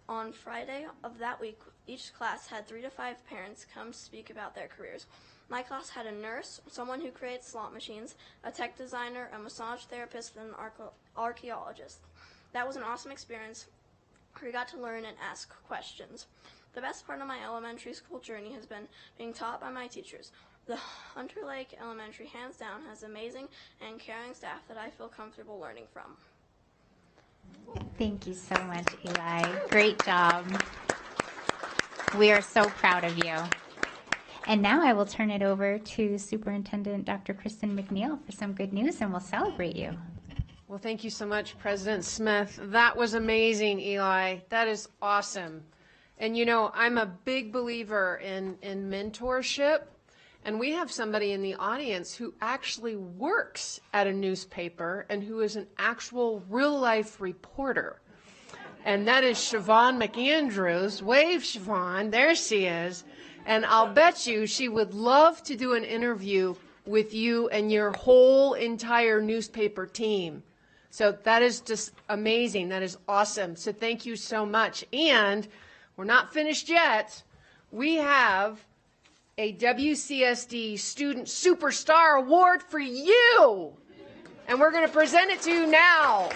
On Friday of that week, each class had 3 to 5 parents come speak about their careers. My class had a nurse, someone who creates slot machines, a tech designer, a massage therapist, and an archaeologist. That was an awesome experience. We got to learn and ask questions. The best part of my elementary school journey has been being taught by my teachers. The Hunter Lake Elementary, hands down, has amazing and caring staff that I feel comfortable learning from. Thank you so much, Eli. Great job. We are so proud of you. And now I will turn it over to Superintendent Dr. Kristen McNeil for some good news, and we'll celebrate you. Well, thank you so much, President Smith. That was amazing, Eli. That is awesome. And you know, I'm a big believer in mentorship, and we have somebody in the audience who actually works at a newspaper and who is an actual real-life reporter. And that is Siobhan McAndrews. Wave, Siobhan. There she is. And I'll bet you she would love to do an interview with you and your whole entire newspaper team. So that is just amazing. That is awesome. So thank you so much. And we're not finished yet. We have a WCSD Student Superstar Award for you. And we're going to present it to you now.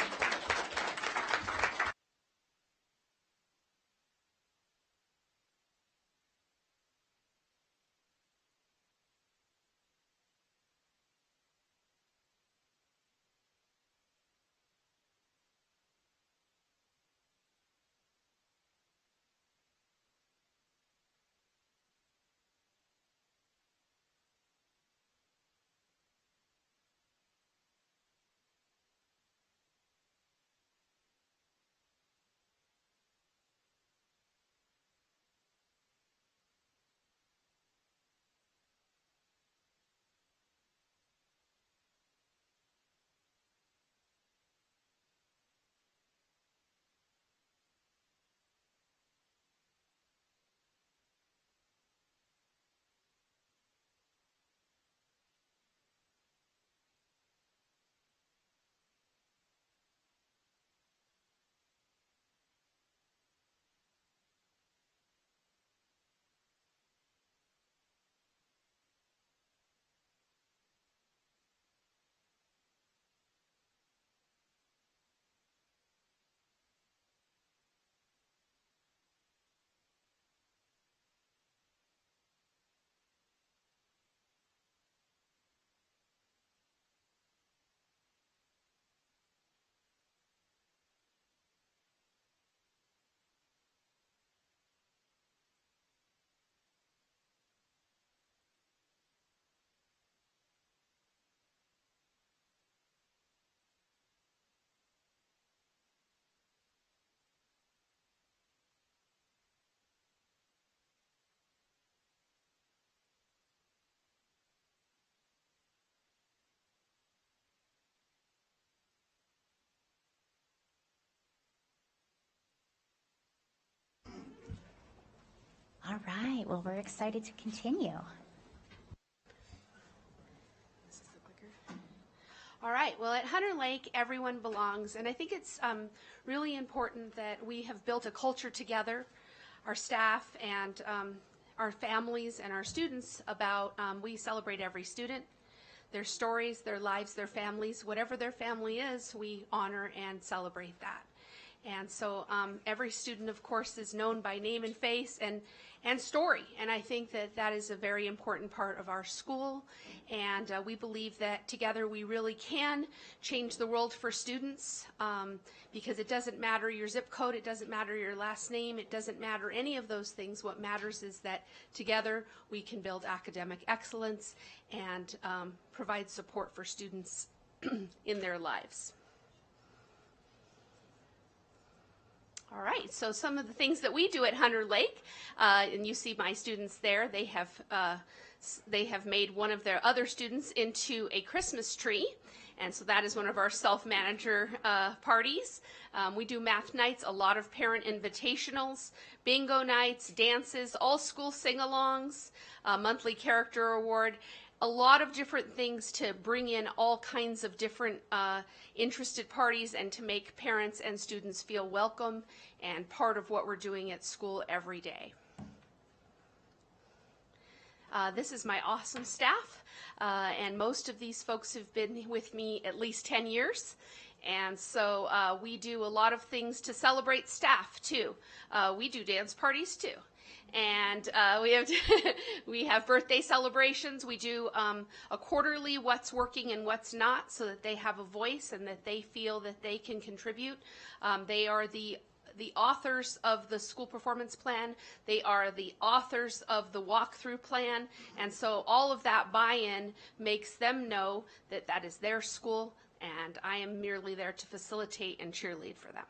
right, well, we're excited to continue. All right, well, at Hunter Lake, everyone belongs, and I think it's really important that we have built a culture together, our staff and our families and our students, about we celebrate every student, their stories, their lives, their families, whatever their family is, we honor and celebrate that. And so every student, of course, is known by name and face and story. And I think that that is a very important part of our school. And we believe that together we really can change the world for students, because it doesn't matter your zip code, it doesn't matter your last name, it doesn't matter any of those things. What matters is that together we can build academic excellence and provide support for students in their lives. All right, so some of the things that we do at Hunter Lake, and you see my students there, they have made one of their other students into a Christmas tree, and so that is one of our self-manager parties. We do math nights, a lot of parent invitationals, bingo nights, dances, all school sing-alongs, monthly character award, a lot of different things to bring in all kinds of different interested parties and to make parents and students feel welcome and part of what we're doing at school every day. This is my awesome staff, and most of these folks have been with me at least 10 years. And so we do a lot of things to celebrate staff too. We do dance parties too. And we have birthday celebrations. We do a quarterly what's working and what's not, so that they have a voice and that they feel that they can contribute. They are the authors of the school performance plan. They are the authors of the walkthrough plan. And so all of that buy-in makes them know that that is their school, and I am merely there to facilitate and cheerlead for them.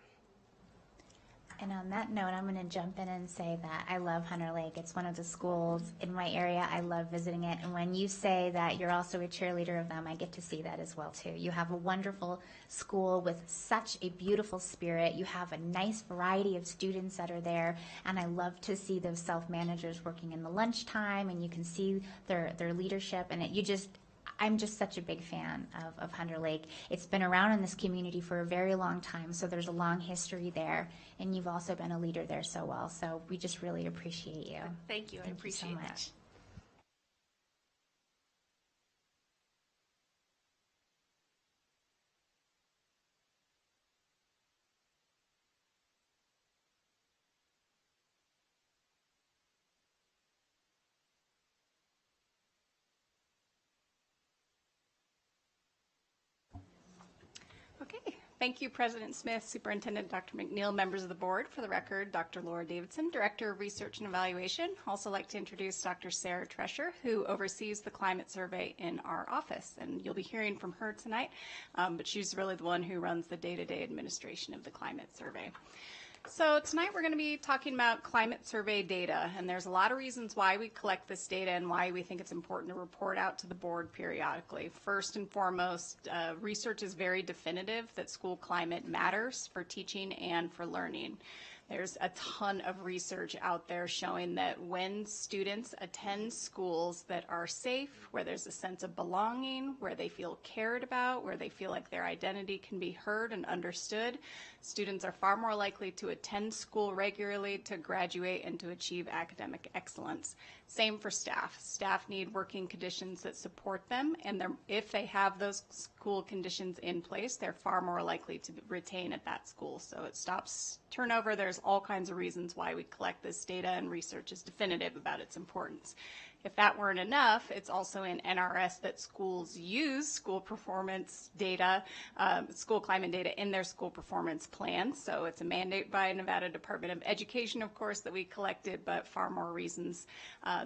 And on that note, I'm going to jump in and say that I love Hunter Lake. It's one of the schools in my area. I love visiting it. And when you say that you're also a cheerleader of them, I get to see that as well, too. You have a wonderful school with such a beautiful spirit. You have a nice variety of students that are there. And I love to see those self-managers working in the lunchtime, and you can see their leadership. And I'm just such a big fan of Hunter Lake. It's been around in this community for a very long time, so there's a long history there, and you've also been a leader there so well, so we just really appreciate you. Thank you. I appreciate you so that. much. Okay, thank you, President Smith, Superintendent Dr. McNeil, members of the board. For the record, Dr. Laura Davidson, Director of Research and Evaluation. Also like to introduce Dr. Sarah Trescher, who oversees the climate survey in our office. And you'll be hearing from her tonight, but she's really the one who runs the day-to-day administration of the climate survey. So tonight we're going to be talking about climate survey data, and there's a lot of reasons why we collect this data and why we think it's important to report out to the board periodically. First and foremost, research is very definitive that school climate matters for teaching and for learning. There's a ton of research out there showing that when students attend schools that are safe, where there's a sense of belonging, where they feel cared about, where they feel like their identity can be heard and understood, students are far more likely to attend school regularly, to graduate, and to achieve academic excellence. Same for staff. Staff need working conditions that support them, and if they have those school conditions in place, they're far more likely to retain at that school. So it stops turnover. There's all kinds of reasons why we collect this data, and research is definitive about its importance. If that weren't enough, it's also in NRS that schools use school performance data, school climate data in their school performance plans. So it's a mandate by Nevada Department of Education, of course, that we collect it, but far more reasons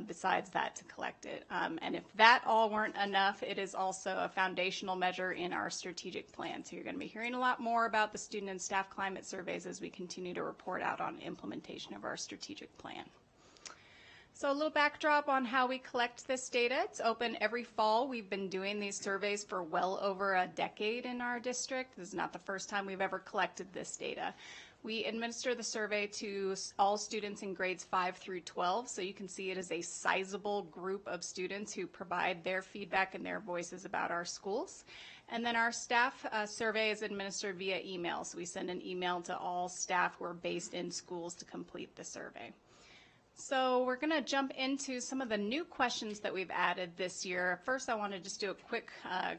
besides that to collect it. And if that all weren't enough, it is also a foundational measure in our strategic plan. So you're going to be hearing a lot more about the student and staff climate surveys as we continue to report out on implementation of our strategic plan. So a little backdrop on how we collect this data. It's open every fall. We've been doing these surveys for well over a decade in our district. This is not the first time we've ever collected this data. We administer the survey to all students in grades 5 through 12, so you can see it is a sizable group of students who provide their feedback and their voices about our schools. And then our staff survey is administered via email, so we send an email to all staff who are based in schools to complete the survey. So we're going to jump into some of the new questions that we've added this year. First, I want to just do a quick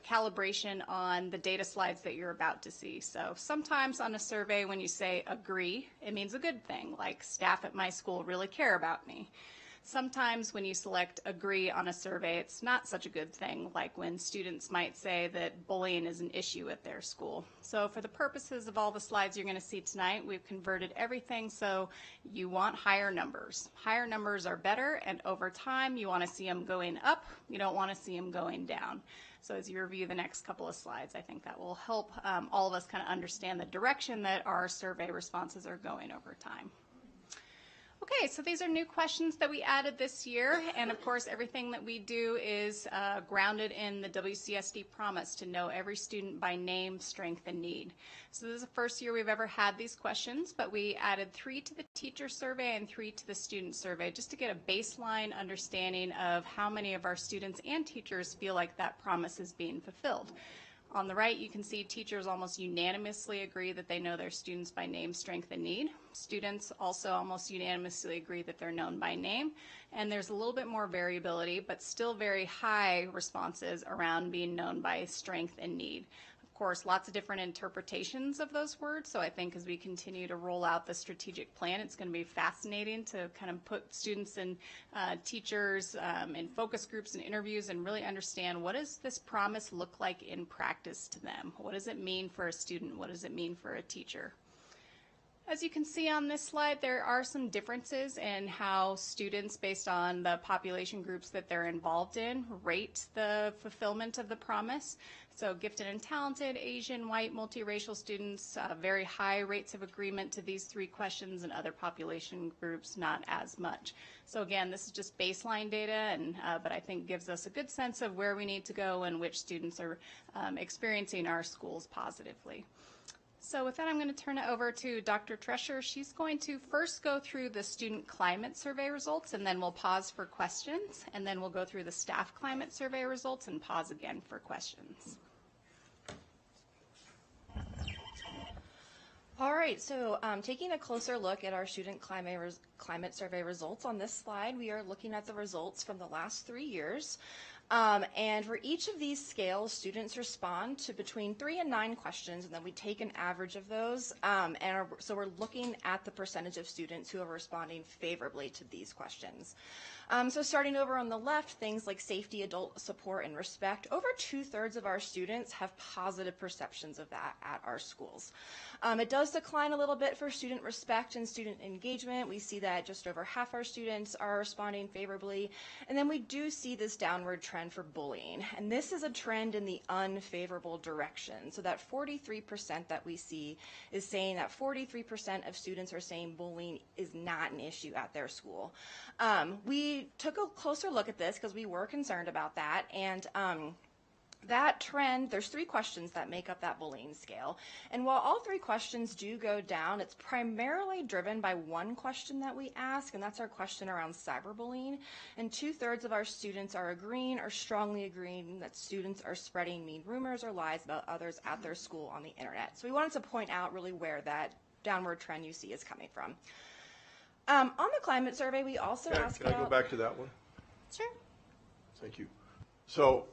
calibration on the data slides that you're about to see. So sometimes on a survey, when you say agree, it means a good thing, like staff at my school really care about me. Sometimes when you select agree on a survey, it's not such a good thing, like when students might say that bullying is an issue at their school. So for the purposes of all the slides you're going to see tonight, we've converted everything so you want higher numbers. Higher numbers are better, and over time you want to see them going up. You don't want to see them going down. So as you review the next couple of slides, I think that will help all of us kind of understand the direction that our survey responses are going over time. Okay, so these are new questions that we added this year, and of course everything that we do is grounded in the WCSD promise to know every student by name, strength, and need. So this is the first year we've ever had these questions, but we added 3 to the teacher survey and 3 to the student survey just to get a baseline understanding of how many of our students and teachers feel like that promise is being fulfilled. On the right, you can see teachers almost unanimously agree that they know their students by name, strength, and need. Students also almost unanimously agree that they're known by name. And there's a little bit more variability, but still very high responses around being known by strength and need. Of course, lots of different interpretations of those words. So I think as we continue to roll out the strategic plan, it's going to be fascinating to kind of put students and teachers in focus groups and interviews and really understand what does this promise look like in practice to them? What does it mean for a student? What does it mean for a teacher? As you can see on this slide, there are some differences in how students, based on the population groups that they're involved in, rate the fulfillment of the promise. So gifted and talented, Asian, white, multiracial students, very high rates of agreement to these 3 questions, and other population groups not as much. So again, this is just baseline data, and but I think gives us a good sense of where we need to go and which students are experiencing our schools positively. So with that, I'm going to turn it over to Dr. Tresher. She's going to first go through the student climate survey results, and then we'll pause for questions, and then we'll go through the staff climate survey results and pause again for questions. All right, so taking a closer look at our student climate survey results on this slide, we are looking at the results from the last 3 years. And for each of these scales, students respond to between 3 and 9 questions, and then we take an average of those. So we're looking at the percentage of students who are responding favorably to these questions. So starting over on the left, things like safety, adult support, and respect, over 2/3 of our students have positive perceptions of that at our schools. It does decline a little bit for student respect and student engagement. We see that just over half our students are responding favorably. And then we do see this downward trend for bullying. And this is a trend in the unfavorable direction. So that 43% that we see is saying that 43% of students are saying bullying is not an issue at their school. We took a closer look at this because we were concerned about that. And that trend, there's 3 questions that make up that bullying scale. And while all 3 questions do go down, it's primarily driven by one question that we ask, and that's our question around cyberbullying. And 2/3 of our students are agreeing or strongly agreeing that students are spreading mean rumors or lies about others at their school on the internet. So we wanted to point out really where that downward trend you see is coming from. On the climate survey, we also asked about... Can I go back to that one? Sure. Thank you. So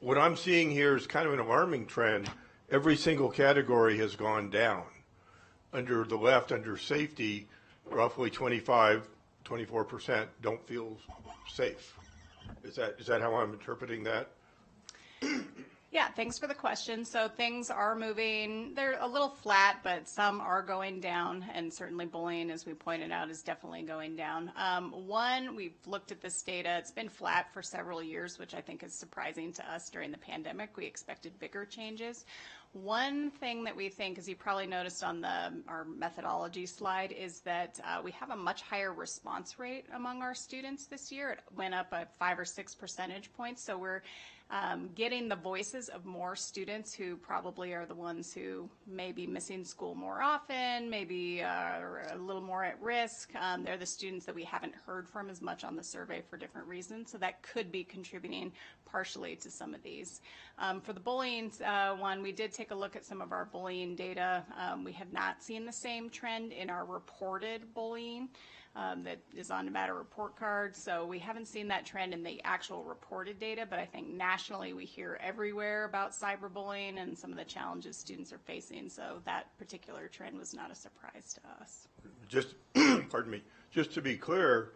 what I'm seeing here is kind of an alarming trend. Every single category has gone down. Under the left, under safety, roughly 24% don't feel safe. Is that how I'm interpreting that? Yeah, thanks for the question. So things are moving. They're a little flat, but some are going down, and certainly bullying, as we pointed out, is definitely going down. We've looked at this data. It's been flat for several years, which I think is surprising to us during the pandemic. We expected bigger changes. One thing that we think, as you probably noticed on our methodology slide, is that we have a much higher response rate among our students this year. It went up by 5 or 6 percentage points. So we're getting the voices of more students who probably are the ones who may be missing school more often, maybe are a little more at risk. They're the students that we haven't heard from as much on the survey for different reasons. So that could be contributing partially to some of these. For the bullying one, we did take a look at some of our bullying data. We have not seen the same trend in our reported bullying that is on Nevada report card. So we haven't seen that trend in the actual reported data, but I think nationally we hear everywhere about cyberbullying and some of the challenges students are facing. So that particular trend was not a surprise to us. Just, pardon me, just to be clear,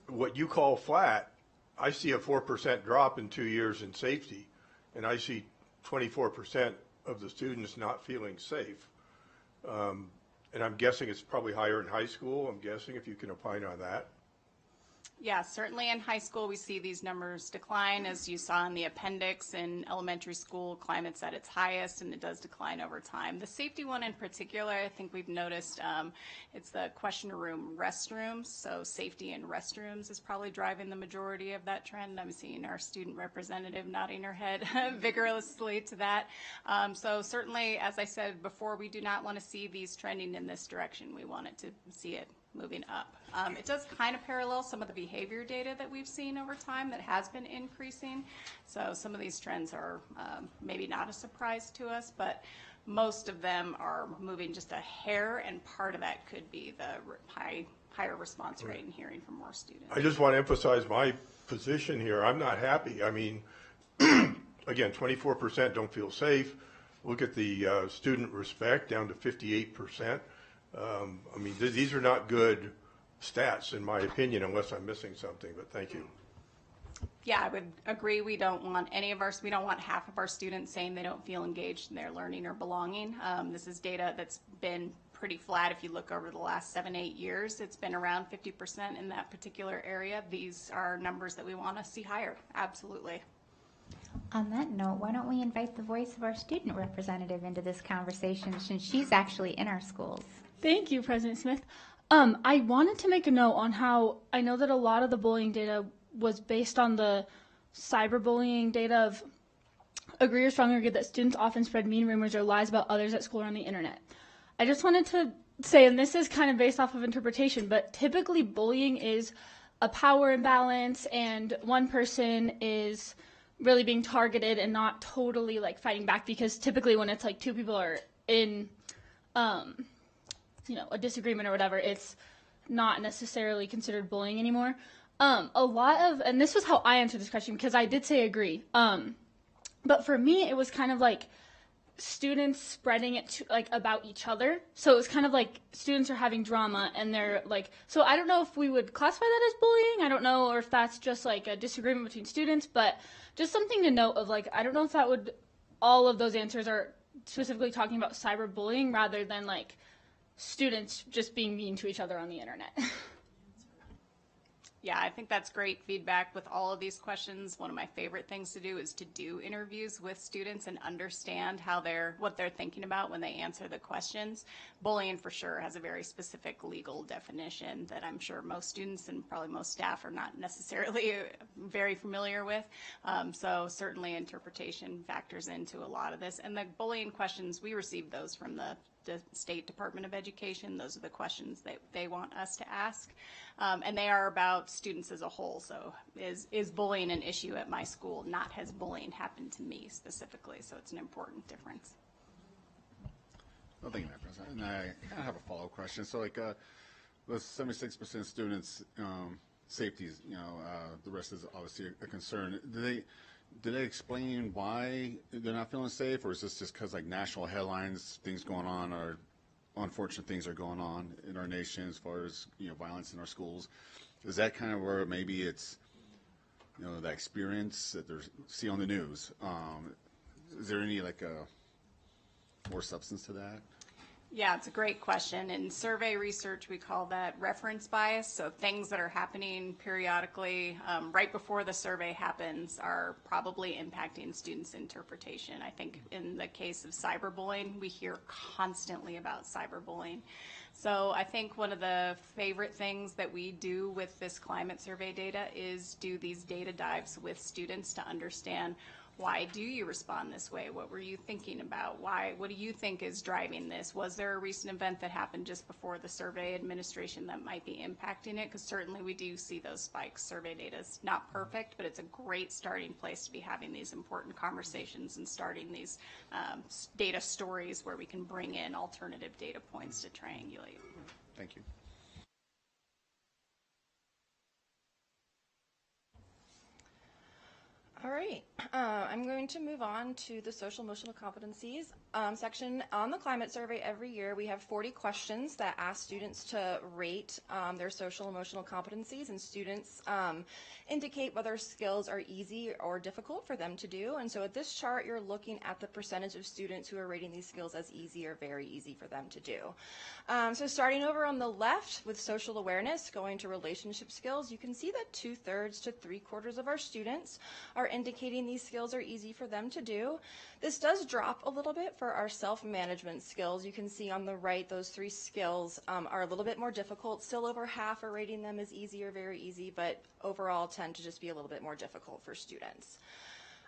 what you call flat, I see a 4% drop in 2 years in safety, and I see 24% of the students not feeling safe. And I'm guessing it's probably higher in high school. I'm guessing, if you can opine on that. Yeah, certainly in high school we see these numbers decline, as you saw in the appendix. In elementary school, climate's at its highest, and it does decline over time. The safety one in particular, I think we've noticed, it's the question room restrooms. So safety in restrooms is probably driving the majority of that trend. I'm seeing our student representative nodding her head vigorously to that. So certainly, as I said before, we do not want to see these trending in this direction. We want it to see it moving up. It does kind of parallel some of the behavior data that we've seen over time that has been increasing. So some of these trends are maybe not a surprise to us, but most of them are moving just a hair, and part of that could be the higher response rate and hearing from more students. I just want to emphasize my position here. I'm not happy. I mean, again, 24% don't feel safe. Look at the student respect, down to 58%. I mean, these are not good stats, in my opinion, unless I'm missing something, but thank you. Yeah, I would agree. We don't want we don't want half of our students saying they don't feel engaged in their learning or belonging. This is data that's been pretty flat. If you look over the last 7-8 years, it's been around 50% in that particular area. These are numbers that we want to see higher, absolutely. On that note, why don't we invite the voice of our student representative into this conversation, since she's actually in our schools. Thank you, President Smith. I wanted to make a note on how I know that a lot of the bullying data was based on the cyberbullying data of agree or strongly agree that students often spread mean rumors or lies about others at school or on the internet. I just wanted to say, and this is kind of based off of interpretation, but typically bullying is a power imbalance and one person is really being targeted and not totally like fighting back, because typically when it's like two people are in a disagreement or whatever, it's not necessarily considered bullying anymore. A lot of, and this was how I answered this question, because I did say agree. But for me, it was kind of like students spreading it to, like, about each other. So it was kind of like students are having drama and they're like, so I don't know if we would classify that as bullying. I don't know, or if that's just like a disagreement between students, but just something to note of, like, I don't know if that would, all of those answers are specifically talking about cyberbullying rather than like students just being mean to each other on the internet. Yeah, I think that's great feedback with all of these questions. One of my favorite things to do is to do interviews with students and understand what they're thinking about when they answer the questions. Bullying for sure has a very specific legal definition that I'm sure most students and probably most staff are not necessarily very familiar with. So certainly interpretation factors into a lot of this. And the bullying questions, we received those from the State Department of Education. Those are the questions that they want us to ask. And they are about students as a whole. So is bullying an issue at my school? Not has bullying happened to me specifically. So it's an important difference. Well, thank you, Madam President. And I kind of have a follow-up question. So like with 76% students, safety, the rest is obviously a concern. Do they explain why they're not feeling safe, or is this just because like national headlines, things going on, or unfortunate things are going on in our nation as far as violence in our schools? Is that kind of where maybe it's that experience that they see on the news? Is there any like more substance to that? Yeah, it's a great question. In survey research, we call that reference bias. So things that are happening periodically right before the survey happens are probably impacting students' interpretation. I think in the case of cyberbullying, we hear constantly about cyberbullying. So I think one of the favorite things that we do with this climate survey data is do these data dives with students to understand, why do you respond this way? What were you thinking about? What do you think is driving this? Was there a recent event that happened just before the survey administration that might be impacting it? Because certainly we do see those spikes. Survey data is not perfect, but it's a great starting place to be having these important conversations and starting these data stories where we can bring in alternative data points to triangulate. Thank you. All right, I'm going to move on to the social emotional competencies section. On the climate survey every year, we have 40 questions that ask students to rate their social emotional competencies, and students indicate whether skills are easy or difficult for them to do. And so at this chart, you're looking at the percentage of students who are rating these skills as easy or very easy for them to do. So starting over on the left with social awareness, going to relationship skills, you can see that 2/3 to 3/4 of our students are indicating these skills are easy for them to do. This does drop a little bit for our self-management skills. You can see on the right, those 3 skills are a little bit more difficult. Still over half are rating them as easy or very easy, but overall tend to just be a little bit more difficult for students.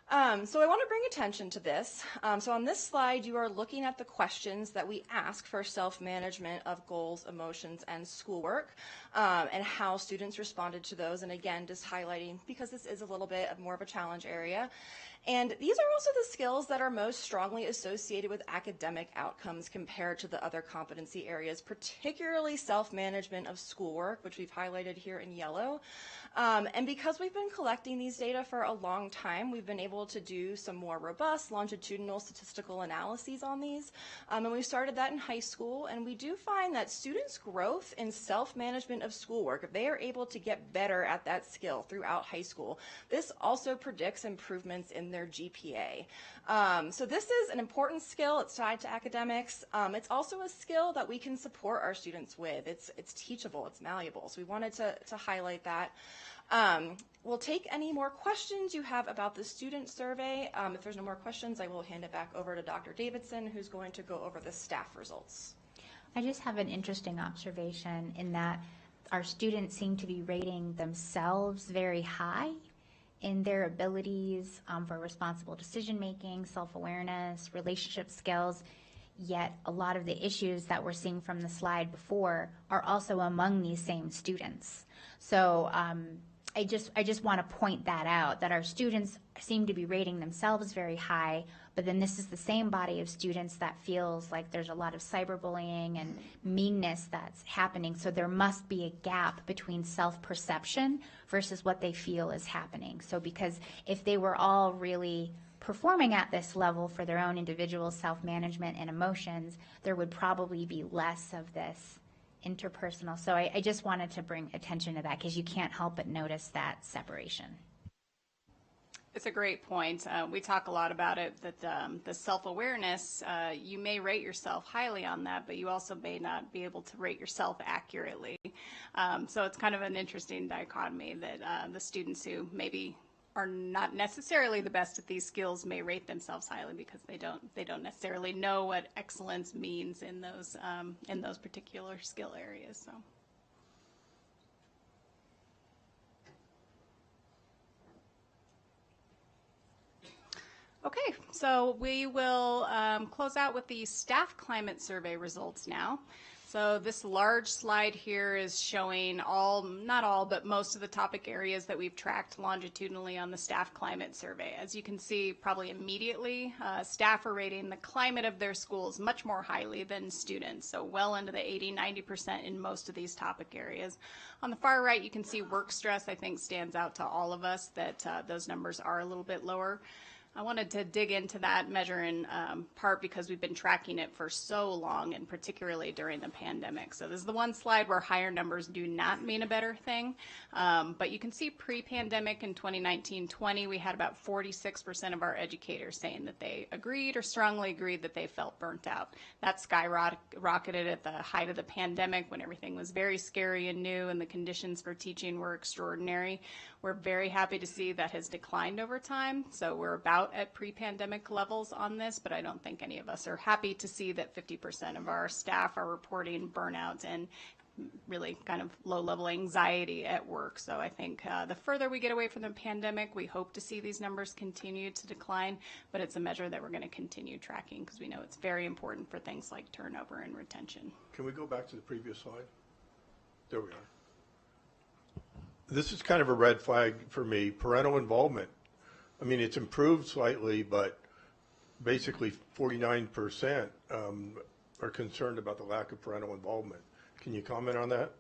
So I want to bring attention to this. So on this slide, you are looking at the questions that we ask for self-management of goals, emotions, and schoolwork, and how students responded to those. And again, just highlighting, because this is a little bit more of a challenge area. And these are also the skills that are most strongly associated with academic outcomes compared to the other competency areas, particularly self-management of schoolwork, which we've highlighted here in yellow. And because we've been collecting these data for a long time, we've been able to do some more robust longitudinal statistical analyses on these. And we started that in high school, and we do find that students' growth in self-management of schoolwork, if they are able to get better at that skill throughout high school, this also predicts improvements in their GPA. So this is an important skill. It's tied to academics. It's also a skill that we can support our students with. It's teachable, it's malleable. So we wanted to highlight that. We'll take any more questions you have about the student survey. If there's no more questions, I will hand it back over to Dr. Davidson, who's going to go over the staff results. I just have an interesting observation in that our students seem to be rating themselves very high in their abilities for responsible decision-making, self-awareness, relationship skills, yet a lot of the issues that we're seeing from the slide before are also among these same students. So I just want to point that out, that our students seem to be rating themselves very high, but then this is the same body of students that feels like there's a lot of cyberbullying and meanness that's happening. So there must be a gap between self-perception versus what they feel is happening. So because if they were all really performing at this level for their own individual self-management and emotions, there would probably be less of this interpersonal. So I just wanted to bring attention to that because you can't help but notice that separation. It's a great point. We talk a lot about it, that the self-awareness, you may rate yourself highly on that, but you also may not be able to rate yourself accurately. So it's kind of an interesting dichotomy that the students who maybe are not necessarily the best at these skills may rate themselves highly because they don't necessarily know what excellence means in those particular skill areas. So. Okay, so we will close out with the staff climate survey results now. So this large slide here is showing not all, but most of the topic areas that we've tracked longitudinally on the staff climate survey. As you can see, probably immediately, staff are rating the climate of their schools much more highly than students, so well into the 80-90% in most of these topic areas. On the far right, you can see work stress, I think, stands out to all of us, that those numbers are a little bit lower. I wanted to dig into that measure in part because we've been tracking it for so long, and particularly during the pandemic. So this is the one slide where higher numbers do not mean a better thing. But you can see pre-pandemic in 2019-20, we had about 46% of our educators saying that they agreed or strongly agreed that they felt burnt out. That skyrocketed at the height of the pandemic when everything was very scary and new and the conditions for teaching were extraordinary. We're very happy to see that has declined over time. So we're about at pre-pandemic levels on this, but I don't think any of us are happy to see that 50% of our staff are reporting burnout and really kind of low-level anxiety at work. So I think the further we get away from the pandemic, we hope to see these numbers continue to decline, but it's a measure that we're going to continue tracking because we know it's very important for things like turnover and retention. Can we go back to the previous slide? There we are. This is kind of a red flag for me. Parental involvement. I mean, it's improved slightly, but basically 49% are concerned about the lack of parental involvement. Can you comment on that?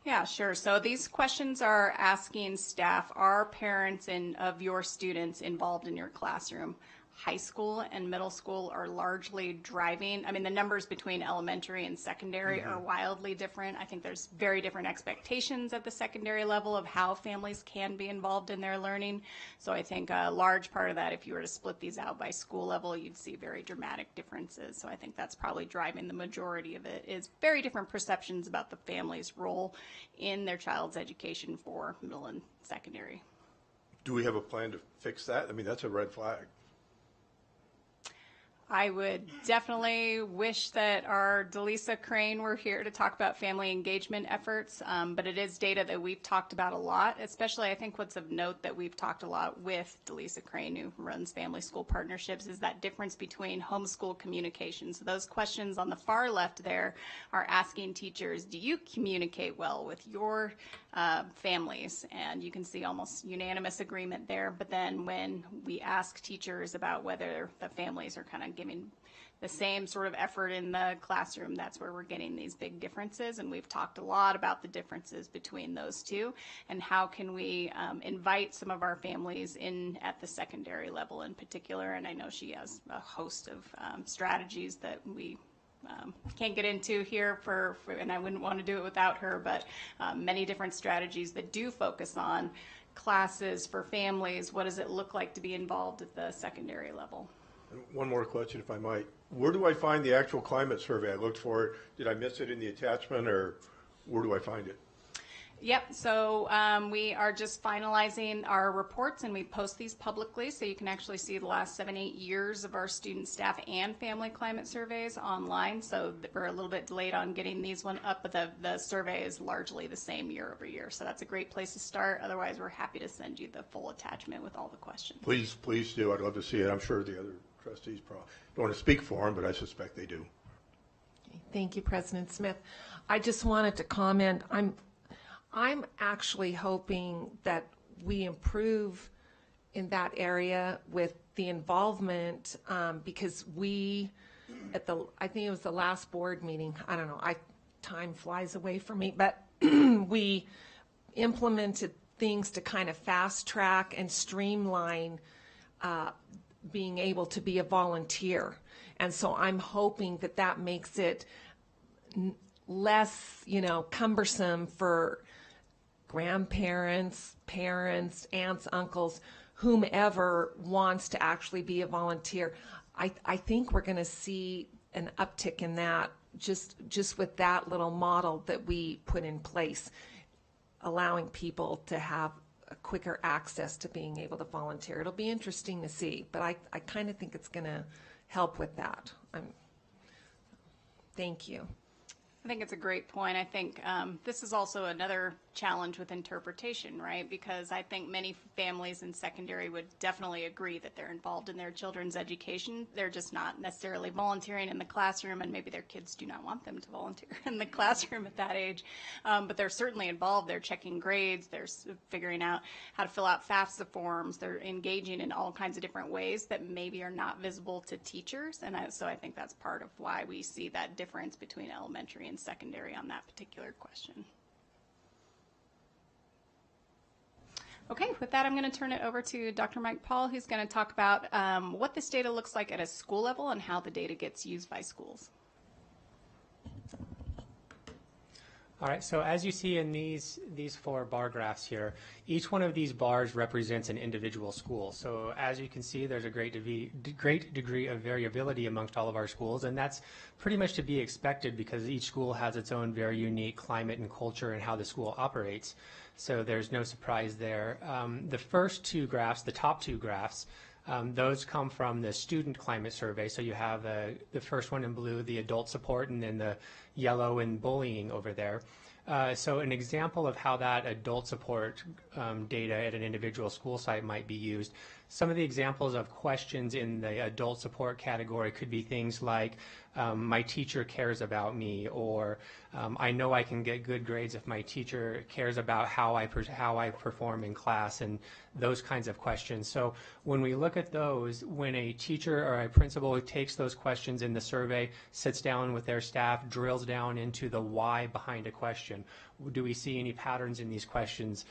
Yeah, sure. So these questions are asking staff, are parents of your students involved in your classroom? High school and middle school are largely driving. I mean, the numbers between elementary and secondary are wildly different. I think there's very different expectations at the secondary level of how families can be involved in their learning. So I think a large part of that, if you were to split these out by school level, you'd see very dramatic differences. So I think that's probably driving the majority of it, is very different perceptions about the family's role in their child's education for middle and secondary. Do we have a plan to fix that? I mean, that's a red flag. I would definitely wish that our Delisa Crane were here to talk about family engagement efforts, but it is data that we've talked about a lot, especially I think what's of note that we've talked a lot with Delisa Crane, who runs Family School Partnerships, is that difference between homeschool communication. So those questions on the far left there are asking teachers, do you communicate well with your families? And you can see almost unanimous agreement there. But then when we ask teachers about whether the families are kind of giving the same sort of effort in the classroom, that's where we're getting these big differences. And we've talked a lot about the differences between those two and how can we invite some of our families in at the secondary level in particular. And I know she has a host of strategies that we can't get into here and I wouldn't want to do it without her, but many different strategies that do focus on classes for families. What does it look like to be involved at the secondary level? One more question, if I might. Where do I find the actual climate survey? I looked for it. Did I miss it in the attachment, or where do I find it? Yep, so we are just finalizing our reports and we post these publicly so you can actually see the last 7-8 years of our student, staff, and family climate surveys online. So we're a little bit delayed on getting these one up, but the survey is largely the same year over year. So that's a great place to start. Otherwise, we're happy to send you the full attachment with all the questions. Please do. I'd love to see it. I'm sure the other trustees probably don't want to speak for them, but I suspect they do. Okay, thank you, President Smith. I just wanted to comment. I'm actually hoping that we improve in that area with the involvement because we, I think it was the last board meeting, I don't know, time flies away from me, but we implemented things to kind of fast track and streamline being able to be a volunteer. And so I'm hoping that that makes it less, cumbersome for grandparents, parents, aunts, uncles, whomever wants to actually be a volunteer. I think we're going to see an uptick in that just with that little model that we put in place, allowing people to have a quicker access to being able to volunteer. It'll be interesting to see, but I kind of think it's going to help with that. Thank you. I think it's a great point. I think this is also another challenge with interpretation, right? Because I think many families in secondary would definitely agree that they're involved in their children's education. They're just not necessarily volunteering in the classroom, and maybe their kids do not want them to volunteer in the classroom at that age. But they're certainly involved. They're checking grades. They're figuring out how to fill out FAFSA forms. They're engaging in all kinds of different ways that maybe are not visible to teachers. And so I think that's part of why we see that difference between elementary and secondary on that particular question. Okay, with that, I'm going to turn it over to Dr. Mike Paul, who's going to talk about what this data looks like at a school level and how the data gets used by schools. All right, so as you see in these 4 bar graphs here, each one of these bars represents an individual school. So as you can see, there's a great degree of variability amongst all of our schools, and that's pretty much to be expected because each school has its own very unique climate and culture and how the school operates. So there's no surprise there. The first 2 graphs, the top 2 graphs, those come from the student climate survey. So you have the first one in blue, the adult support, and then the yellow and bullying over there. So an example of how that adult support data at an individual school site might be used. Some of the examples of questions in the adult support category could be things like, my teacher cares about me, or I know I can get good grades if my teacher cares about how I perform in class, and those kinds of questions. So when we look at those, when a teacher or a principal takes those questions in the survey, sits down with their staff, drills down into the why behind a question. Do we see any patterns in these questions?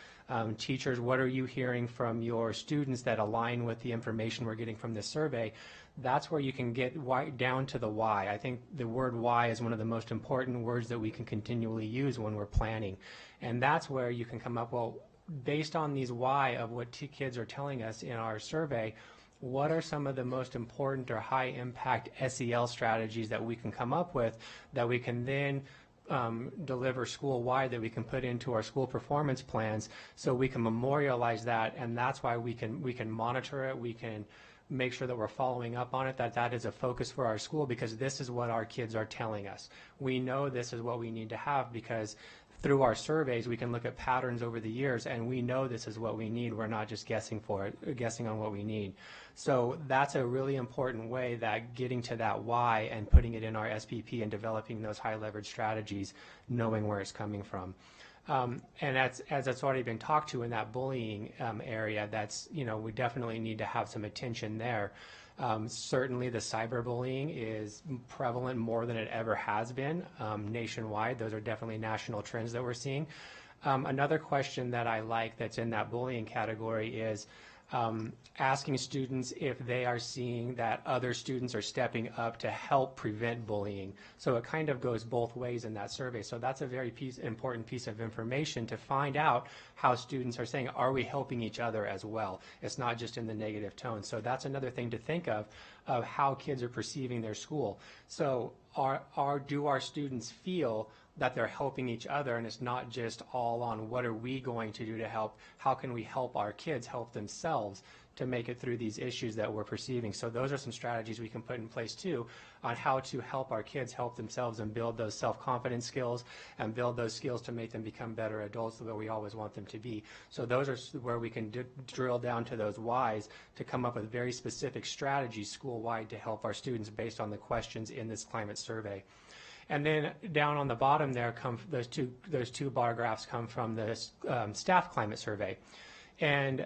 Teachers, what are you hearing from your students that align with the information we're getting from this survey? That's where you can get down to the why. I think the word why is one of the most important words that we can continually use when we're planning. And that's where you can come up, well, based on these why of what kids are telling us in our survey, what are some of the most important or high impact SEL strategies that we can come up with that we can then deliver school-wide, that we can put into our school performance plans, so we can memorialize that, and that's why we can monitor it, we can make sure that we're following up on it, that is a focus for our school, because this is what our kids are telling us. We know this is what we need to have because through our surveys we can look at patterns over the years and we know this is what we need. We're not just guessing on what we need. So that's a really important way that getting to that why and putting it in our SPP and developing those high leverage strategies, knowing where it's coming from. And as it's already been talked to in that bullying area, that's, we definitely need to have some attention there. Certainly the cyberbullying is prevalent more than it ever has been nationwide. Those are definitely national trends that we're seeing. Another question that I like that's in that bullying category is asking students if they are seeing that other students are stepping up to help prevent bullying. So it kind of goes both ways in that survey. So that's a very important piece of information to find out how students are saying, are we helping each other as well? It's not just in the negative tone. So that's another thing to think of how kids are perceiving their school. So do our students feel that they're helping each other, and it's not just all on what are we going to do to help, how can we help our kids help themselves to make it through these issues that we're perceiving. So those are some strategies we can put in place too on how to help our kids help themselves and build those self-confidence skills and build those skills to make them become better adults that we always want them to be. So those are where we can drill down to those whys to come up with very specific strategies school-wide to help our students based on the questions in this climate survey. And then down on the bottom there come those two bar graphs come from the staff climate survey. And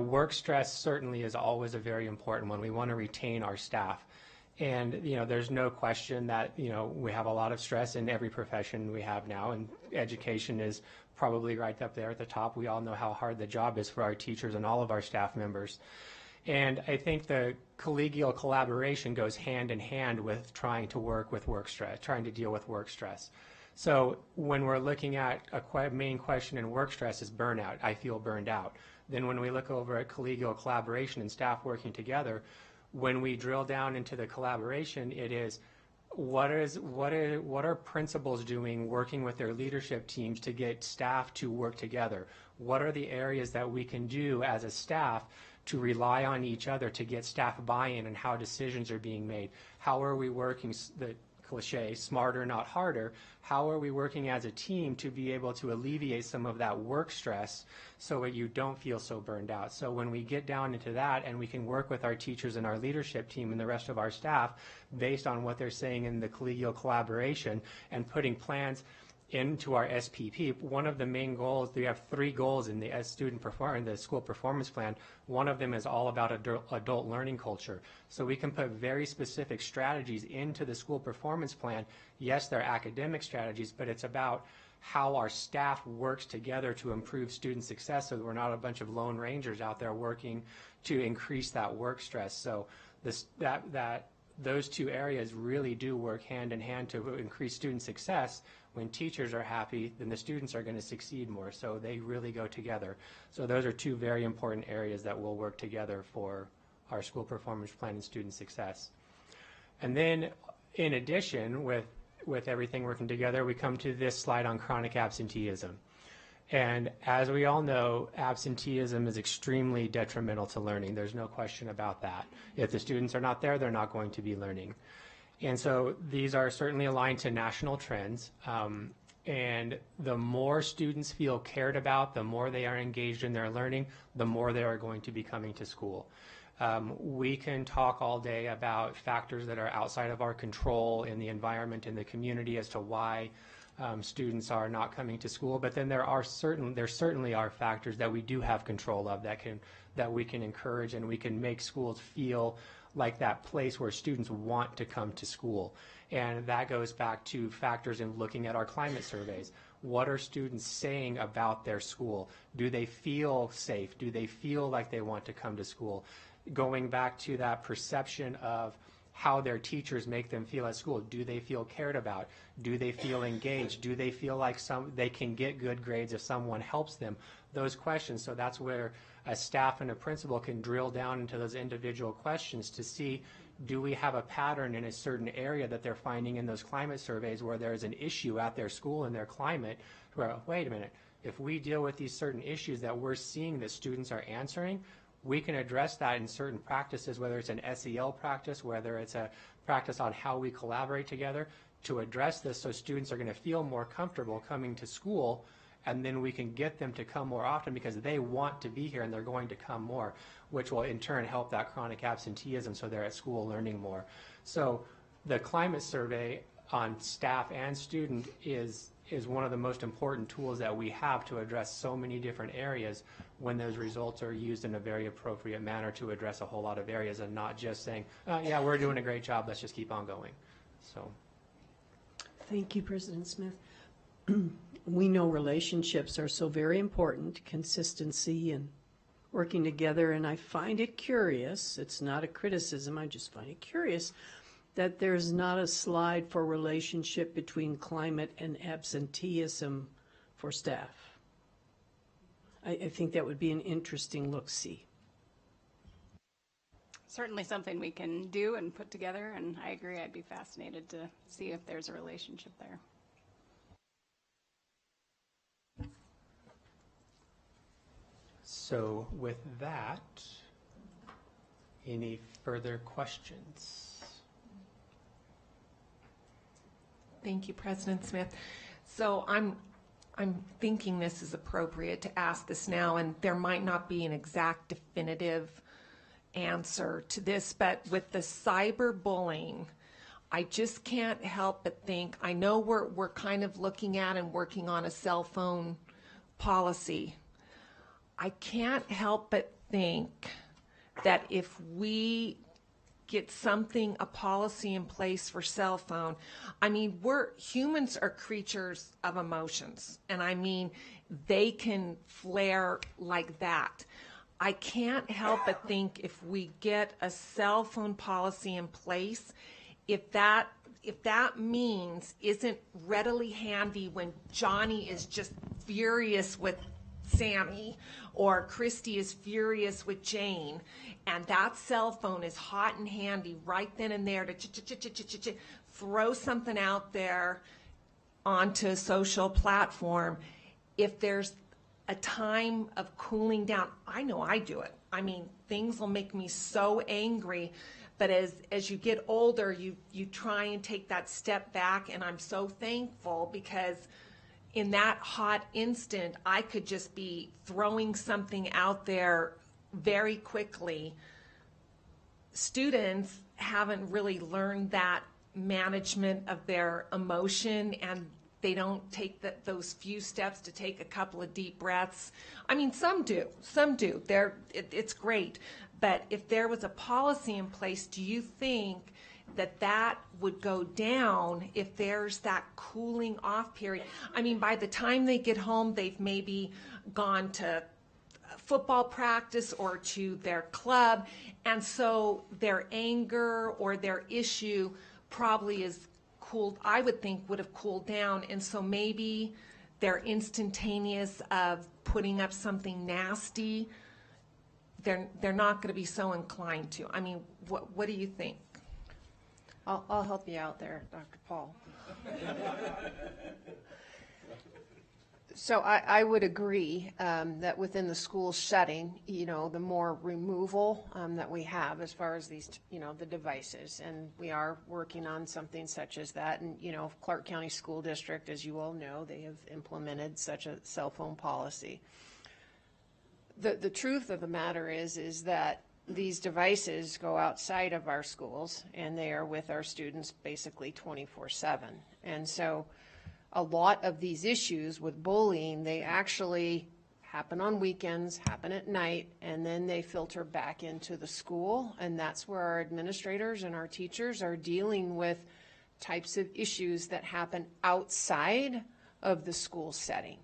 work stress certainly is always a very important one. We want to retain our staff. And there's no question that we have a lot of stress in every profession we have now, and education is probably right up there at the top. We all know how hard the job is for our teachers and all of our staff members. And I think the collegial collaboration goes hand in hand with trying to work with work stress, trying to deal with work stress. So when we're looking at a main question in work stress is burnout. I feel burned out. Then when we look over at collegial collaboration and staff working together, when we drill down into the collaboration, it is what are principals doing working with their leadership teams to get staff to work together? What are the areas that we can do as a staff to rely on each other to get staff buy-in and how decisions are being made? How are we working, the cliche, smarter not harder? How are we working as a team to be able to alleviate some of that work stress so that you don't feel so burned out? So when we get down into that and we can work with our teachers and our leadership team and the rest of our staff based on what they're saying in the collegial collaboration and putting plans, into our SPP, one of the main goals, we have 3 goals in the the school performance plan. One of them is all about adult learning culture. So we can put very specific strategies into the school performance plan. Yes, they're academic strategies, but it's about how our staff works together to improve student success so that we're not a bunch of lone rangers out there working to increase that work stress. So those 2 areas really do work hand in hand to increase student success. When teachers are happy, then the students are going to succeed more. So they really go together. So those are 2 very important areas that will work together for our school performance plan and student success. And then in addition, with everything working together, we come to this slide on chronic absenteeism. And as we all know, absenteeism is extremely detrimental to learning. There's no question about that. If the students are not there, they're not going to be learning. And so these are certainly aligned to national trends. And the more students feel cared about, the more they are engaged in their learning, the more they are going to be coming to school. We can talk all day about factors that are outside of our control in the environment, in the community, as to why students are not coming to school, but then there certainly are factors that we do have control of that we can encourage, and we can make schools feel like that place where students want to come to school. And that goes back to factors in looking at our climate surveys. What are students saying about their school? Do they feel safe? Do they feel like they want to come to school? Going back to that perception of how their teachers make them feel at school. Do they feel cared about? Do they feel engaged? Do they feel like they can get good grades if someone helps them? Those questions. So that's where a staff and a principal can drill down into those individual questions to see, do we have a pattern in a certain area that they're finding in those climate surveys where there's an issue at their school and their climate where, wait a minute, if we deal with these certain issues that we're seeing that students are answering, we can address that in certain practices, whether it's an SEL practice, whether it's a practice on how we collaborate together to address this, so students are going to feel more comfortable coming to school, and then we can get them to come more often because they want to be here and they're going to come more, which will in turn help that chronic absenteeism so they're at school learning more. So the climate survey on staff and student is one of the most important tools that we have to address so many different areas when those results are used in a very appropriate manner to address a whole lot of areas and not just saying, yeah, we're doing a great job, let's just keep on going. So. Thank you, President Smith. We know relationships are so very important, consistency and working together, and I find it curious, it's not a criticism, I just find it curious that there's not a slide for relationship between climate and absenteeism for staff. I think that would be an interesting look-see. Certainly something we can do and put together, and I agree, I'd be fascinated to see if there's a relationship there. So with that, any further questions? Thank you, President Smith. So I'm thinking this is appropriate to ask this now, and there might not be an exact definitive answer to this, but with the cyberbullying, I just can't help but think, I know we're kind of looking at and working on a cell phone policy. I can't help but think that if we get a policy in place for cell phone, I mean, humans are creatures of emotions, and I mean, they can flare like that. I can't help but think if we get a cell phone policy in place, if that means isn't readily handy when Johnny is just furious with Sammy or Christy is furious with Jane, and that cell phone is hot and handy right then and there to throw something out there onto a social platform. If there's a time of cooling down, I know I do it. I mean, things will make me so angry, but as you get older, you try and take that step back, and I'm so thankful because in that hot instant, I could just be throwing something out there very quickly. Students haven't really learned that management of their emotion, and They don't take those few steps to take a couple of deep breaths. I mean, some do. It's great. But if there was a policy in place, do you think that would go down if there's that cooling off period? I mean, by the time they get home, they've maybe gone to football practice or to their club, and so their anger or their issue probably is cooled, I would think would have cooled down, and so maybe they're instantaneous of putting up something nasty. They're not going to be so inclined to. I mean, what do you think? I'll help you out there, Dr. Paul. So I would agree that within the school setting, the more removal that we have as far as these, the devices, and we are working on something such as that. And, Clark County School District, as you all know, they have implemented such a cell phone policy. The truth of the matter is that these devices go outside of our schools, and they are with our students basically 24/7. And so a lot of these issues with bullying, they actually happen on weekends, happen at night, and then they filter back into the school, and that's where our administrators and our teachers are dealing with types of issues that happen outside of the school setting.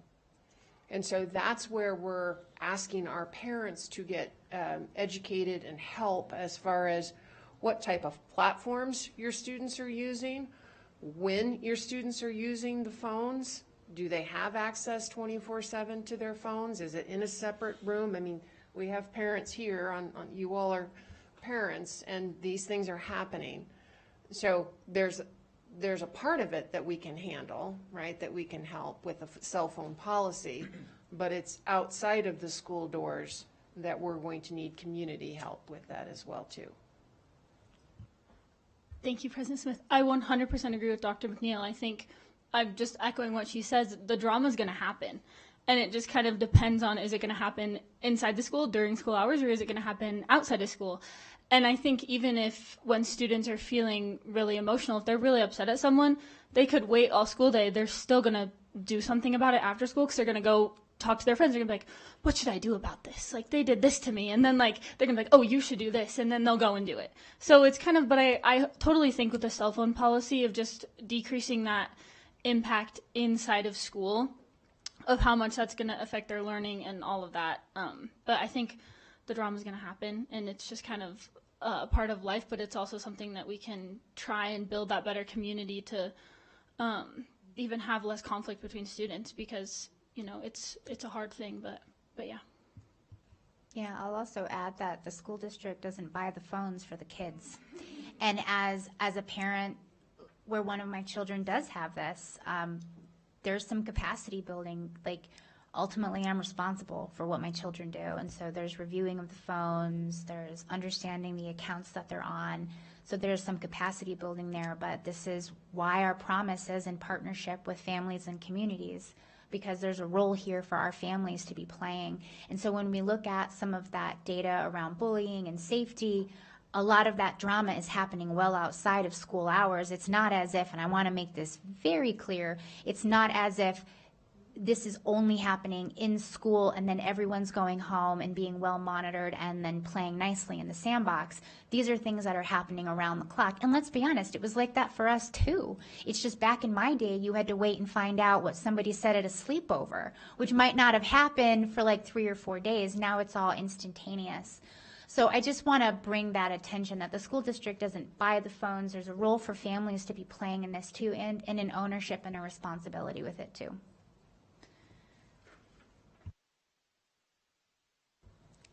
And so that's where we're asking our parents to get educated and help as far as what type of platforms your students are using, when your students are using the phones. Do they have access 24/7 to their phones? Is it in a separate room? I mean, we have parents here, you all are parents, and these things are happening. So there's a part of it that we can handle, right, that we can help with a cell phone policy, but it's outside of the school doors that we're going to need community help with that as well, too. Thank you, President Smith. I 100% agree with Dr. McNeil. I think I'm just echoing what she says. The drama is going to happen. And it just kind of depends on, is it going to happen inside the school during school hours, or is it going to happen outside of school? And I think even if when students are feeling really emotional, if they're really upset at someone, they could wait all school day. They're still going to do something about it after school because they're going to go talk to their friends. They're going to be like, what should I do about this? Like, they did this to me. And then, like, they're going to be like, oh, you should do this. And then they'll go and do it. So it's kind of, but I totally think with the cell phone policy of just decreasing that impact inside of school, of how much that's going to affect their learning and all of that. But I think the drama is going to happen, and it's just kind of a part of life, but it's also something that we can try and build that better community to even have less conflict between students, because it's a hard thing, but yeah. Yeah, I'll also add that the school district doesn't buy the phones for the kids. And as a parent where one of my children does have this, there's some capacity building. Like, ultimately I'm responsible for what my children do. And so there's reviewing of the phones, there's understanding the accounts that they're on. So there's some capacity building there, but this is why our promise is in partnership with families and communities, because there's a role here for our families to be playing. And so when we look at some of that data around bullying and safety, a lot of that drama is happening well outside of school hours. It's not as if, and I want to make this very clear, it's not as if this is only happening in school and then everyone's going home and being well monitored and then playing nicely in the sandbox. These are things that are happening around the clock. And let's be honest, it was like that for us too. It's just back in my day, you had to wait and find out what somebody said at a sleepover, which might not have happened for like 3 or 4 days. Now it's all instantaneous. So I just want to bring that attention that the school district doesn't buy the phones. There's a role for families to be playing in this too, and an ownership and a responsibility with it too.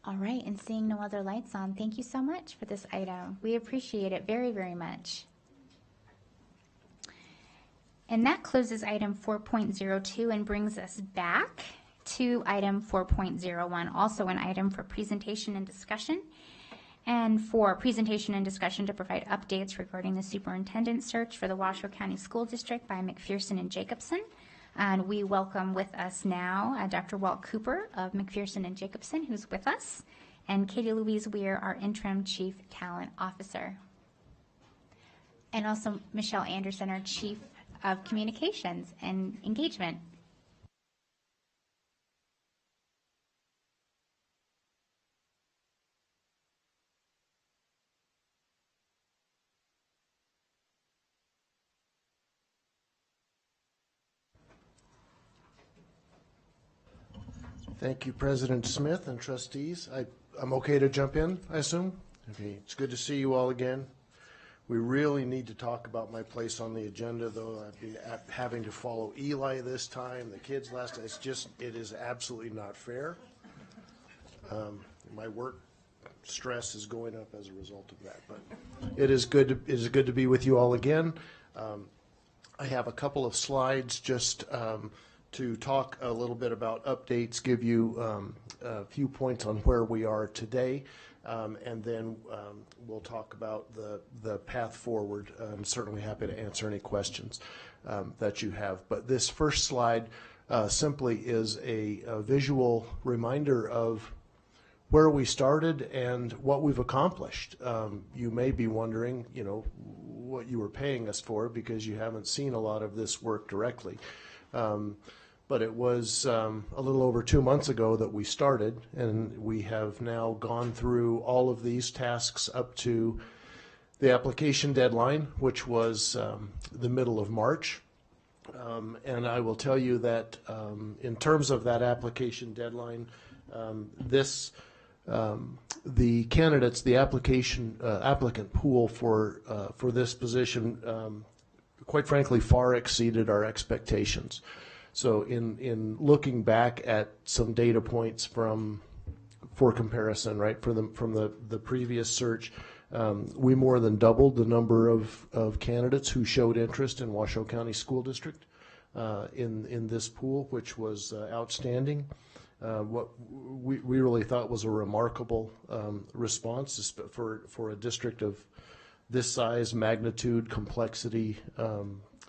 All right, and seeing no other lights on, thank you so much for this item. We appreciate it very, very much. And that closes item 4.02 and brings us back to item 4.01, also an item for presentation and discussion. And for presentation and discussion to provide updates regarding the superintendent search for the Washoe County School District by McPherson and Jacobson. And we welcome with us now Dr. Walt Cooper of McPherson and Jacobson, who's with us, and Katie Louise Weir, our interim Chief Talent Officer. And also Michelle Anderson, our Chief of Communications and Engagement. Thank you, President Smith and trustees. I'm okay to jump in, I assume? Okay, it's good to see you all again. We really need to talk about my place on the agenda, though. I've been having to follow Eli this time, the kids last time. It is absolutely not fair. My work stress is going up as a result of that, but it is good to be with you all again. I have a couple of slides just to talk a little bit about updates, give you a few points on where we are today, and then we'll talk about the path forward. I'm certainly happy to answer any questions that you have. But this first slide simply is a visual reminder of where we started and what we've accomplished. You may be wondering, what you were paying us for, because you haven't seen a lot of this work directly. But it was a little over 2 months ago that we started, and we have now gone through all of these tasks up to the application deadline, which was the middle of March. And I will tell you that in terms of that application deadline, the candidates, the applicant pool for this position, quite frankly, far exceeded our expectations. So in looking back at some data points for comparison, right, from the previous search, we more than doubled the number of candidates who showed interest in Washoe County School District in this pool, which was outstanding. What we really thought was a remarkable response for a district of this size, magnitude, complexity.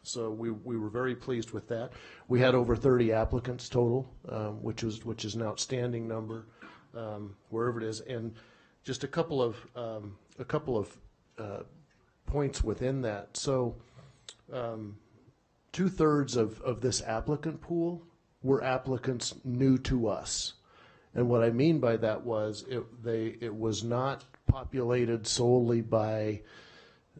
So we were very pleased with that. We had over 30 applicants total, which is an outstanding number, wherever it is. And just a couple of points within that. So 2/3 of this applicant pool were applicants new to us. And what I mean by that was it was not populated solely by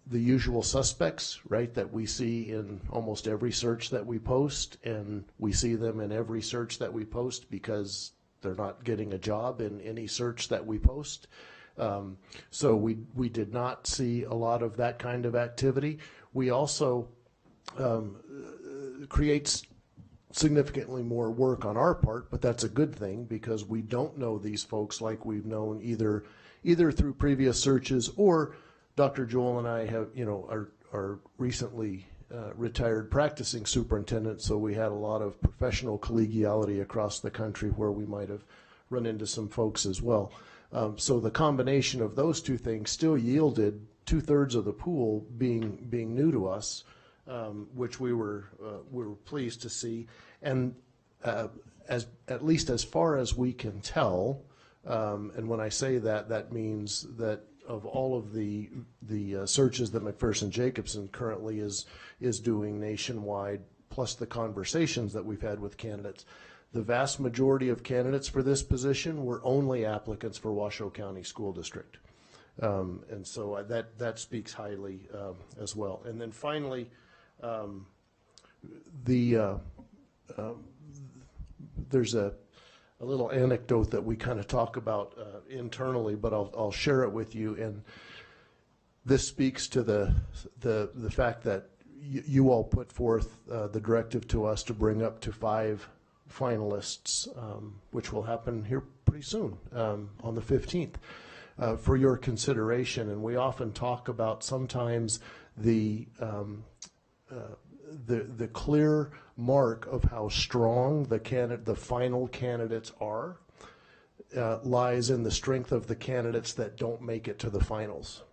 the usual suspects, right, that we see in almost every search that we post, and we see them in every search that we post because they're not getting a job in any search that we post. So we did not see a lot of that kind of activity. We also creates significantly more work on our part, but that's a good thing because we don't know these folks like we've known either through previous searches, or Dr. Joel and I have, are recently retired practicing superintendents, so we had a lot of professional collegiality across the country where we might have run into some folks as well. So the combination of those two things still yielded 2/3 of the pool being new to us, which we were pleased to see, and at least as far as we can tell, and when I say that, that means that of all of the searches that McPherson Jacobson currently is doing nationwide, plus the conversations that we've had with candidates, the vast majority of candidates for this position were only applicants for Washoe County School District. And so that speaks highly as well. And then finally, there's a little anecdote that we kind of talk about internally, but I'll share it with you. And this speaks to the fact that you all put forth the directive to us to bring up to 5 finalists, which will happen here pretty soon on the 15th. For your consideration. And we often talk about sometimes the clear mark of how strong the final candidates are lies in the strength of the candidates that don't make it to the finals.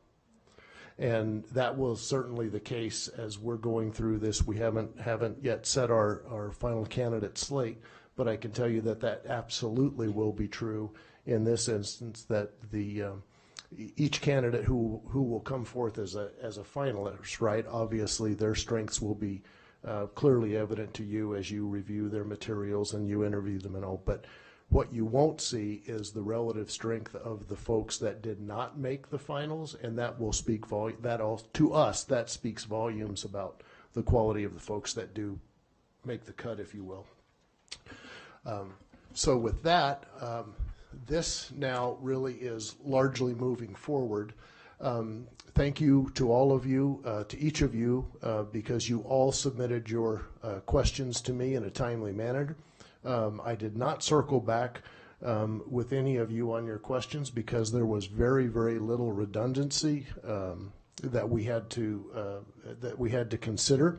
And that was certainly the case as we're going through this. We haven't yet set our final candidate slate, but I can tell you that absolutely will be true in this instance, that each candidate who will come forth as a finalist, right? Obviously, their strengths will be clearly evident to you as you review their materials and you interview them and all. But what you won't see is the relative strength of the folks that did not make the finals, and that will speak to us. That speaks volumes about the quality of the folks that do make the cut, if you will. So with that, this now really is largely moving forward. Thank you to all of you, to each of you, because you all submitted your questions to me in a timely manner. I did not circle back with any of you on your questions because there was very, very little redundancy that we had to consider.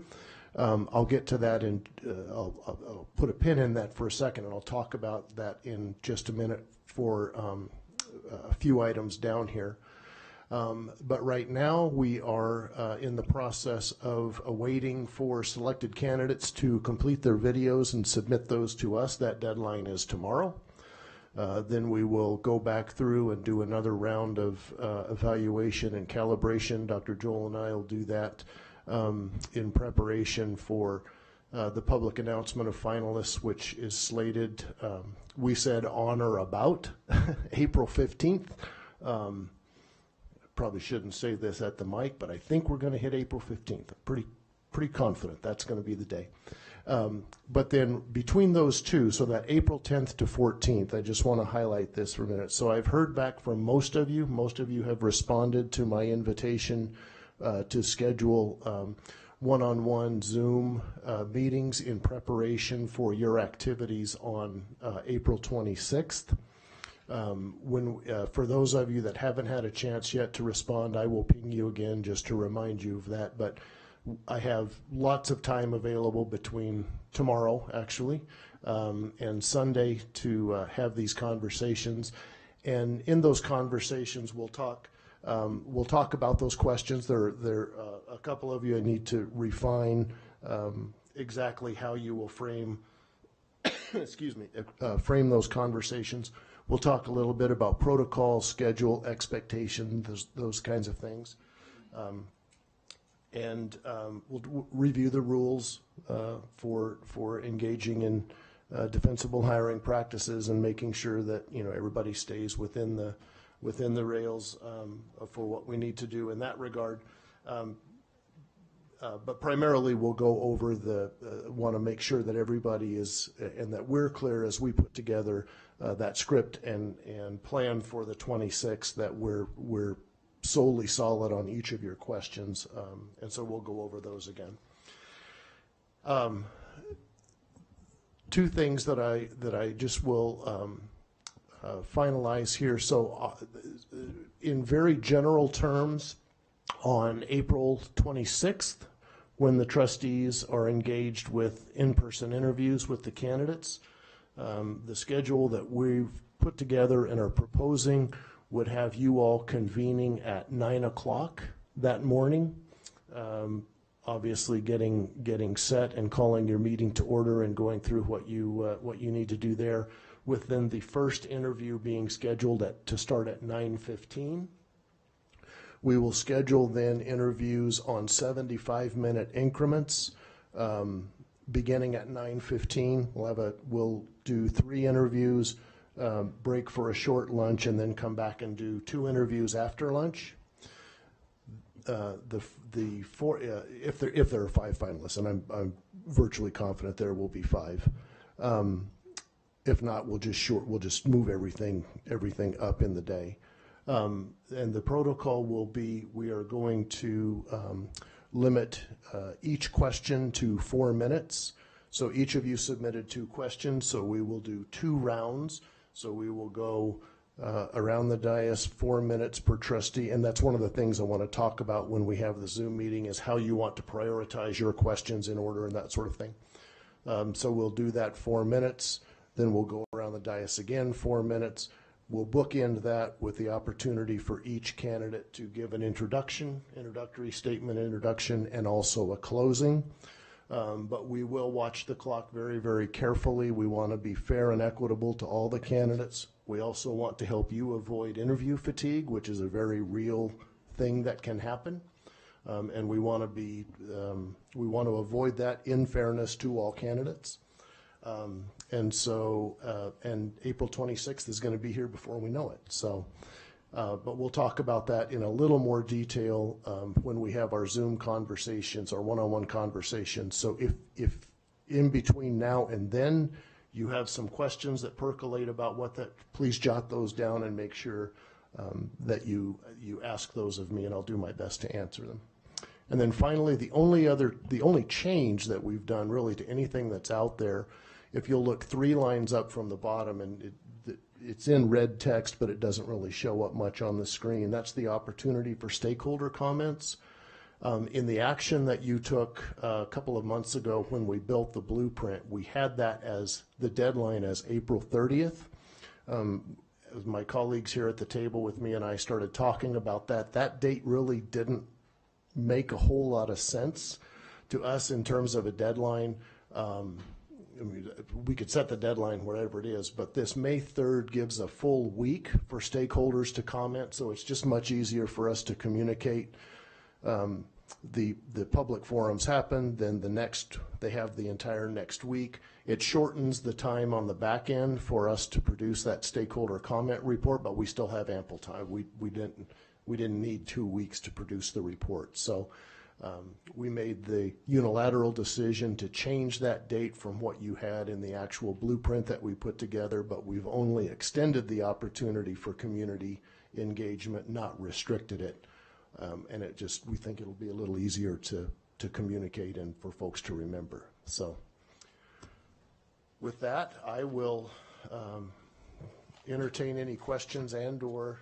I'll get to that, and I'll put a pin in that for a second, and I'll talk about that in just a minute for a few items down here. But right now we are in the process of awaiting for selected candidates to complete their videos and submit those to us. That deadline is tomorrow. Then we will go back through and do another round of evaluation and calibration. Dr. Joel and I will do that in preparation for the public announcement of finalists, which is slated, we said on or about April 15th. Probably shouldn't say this at the mic, but I think we're going to hit April 15th. I'm pretty confident that's going to be the day. But then between those two, so that April 10th to 14th, I just want to highlight this for a minute. So I've heard back from most of you. Most of you have responded to my invitation to schedule one-on-one Zoom meetings in preparation for your activities on April 26th. For those of you that haven't had a chance yet to respond, I will ping you again just to remind you of that. But I have lots of time available between tomorrow, actually, and Sunday to have these conversations. And in those conversations, we'll talk about those questions. There a couple of you I need to refine exactly how you will frame, excuse me, frame those conversations. We'll talk a little bit about protocol, schedule, expectation, those kinds of things. And we'll review the rules for engaging in defensible hiring practices and making sure that everybody stays within the rails for what we need to do in that regard. But primarily we'll go over want to make sure that everybody is, and that we're clear as we put together that script and plan for the 26th, that we're solely solid on each of your questions. And so we'll go over those again. Two things that I just will finalize here. So in very general terms, on April 26th, when the trustees are engaged with in-person interviews with the candidates, the schedule that we've put together and are proposing would have you all convening at 9 o'clock that morning, obviously getting set and calling your meeting to order and going through what you need to do there, with then the first interview being scheduled to start at 9:15. We will schedule then interviews on 75-minute increments, beginning at 9:15. We'll do 3 interviews, break for a short lunch, and then come back and do 2 interviews after lunch. If there are 5 finalists, and I'm virtually confident there will be 5. If not, we'll just move everything up in the day. And the protocol will be, we are going to limit each question to 4 minutes. So each of you submitted 2 questions, so we will do 2 rounds. So we will go around the dais, 4 minutes per trustee, and that's one of the things I want to talk about when we have the Zoom meeting, is how you want to prioritize your questions in order and that sort of thing. So we'll do that 4 minutes, then we'll go around the dais again 4 minutes. We'll bookend that with the opportunity for each candidate to give an introductory statement, and also a closing. But we will watch the clock very, very carefully. We want to be fair and equitable to all the candidates. We also want to help you avoid interview fatigue, which is a very real thing that can happen. And we want to avoid that in fairness to all candidates. And April 26th is going to be here before we know it. So, but we'll talk about that in a little more detail when we have our Zoom conversations, our one-on-one conversations. So if in between now and then you have some questions that percolate about what that, please jot those down and make sure that you ask those of me, and I'll do my best to answer them. And then finally, the only change that we've done really to anything that's out there, if you'll look 3 lines up from the bottom, and it's in red text, but it doesn't really show up much on the screen. That's the opportunity for stakeholder comments. In the action that you took a couple of months ago when we built the blueprint, we had that as the deadline as April 30th. As my colleagues here at the table with me and I started talking about that, that date really didn't make a whole lot of sense to us in terms of a deadline. I mean, we could set the deadline wherever it is, but this May 3rd gives a full week for stakeholders to comment, so it's just much easier for us to communicate. The public forums happen, then they have the entire next week. It shortens the time on the back end for us to produce that stakeholder comment report, but we still have ample time. We didn't need 2 weeks to produce the report. So we made the unilateral decision to change that date from what you had in the actual blueprint that we put together, but we've only extended the opportunity for community engagement, not restricted it. And we think it'll be a little easier to communicate and for folks to remember. So with that, I will entertain any questions and or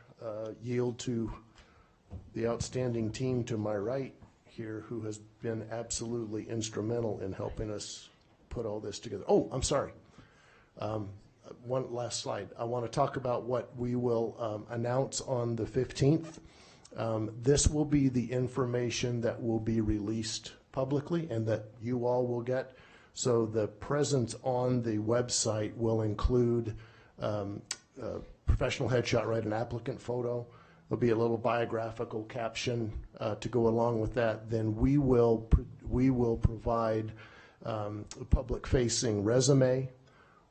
yield to the outstanding team to my right here who has been absolutely instrumental in helping us put all this together. Oh, I'm sorry. One last slide. I want to talk about what we will announce on the 15th. This will be the information that will be released publicly and that you all will get. So the presence on the website will include professional headshot, right, an applicant photo. There'll be a little biographical caption to go along with that. Then we will provide a public-facing resume.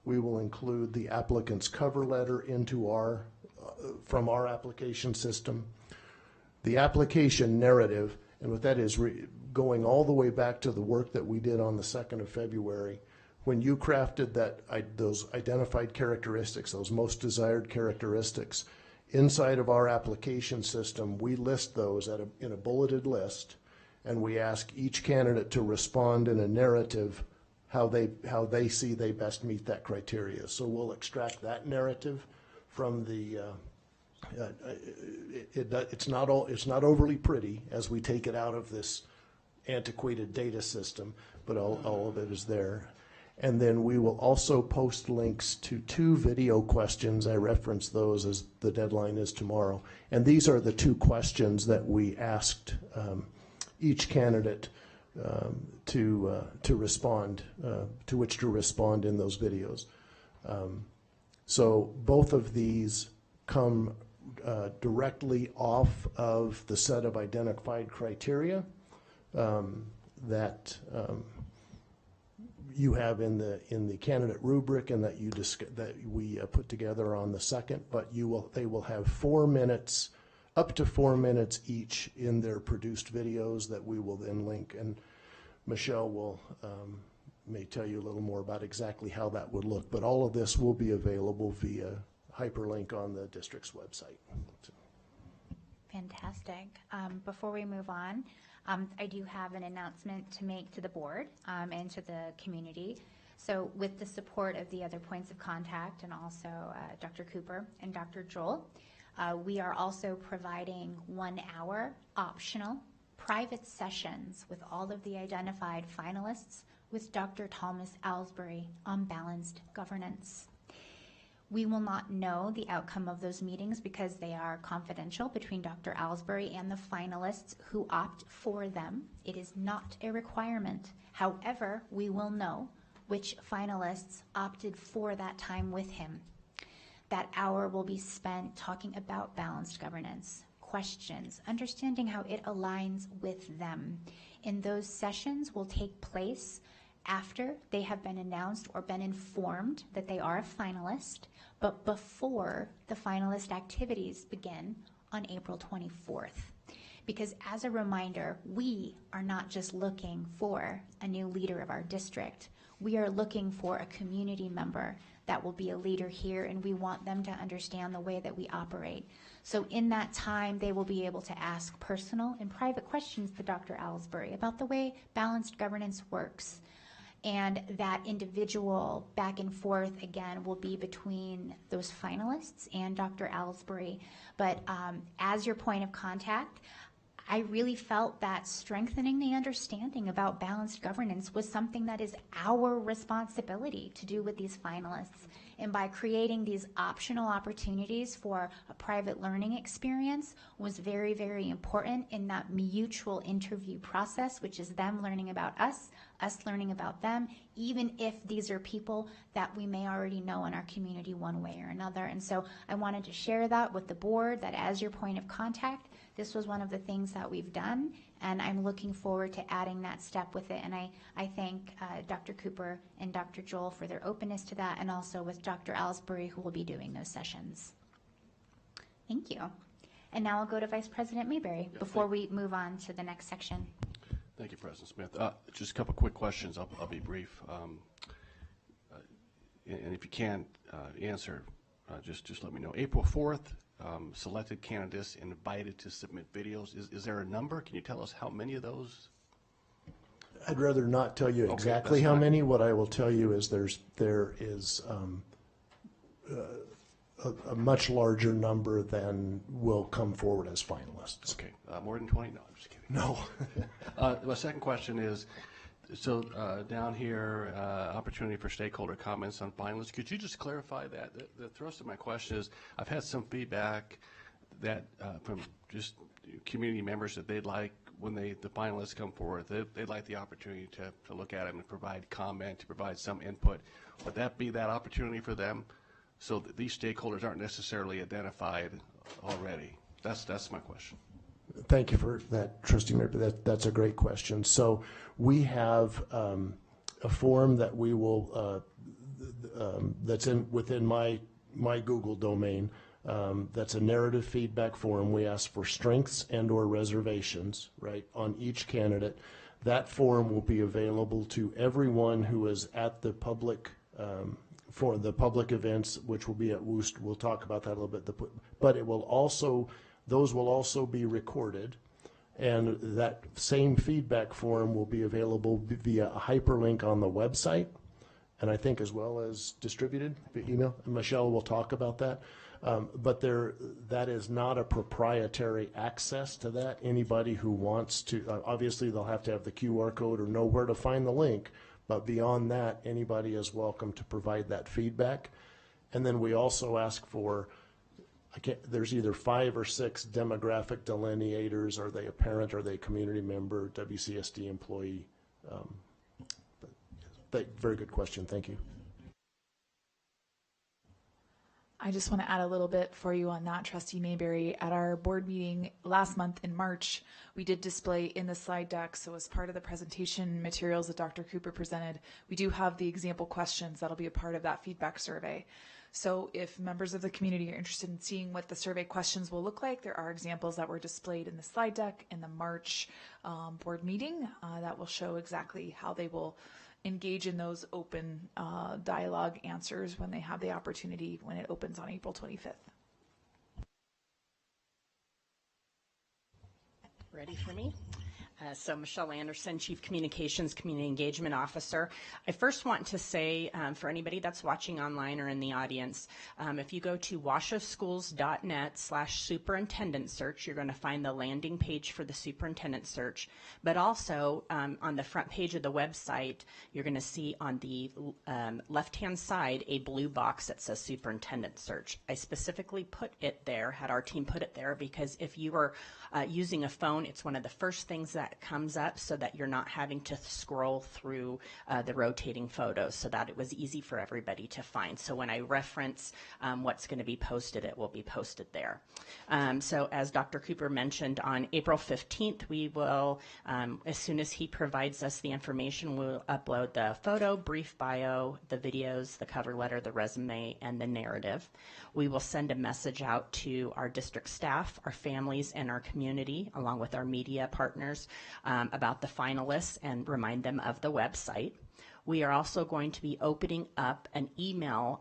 We will include the applicant's cover letter into from our application system. The application narrative, and what that is going all the way back to the work that we did on the 2nd of February, when you crafted those identified characteristics, those most desired characteristics, inside of our application system, we list those in a bulleted list, and we ask each candidate to respond in a narrative how they see they best meet that criteria. So we'll extract that narrative from the. It's not overly pretty as we take it out of this antiquated data system, but all of it is there. And then we will also post links to 2 video questions. I referenced those as the deadline is tomorrow. And these are the 2 questions that we asked each candidate to respond, to which to respond in those videos. So both of these come directly off of the set of identified criteria that you have in the candidate rubric and that we put together on the 2nd. But they will have 4 minutes, up to 4 minutes each in their produced videos that we will then link. And Michelle may tell you a little more about exactly how that would look. But all of this will be available via hyperlink on the district's website. Fantastic. Before we move on, I do have an announcement to make to the board and to the community. So with the support of the other points of contact and also Dr. Cooper and Dr. Joel, we are also providing 1-hour optional private sessions with all of the identified finalists with Dr. Thomas Alsbury on balanced governance. We will not know the outcome of those meetings because they are confidential between Dr. Alsbury and the finalists who opt for them. It is not a requirement. However, we will know which finalists opted for that time with him. That hour will be spent talking about balanced governance, questions, understanding how it aligns with them. And those sessions will take place after they have been announced or been informed that they are a finalist, but before the finalist activities begin on April 24th. Because as a reminder, we are not just looking for a new leader of our district. We are looking for a community member that will be a leader here, and we want them to understand the way that we operate. So in that time, they will be able to ask personal and private questions to Dr. Ellsbury about the way balanced governance works. And that individual back and forth, again, will be between those finalists and Dr. Ellsbury. But as your point of contact, I really felt that strengthening the understanding about balanced governance was something that is our responsibility to do with these finalists. And by creating these optional opportunities for a private learning experience was very, very important in that mutual interview process, which is them learning about us learning about them, even if these are people that we may already know in our community one way or another. And so I wanted to share that with the board, that as your point of contact, this was one of the things that we've done, and I'm looking forward to adding that step with it. And I thank Dr. Cooper and Dr. Joel for their openness to that, and also with Dr. Ellsbury, who will be doing those sessions. Thank you. And now I'll go to Vice President Mayberry before we move on to the next section. Thank you, President Smith. Just a couple quick questions. I'll be brief. And if you can't answer, just let me know. April 4th, selected candidates invited to submit videos. Is there a number? Can you tell us how many of those? I'd rather not tell you exactly how many. What I will tell you is there is a much larger number than will come forward as finalists. Okay, more than 20? No, I'm just kidding. No. My second question is, so down here, opportunity for stakeholder comments on finalists. Could you just clarify that? The thrust of my question is, I've had some feedback that from just community members that they'd like, when the finalists come forward, they'd like the opportunity to look at them and provide comment, to provide some input. Would that be that opportunity for them, so that these stakeholders aren't necessarily identified already? That's my question. Thank you for that, Trustee Mayor. That's a great question. So we have a form that we will that's within my Google domain. That's a narrative feedback form. We ask for strengths and/or reservations, right, on each candidate. That form will be available to everyone who is at the public for the public events, which will be at Woost. We'll talk about that a little bit. But it will also, those will also be recorded, and that same feedback form will be available via a hyperlink on the website, and I think as well as distributed via email. Michelle will talk about that. But that is not a proprietary access to that. Anybody who wants to, obviously they'll have to have the QR code or know where to find the link, but beyond that, anybody is welcome to provide that feedback. And then we also ask for, there's either 5 or 6 demographic delineators. Are they a parent? Are they a community member? WCSD employee? Very good question. Thank you. I just want to add a little bit for you on that, Trustee Mayberry. At our board meeting last month in March, we did display in the slide deck, so as part of the presentation materials that Dr. Cooper presented, we do have the example questions that'll be a part of that feedback survey. So if members of the community are interested in seeing what the survey questions will look like, there are examples that were displayed in the slide deck in the March board meeting that will show exactly how they will engage in those open dialogue answers when they have the opportunity when it opens on April 25th. Ready for me? So Michelle Anderson, Chief Communications, Community Engagement Officer. I first want to say for anybody that's watching online or in the audience, if you go to washoeschools.net/superintendent search, you're going to find the landing page for the superintendent search. But also on the front page of the website, you're going to see on the left-hand side a blue box that says superintendent search. I specifically put it there, had our team put it there, because if you are using a phone, it's one of the first things that that comes up so that you're not having to scroll through the rotating photos, so that it was easy for everybody to find. So when I reference what's going to be posted, it will be posted there. So as Dr. Cooper mentioned, on April 15th, we will, as soon as he provides us the information, we'll upload the photo, brief bio, the videos, the cover letter, the resume, and the narrative. We will send a message out to our district staff, our families, and our community, along with our media partners, about the finalists and remind them of the website. We are also going to be opening up an email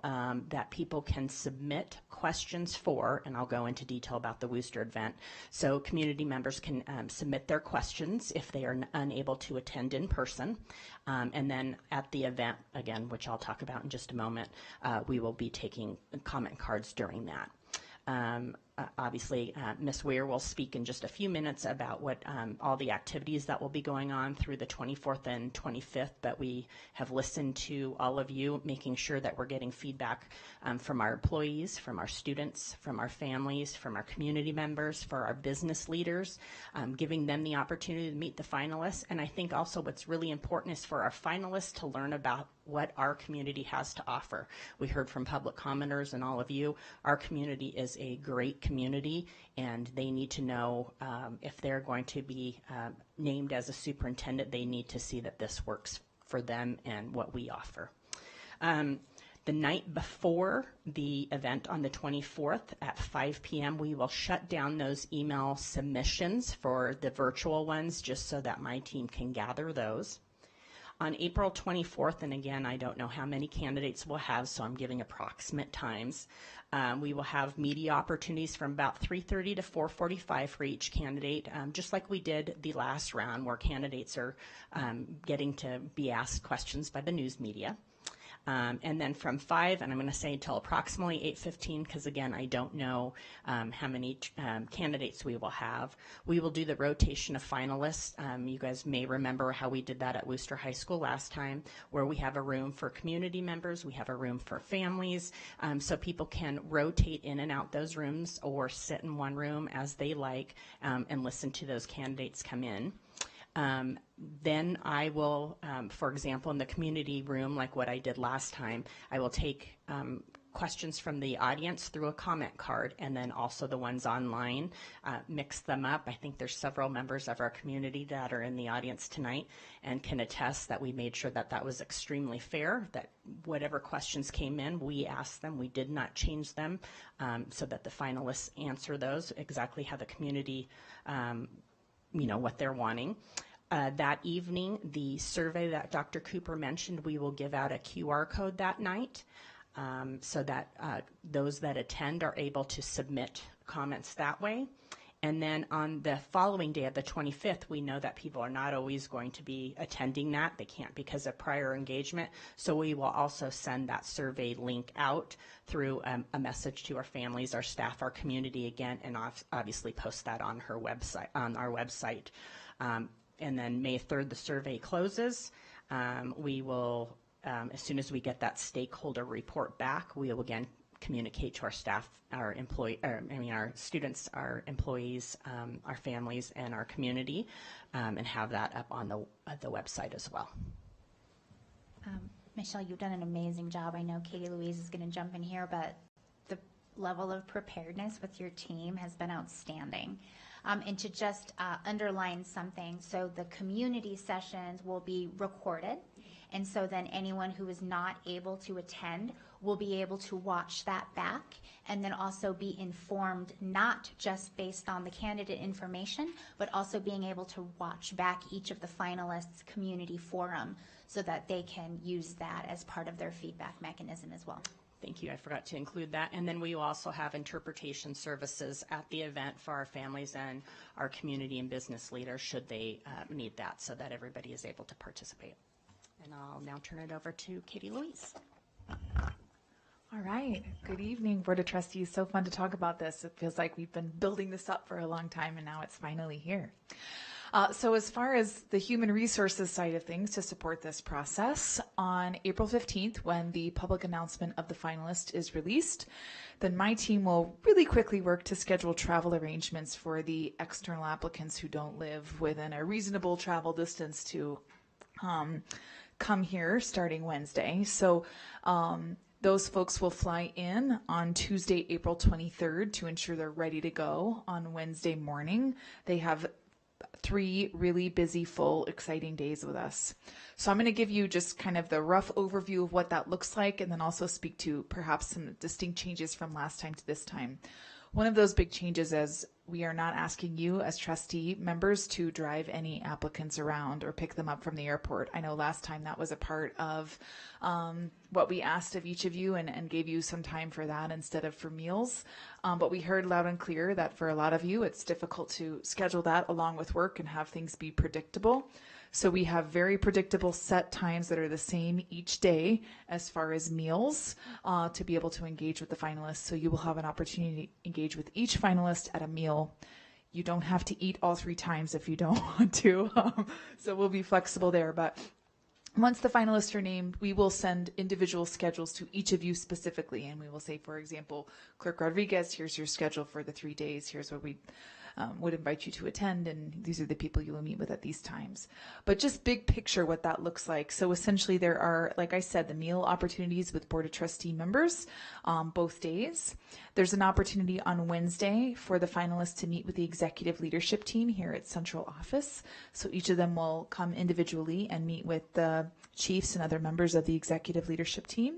that people can submit questions for, and I'll go into detail about the Worcester event. So community members can submit their questions if they are unable to attend in person. And then at the event, again, which I'll talk about in just a moment, we will be taking comment cards during that. Obviously, Ms. Weir will speak in just a few minutes about what all the activities that will be going on through the 24th and 25th, but we have listened to all of you, making sure that we're getting feedback from our employees, from our students, from our families, from our community members, for our business leaders, giving them the opportunity to meet the finalists. And I think also what's really important is for our finalists to learn about what our community has to offer. We heard from public commenters and all of you. Our community is a great community, and they need to know if they're going to be named as a superintendent, they need to see that this works for them and what we offer. The night before the event on the 24th at 5 p.m., we will shut down those email submissions for the virtual ones, just so that my team can gather those. On April 24th, and again, I don't know how many candidates we'll have, so I'm giving approximate times. We will have media opportunities from about 3:30 to 4:45 for each candidate, just like we did the last round, where candidates are getting to be asked questions by the news media. And then from 5, and I'm going to say until approximately 8:15, because again, I don't know how many candidates we will have. We will do the rotation of finalists. You guys may remember how we did that at Worcester High School last time, where we have a room for community members, we have a room for families, so people can rotate in and out those rooms or sit in one room as they like, and listen to those candidates come in. Then I will, for example, in the community room, like what I did last time, I will take questions from the audience through a comment card, and then also the ones online, mix them up. I think there's several members of our community that are in the audience tonight and can attest that we made sure that that was extremely fair, that whatever questions came in, we asked them, we did not change them, so that the finalists answer those exactly how the community, what they're wanting. That evening, the survey that Dr. Cooper mentioned, we will give out a QR code that night, so that those that attend are able to submit comments that way. And then on the following day, of the 25th, we know that people are not always going to be attending that. They can't because of prior engagement. So we will also send that survey link out through a message to our families, our staff, our community again, and obviously post that on our website. And then May 3rd, the survey closes. We will, as soon as we get that stakeholder report back, we will again communicate to our staff, our students, our employees, our families, and our community, and have that up on the website as well. Michelle, you've done an amazing job. I know Katie Louise is going to jump in here, but the level of preparedness with your team has been outstanding. And to just underline something, so the community sessions will be recorded, and so then anyone who is not able to attend will be able to watch that back, and then also be informed, not just based on the candidate information, but also being able to watch back each of the finalists' community forum, so that they can use that as part of their feedback mechanism as well. Thank you. I forgot to include that. And then we will also have interpretation services at the event for our families and our community and business leaders, should they need that, so that everybody is able to participate. And I'll now turn it over to Katie Louise. All right. Good evening, Board of Trustees. So fun to talk about this. It feels like we've been building this up for a long time, and now it's finally here. So as far as the human resources side of things to support this process, on April 15th, when the public announcement of the finalist is released, then my team will really quickly work to schedule travel arrangements for the external applicants who don't live within a reasonable travel distance to come here starting Wednesday. So those folks will fly in on Tuesday, April 23rd to ensure they're ready to go on Wednesday morning. They have 3 really busy, full, exciting days with us. So I'm going to give you just kind of the rough overview of what that looks like, and then also speak to perhaps some distinct changes from last time to this time. One of those big changes is we are not asking you as trustee members to drive any applicants around or pick them up from the airport. I know last time that was a part of what we asked of each of you and gave you some time for that instead of for meals. But we heard loud and clear that for a lot of you, it's difficult to schedule that along with work and have things be predictable. So we have very predictable set times that are the same each day as far as meals to be able to engage with the finalists. So you will have an opportunity to engage with each finalist at a meal. You don't have to eat all 3 times if you don't want to. So we'll be flexible there. But once the finalists are named, we will send individual schedules to each of you specifically. And we will say, for example, Clerk Rodriguez, here's your schedule for the 3 days. Here's what we would invite you to attend, and these are the people you will meet with at these times. But just big picture what that looks like. So essentially there are, like I said, the meal opportunities with Board of Trustee members both days. There's an opportunity on Wednesday for the finalists to meet with the executive leadership team here at Central Office. So each of them will come individually and meet with the chiefs and other members of the executive leadership team.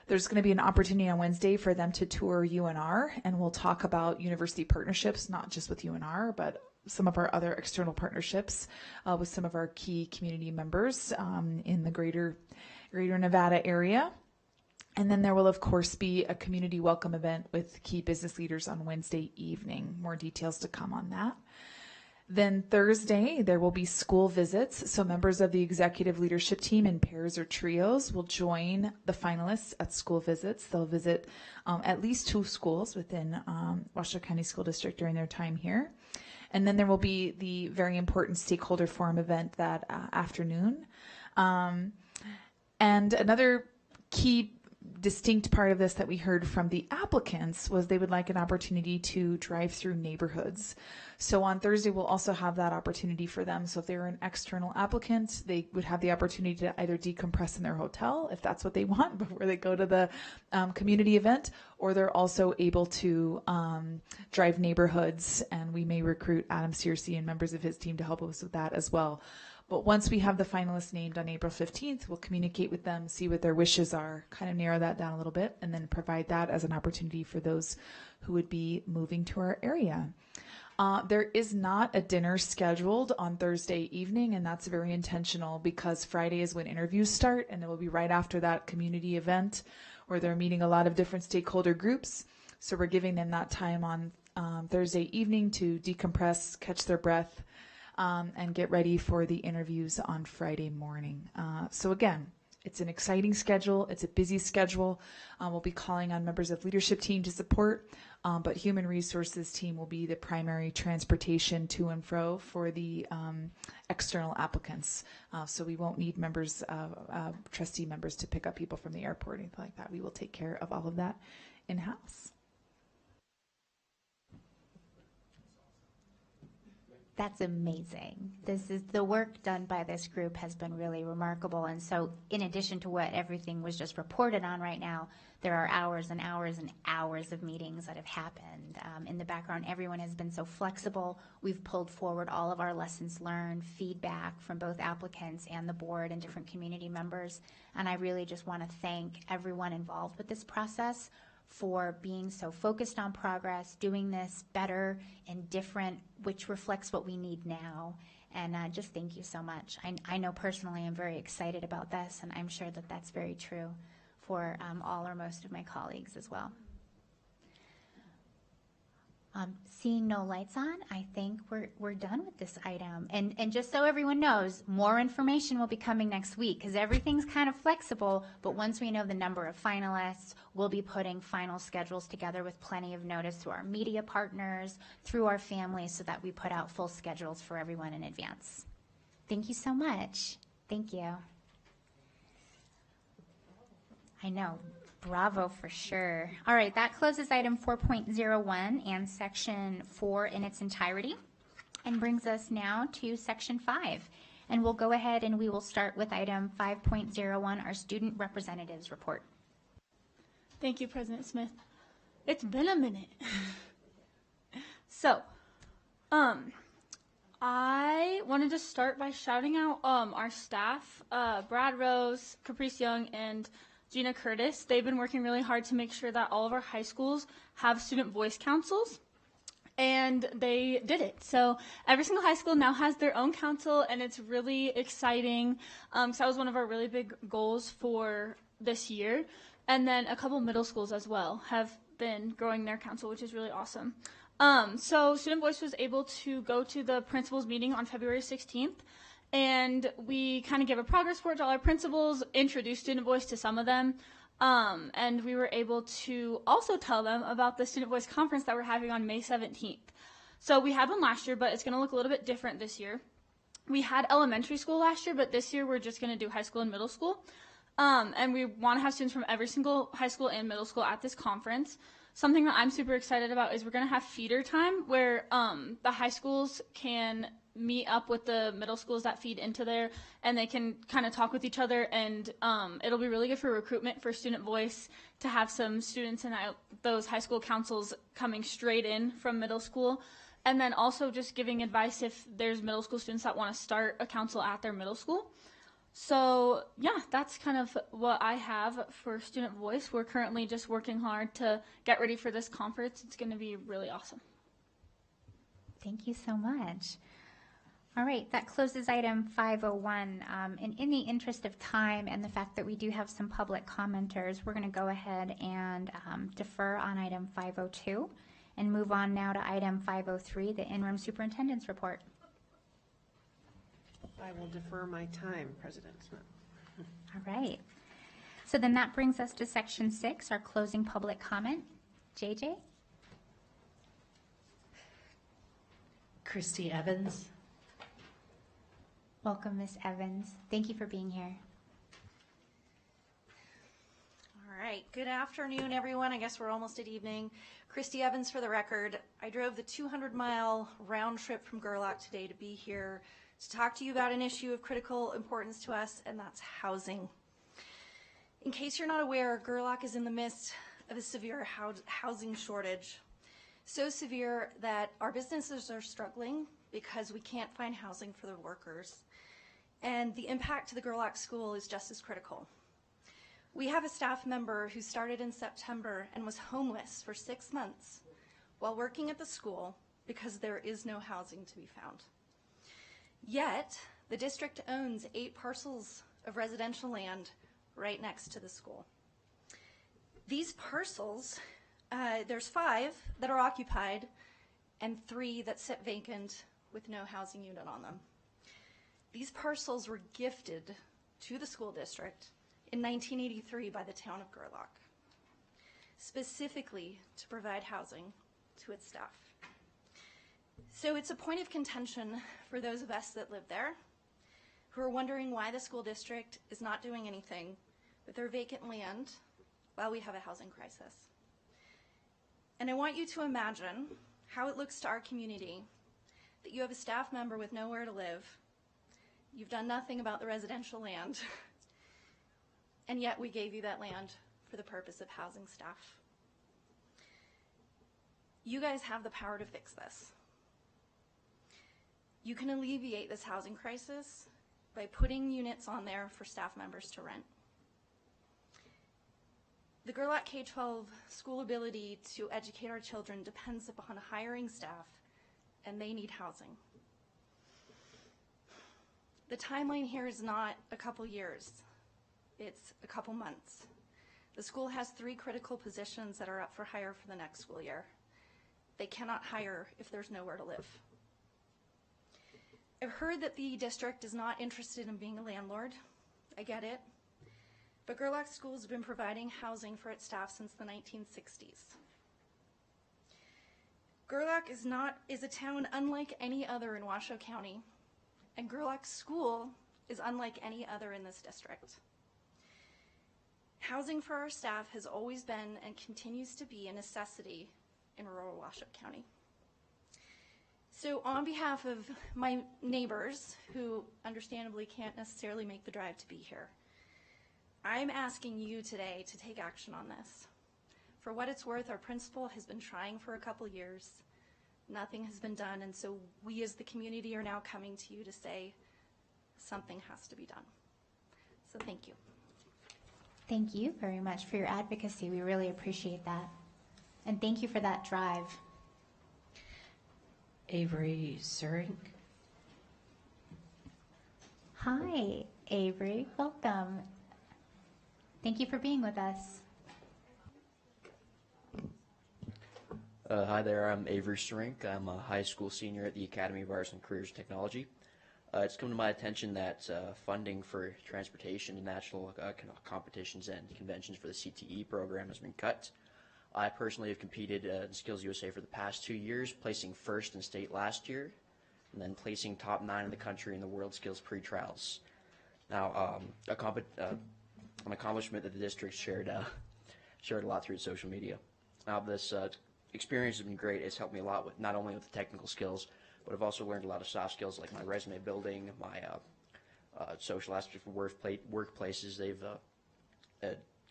There's going to be an opportunity on Wednesday for them to tour UNR, and we'll talk about university partnerships, not just with UNR, but some of our other external partnerships with some of our key community members in the greater Nevada area. And then there will, of course, be a community welcome event with key business leaders on Wednesday evening. More details to come on that. Then Thursday, there will be school visits. So members of the executive leadership team in pairs or trios will join the finalists at school visits. They'll visit at least 2 schools within Washoe County School District during their time here. And then there will be the very important stakeholder forum event that afternoon. And another key distinct part of this that we heard from the applicants was they would like an opportunity to drive through neighborhoods. So on Thursday, we'll also have that opportunity for them. So if they're an external applicant, they would have the opportunity to either decompress in their hotel, if that's what they want, before they go to the community event, or they're also able to drive neighborhoods, and we may recruit Adam Searcy and members of his team to help us with that as well. But once we have the finalists named on April 15th, we'll communicate with them, see what their wishes are, kind of narrow that down a little bit, and then provide that as an opportunity for those who would be moving to our area. There is not a dinner scheduled on Thursday evening, and that's very intentional because Friday is when interviews start, and it will be right after that community event where they're meeting a lot of different stakeholder groups. So we're giving them that time on Thursday evening to decompress, catch their breath, and get ready for the interviews on Friday morning. So again, it's an exciting schedule. It's a busy schedule. We'll be calling on members of leadership team to support, but human resources team will be the primary transportation to and fro for the external applicants. So we won't need members, trustee members to pick up people from the airport or anything like that. We will take care of all of that in-house. That's amazing. This is the work done by this group has been really remarkable. And so in addition to what everything was just reported on right now, there are hours and hours and hours of meetings that have happened. In the background, everyone has been so flexible. We've pulled forward all of our lessons learned, feedback from both applicants and the board and different community members. And I really just want to thank everyone involved with this process for being so focused on progress, doing this better and different, which reflects what we need now. And just thank you so much. I know personally I'm very excited about this, and I'm sure that that's very true for all or most of my colleagues as well. Seeing no lights on, I think we're done with this item. And just so everyone knows, more information will be coming next week because everything's kind of flexible, but once we know the number of finalists, we'll be putting final schedules together with plenty of notice through our media partners, through our families, so that we put out full schedules for everyone in advance. Thank you so much. Thank you. I know. Bravo for sure. All right, that closes item 4.01 and section 4 in its entirety and brings us now to section 5. And we'll go ahead and we will start with item 5.01, our student representatives report. Thank you, President Smith. It's been a minute. So, I wanted to start by shouting out our staff, Brad Rose, Caprice Young, and Gina Curtis. They've been working really hard to make sure that all of our high schools have student voice councils, and they did it. So every single high school now has their own council, and it's really exciting. So that was one of our really big goals for this year. And then a couple middle schools as well have been growing their council, which is really awesome. So Student Voice was able to go to the principals meeting on February 16th. And we kind of gave a progress report to all our principals, introduced Student Voice to some of them, and we were able to also tell them about the Student Voice conference that we're having on May 17th. So we had one last year, but it's going to look a little bit different this year. We had elementary school last year, but this year we're just going to do high school and middle school. And we want to have students from every single high school and middle school at this conference. Something that I'm super excited about is we're going to have feeder time where the high schools can meet up with the middle schools that feed into there, and they can kind of talk with each other, and it'll be really good for recruitment for Student Voice to have some students in those high school councils coming straight in from middle school, and then also just giving advice if there's middle school students that want to start a council at their middle school. So yeah, that's kind of what I have for Student Voice. We're currently just working hard to get ready for this conference. It's going to be really awesome. Thank you so much. All right, that closes item 501. And in the interest of time and the fact that we do have some public commenters, we're going to go ahead and defer on item 502 and move on now to item 503, the interim superintendent's report. I will defer my time, President Smith. All right. So then that brings us to section 6, our closing public comment. JJ? Christy Evans. Welcome, Ms. Evans. Thank you for being here. All right. Good afternoon, everyone. I guess we're almost at evening. Christy Evans for the record. I drove the 200-mile round trip from Gerlach today to be here to talk to you about an issue of critical importance to us, and that's housing. In case you're not aware, Gerlach is in the midst of a severe housing shortage. So severe that our businesses are struggling because we can't find housing for the workers. And the impact to the Gerlach school is just as critical. We have a staff member who started in September and was homeless for 6 months while working at the school because there is no housing to be found. Yet, the district owns 8 parcels of residential land right next to the school. These parcels, there's 5 that are occupied and 3 that sit vacant with no housing unit on them. These parcels were gifted to the school district in 1983 by the town of Gerlach, specifically to provide housing to its staff. So it's a point of contention for those of us that live there who are wondering why the school district is not doing anything with their vacant land while we have a housing crisis. And I want you to imagine how it looks to our community that you have a staff member with nowhere to live, you've done nothing about the residential land, and yet we gave you that land for the purpose of housing staff. You guys have the power to fix this. You can alleviate this housing crisis by putting units on there for staff members to rent. The Gerlach K-12 school ability to educate our children depends upon hiring staff, and they need housing. The timeline here is not a couple years, it's a couple months. The school has 3 critical positions that are up for hire for the next school year. They cannot hire if there's nowhere to live. I've heard that the district is not interested in being a landlord. I get it. But Gerlach Schools have been providing housing for its staff since the 1960s. Gerlach is a town unlike any other in Washoe County, and Gerlach School is unlike any other in this district. Housing for our staff has always been and continues to be a necessity in rural Washoe County. So on behalf of my neighbors, who understandably can't necessarily make the drive to be here, I'm asking you today to take action on this. For what it's worth, our principal has been trying for a couple years. Nothing has been done, and so we as the community are now coming to you to say something has to be done. So thank you. Thank you very much for your advocacy. We really appreciate that. And thank you for that drive. Avery Zurich. Hi, Avery. Welcome. Thank you for being with us. Hi there, I'm Avery Strink. I'm a high school senior at the Academy of Arts and Careers Technology. It's come to my attention that funding for transportation to national competitions and conventions for the CTE program has been cut. I personally have competed in Skills USA for the past 2 years, placing first in state last year, and then placing top 9 in the country in the World Skills Pre-Trials. Now, an accomplishment that the district shared a lot through social media. Now, this experience has been great. It's helped me a lot with not only with the technical skills, but I've also learned a lot of soft skills like my resume building, my social aspects for workplaces. They've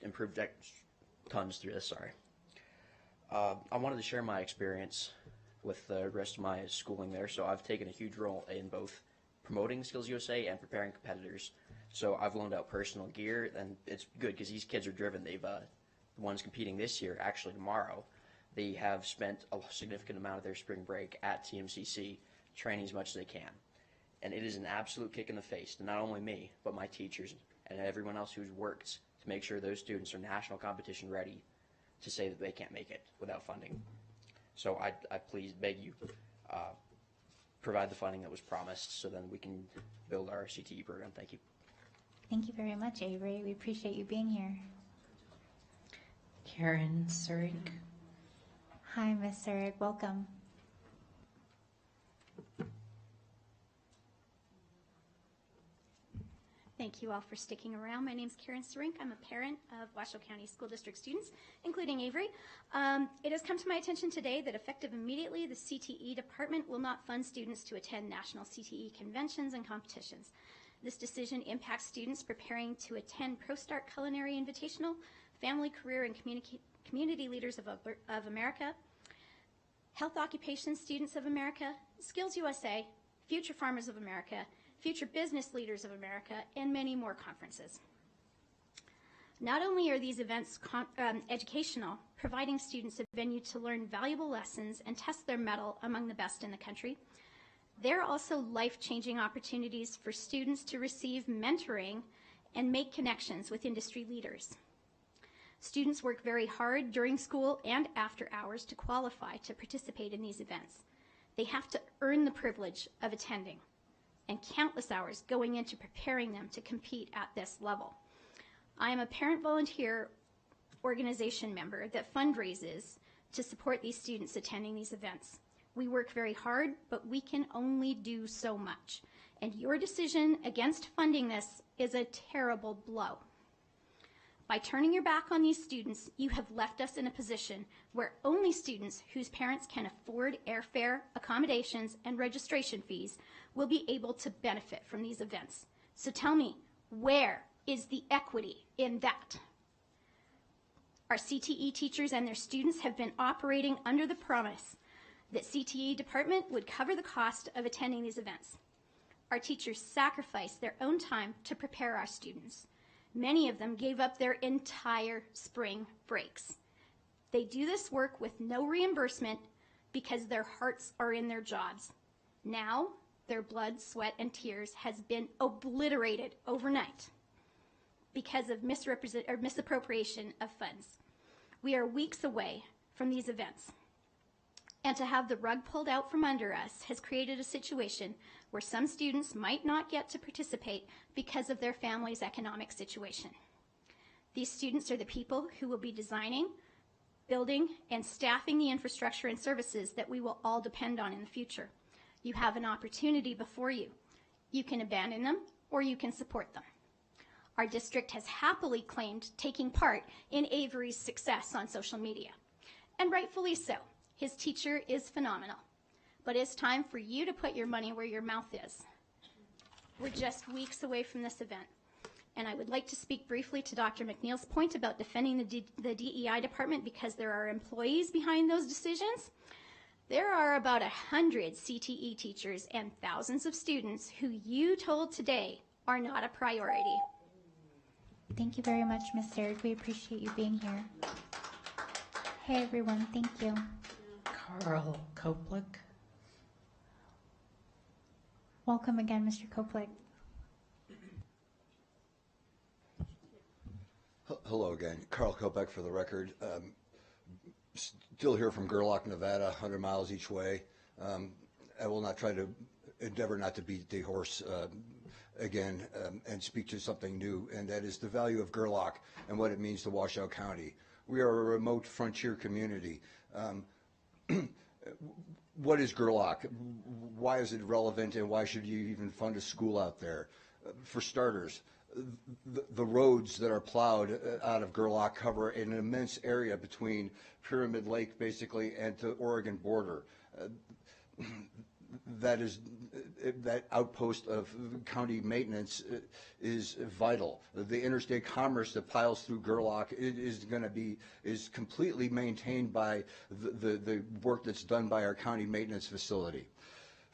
improved tons through this. I wanted to share my experience with the rest of my schooling there, so I've taken a huge role in both promoting Skills USA and preparing competitors. So I've loaned out personal gear, and it's good because these kids are driven. They've the ones competing this year, actually tomorrow, they have spent a significant amount of their spring break at TMCC training as much as they can. And it is an absolute kick in the face to not only me, but my teachers and everyone else who's worked to make sure those students are national competition ready to say that they can't make it without funding. So I please beg you, provide the funding that was promised so then we can build our CTE program. Thank you. Thank you very much, Avery. We appreciate you being here. Karen Surik. Hi, Ms. Surik. Welcome. Thank you all for sticking around. My name is Karen Serink. I'm a parent of Washoe County School District students, including Avery. It has come to my attention today that effective immediately, the CTE department will not fund students to attend national CTE conventions and competitions. This decision impacts students preparing to attend ProStart Culinary Invitational, Family, Career, and Community Leaders of America, Health Occupation Students of America, Skills USA, Future Farmers of America, Future Business Leaders of America, and many more conferences. Not only are these events educational, providing students a venue to learn valuable lessons and test their mettle among the best in the country, they're also life-changing opportunities for students to receive mentoring and make connections with industry leaders. Students work very hard during school and after hours to qualify to participate in these events. They have to earn the privilege of attending, and countless hours going into preparing them to compete at this level. I am a parent volunteer organization member that fundraises to support these students attending these events. We work very hard, but we can only do so much. And your decision against funding this is a terrible blow. By turning your back on these students, you have left us in a position where only students whose parents can afford airfare, accommodations, and registration fees will be able to benefit from these events. So tell me, where is the equity in that? Our CTE teachers and their students have been operating under the promise that CTE department would cover the cost of attending these events. Our teachers sacrificed their own time to prepare our students. Many of them gave up their entire spring breaks. They do this work with no reimbursement because their hearts are in their jobs. Now, their blood, sweat, and tears has been obliterated overnight because of misappropriation of funds. We are weeks away from these events, And to have the rug pulled out from under us has created a situation where some students might not get to participate because of their family's economic situation. These students are the people who will be designing, building, and staffing the infrastructure and services that we will all depend on in the future. You have an opportunity before you. You can abandon them or you can support them. Our district has happily claimed taking part in Avery's success on social media, and rightfully so. His teacher is phenomenal, but it's time for you to put your money where your mouth is. We're just weeks away from this event, and I would like to speak briefly to Dr. McNeil's point about defending the DEI department because there are employees behind those decisions. There are about 100 CTE teachers and thousands of students who you told today are not a priority. Thank you very much, Ms. Sarek. We appreciate you being here. Hey, everyone. Thank you. Carl Koplik. Welcome again, Mr. Koplik. Hello again. Carl Kopek for the record. Still here from Gerlach, Nevada, 100 miles each way. I will not try to endeavor not to beat the horse again and speak to something new, and that is the value of Gerlach and what it means to Washoe County. We are a remote frontier community. What is Gerlach? Why is it relevant, and why should you even fund a school out there? For starters, the roads that are plowed out of Gerlach cover an immense area between Pyramid Lake, basically, and the Oregon border. That outpost of county maintenance is vital. The interstate commerce that piles through Gerlach is completely maintained by the work that's done by our county maintenance facility.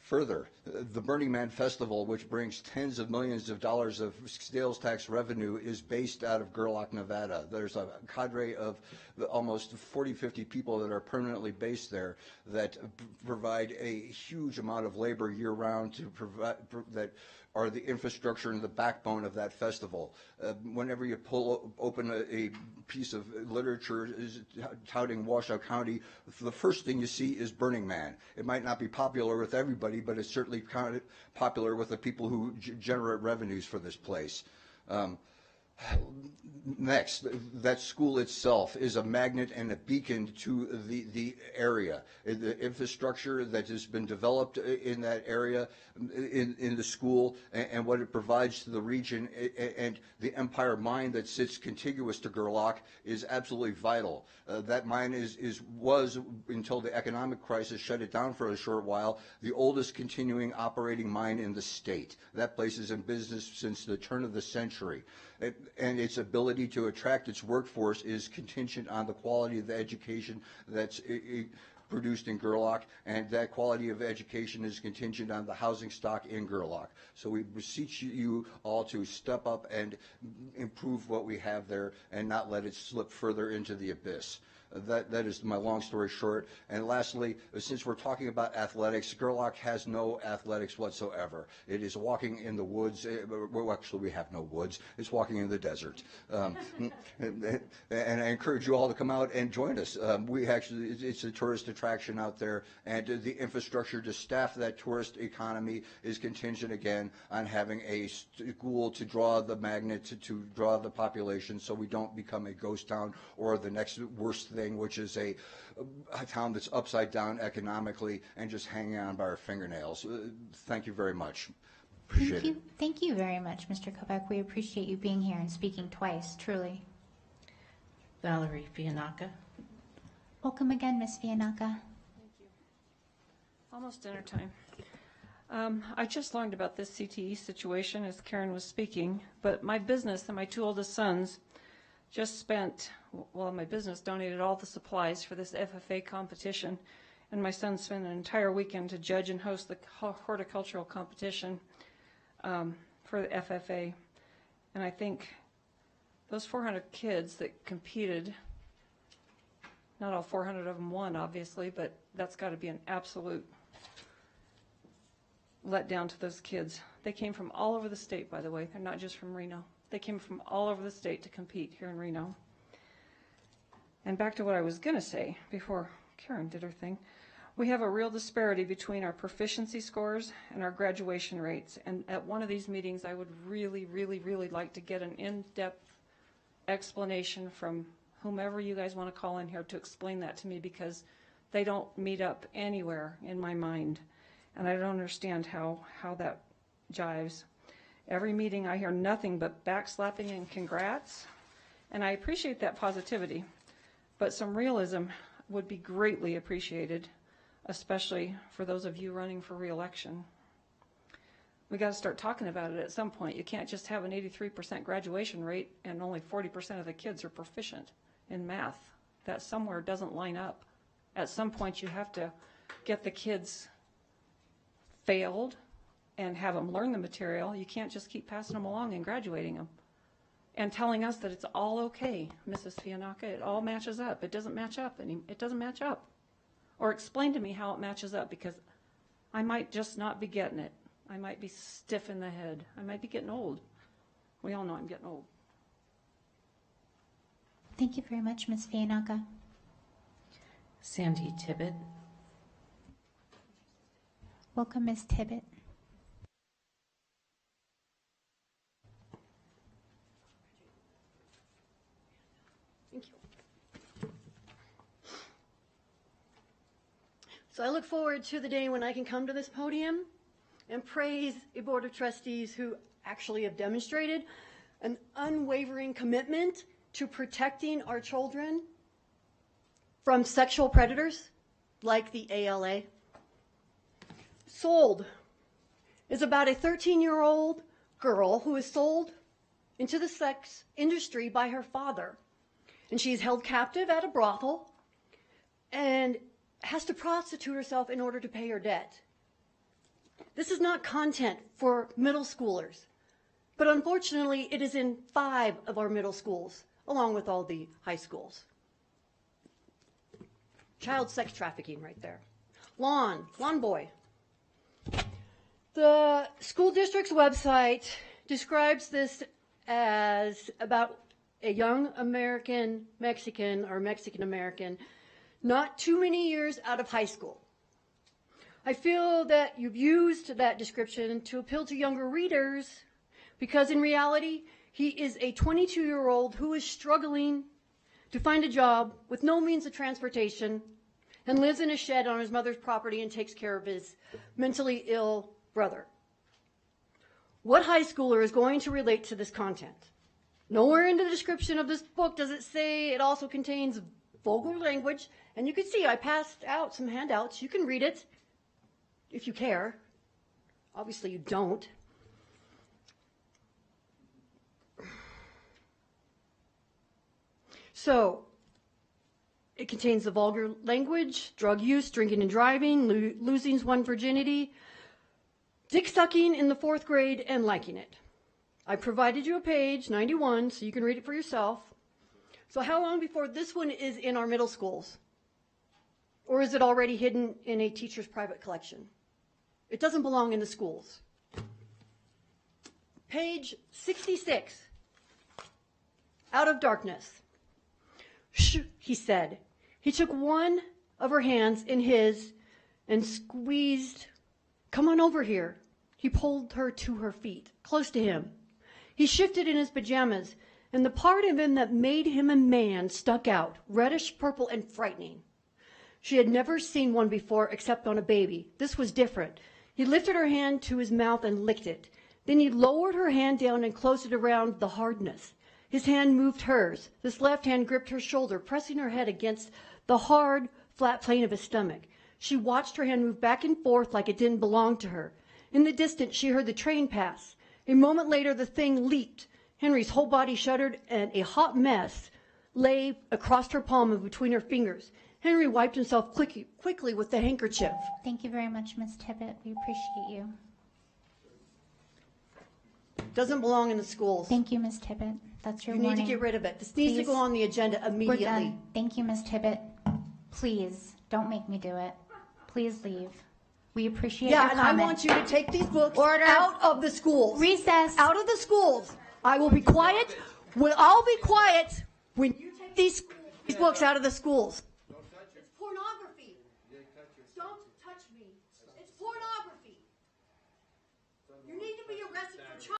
Further, the Burning Man Festival, which brings tens of millions of dollars of sales tax revenue, is based out of Gerlach, Nevada. There's a cadre of almost 40, 50 people that are permanently based there that provide a huge amount of labor year-round to provide that are the infrastructure and the backbone of that festival. Whenever you open a piece of literature touting Washoe County, the first thing you see is Burning Man. It might not be popular with everybody, but it's certainly popular with the people who generate revenues for this place. Next, that school itself is a magnet and a beacon to the area. The infrastructure that has been developed in that area, in the school, and what it provides to the region, and the Empire mine that sits contiguous to Gerlach is absolutely vital. That mine was, until the economic crisis shut it down for a short while, the oldest continuing operating mine in the state. That place is in business since the turn of the century. And its ability to attract its workforce is contingent on the quality of the education that's produced in Gerlach, and that quality of education is contingent on the housing stock in Gerlach. So we beseech you all to step up and improve what we have there and not let it slip further into the abyss. That is my long story short. And lastly, since we're talking about athletics, Gerlach has no athletics whatsoever. It is walking in the woods. Well, actually, we have no woods. It's walking in the desert. And I encourage you all to come out and join us. It's a tourist attraction out there, and the infrastructure to staff that tourist economy is contingent, again, on having a school to draw the magnet, to draw the population, so we don't become a ghost town or the next worst thing, which is a town that's upside down economically and just hanging on by our fingernails. Thank you very much. Appreciate it. Thank you very much, Mr. Kopek. We appreciate you being here and speaking twice, truly. Valerie Fianaka. Welcome again, Ms. Fianaka. Thank you. Almost dinner time. I just learned about this CTE situation as Karen was speaking, but my business and my two oldest sons just spent, my business donated all the supplies for this FFA competition, and my son spent an entire weekend to judge and host the horticultural competition for the FFA. And I think those 400 kids that competed, not all 400 of them won, obviously, but that's got to be an absolute letdown to those kids. They came from all over the state, by the way. They're not just from Reno. They came from all over the state to compete here in Reno. And back to what I was going to say before Karen did her thing, We have a real disparity between our proficiency scores and our graduation rates. And at one of these meetings, I would really, really, really like to get an in-depth explanation from whomever you guys want to call in here to explain that to me, because they don't meet up anywhere in my mind. And I don't understand how that jives. Every meeting I hear nothing but backslapping and congrats. And I appreciate that positivity, but some realism would be greatly appreciated, especially for those of you running for re-election. We got to start talking about it at some point. You can't just have an 83% graduation rate and only 40% of the kids are proficient in math. That somewhere doesn't line up. At some point you have to get the kids failed and have them learn the material. You can't just keep passing them along and graduating them and telling us that it's all okay, Mrs. Fianaka, it all matches up. It doesn't match up. It doesn't match up. Or explain to me how it matches up, because I might just not be getting it. I might be stiff in the head. I might be getting old. We all know I'm getting old. Thank you very much, Ms. Fianaka. Sandy Tibbet. Welcome, Ms. Tibbet. Thank you. So I look forward to the day when I can come to this podium and praise a Board of Trustees who actually have demonstrated an unwavering commitment to protecting our children from sexual predators like the ALA. Sold is about a 13-year-old girl who is sold into the sex industry by her father. And she's held captive at a brothel and has to prostitute herself in order to pay her debt. This is not content for middle schoolers, but unfortunately it is in 5 of our middle schools, along with all the high schools. Child sex trafficking right there. Lawn boy. The school district's website describes this as about a young American Mexican or Mexican American, not too many years out of high school. I feel that you've used that description to appeal to younger readers, because in reality, he is a 22-year-old who is struggling to find a job with no means of transportation and lives in a shed on his mother's property and takes care of his mentally ill brother. What high schooler is going to relate to this content? Nowhere in the description of this book does it say it also contains vulgar language. And you can see I passed out some handouts. You can read it if you care. Obviously you don't. So, it contains the vulgar language, drug use, drinking and driving, losing one's virginity, dick sucking in the 4th grade, and liking it. I provided you a page, 91, so you can read it for yourself. So how long before this one is in our middle schools? Or is it already hidden in a teacher's private collection? It doesn't belong in the schools. Page 66, Out of Darkness. Shh, he said. He took one of her hands in his and squeezed. Come on over here. He pulled her to her feet, close to him. He shifted in his pajamas, and the part of him that made him a man stuck out, reddish purple and frightening. She had never seen one before except on a baby. This was different. He lifted her hand to his mouth and licked it. Then he lowered her hand down and closed it around the hardness. His hand moved hers. This left hand gripped her shoulder, pressing her head against the hard, flat plane of his stomach. She watched her hand move back and forth like it didn't belong to her. In the distance, she heard the train pass. A moment later, the thing leaped. Henry's whole body shuddered, and a hot mess lay across her palm and between her fingers. Henry wiped himself quickly with the handkerchief. Thank you very much, Ms. Tibbet. We appreciate you. Doesn't belong in the schools. Thank you, Ms. Tibbet. That's your You warning. need to get rid of it. This needs to go on the agenda immediately. We're done. Thank you, Ms. Tibbet. Please, don't make me do it. Please leave. We appreciate your comment. I want you to take these books out of the schools. Recess. Out of the schools. I will be quiet. I'll be quiet when you take these books out of the schools. It's pornography. Don't be arrested for child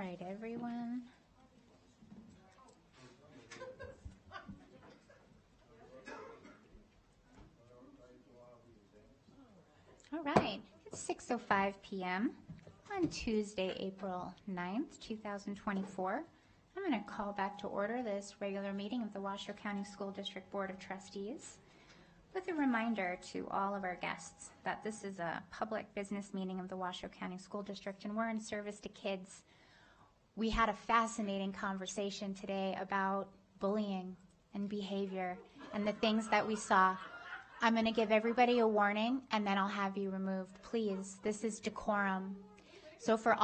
right, everyone. All right, it's 6:05 p.m. on Tuesday, April 9th, 2024. I'm going to call back to order this regular meeting of the Washoe County School District Board of Trustees with a reminder to all of our guests that this is a public business meeting of the Washoe County School District, and we're in service to kids. We had a fascinating conversation today about bullying and behavior and the things that we saw. I'm going to give everybody a warning, and then I'll have you removed. Please, this is decorum. So for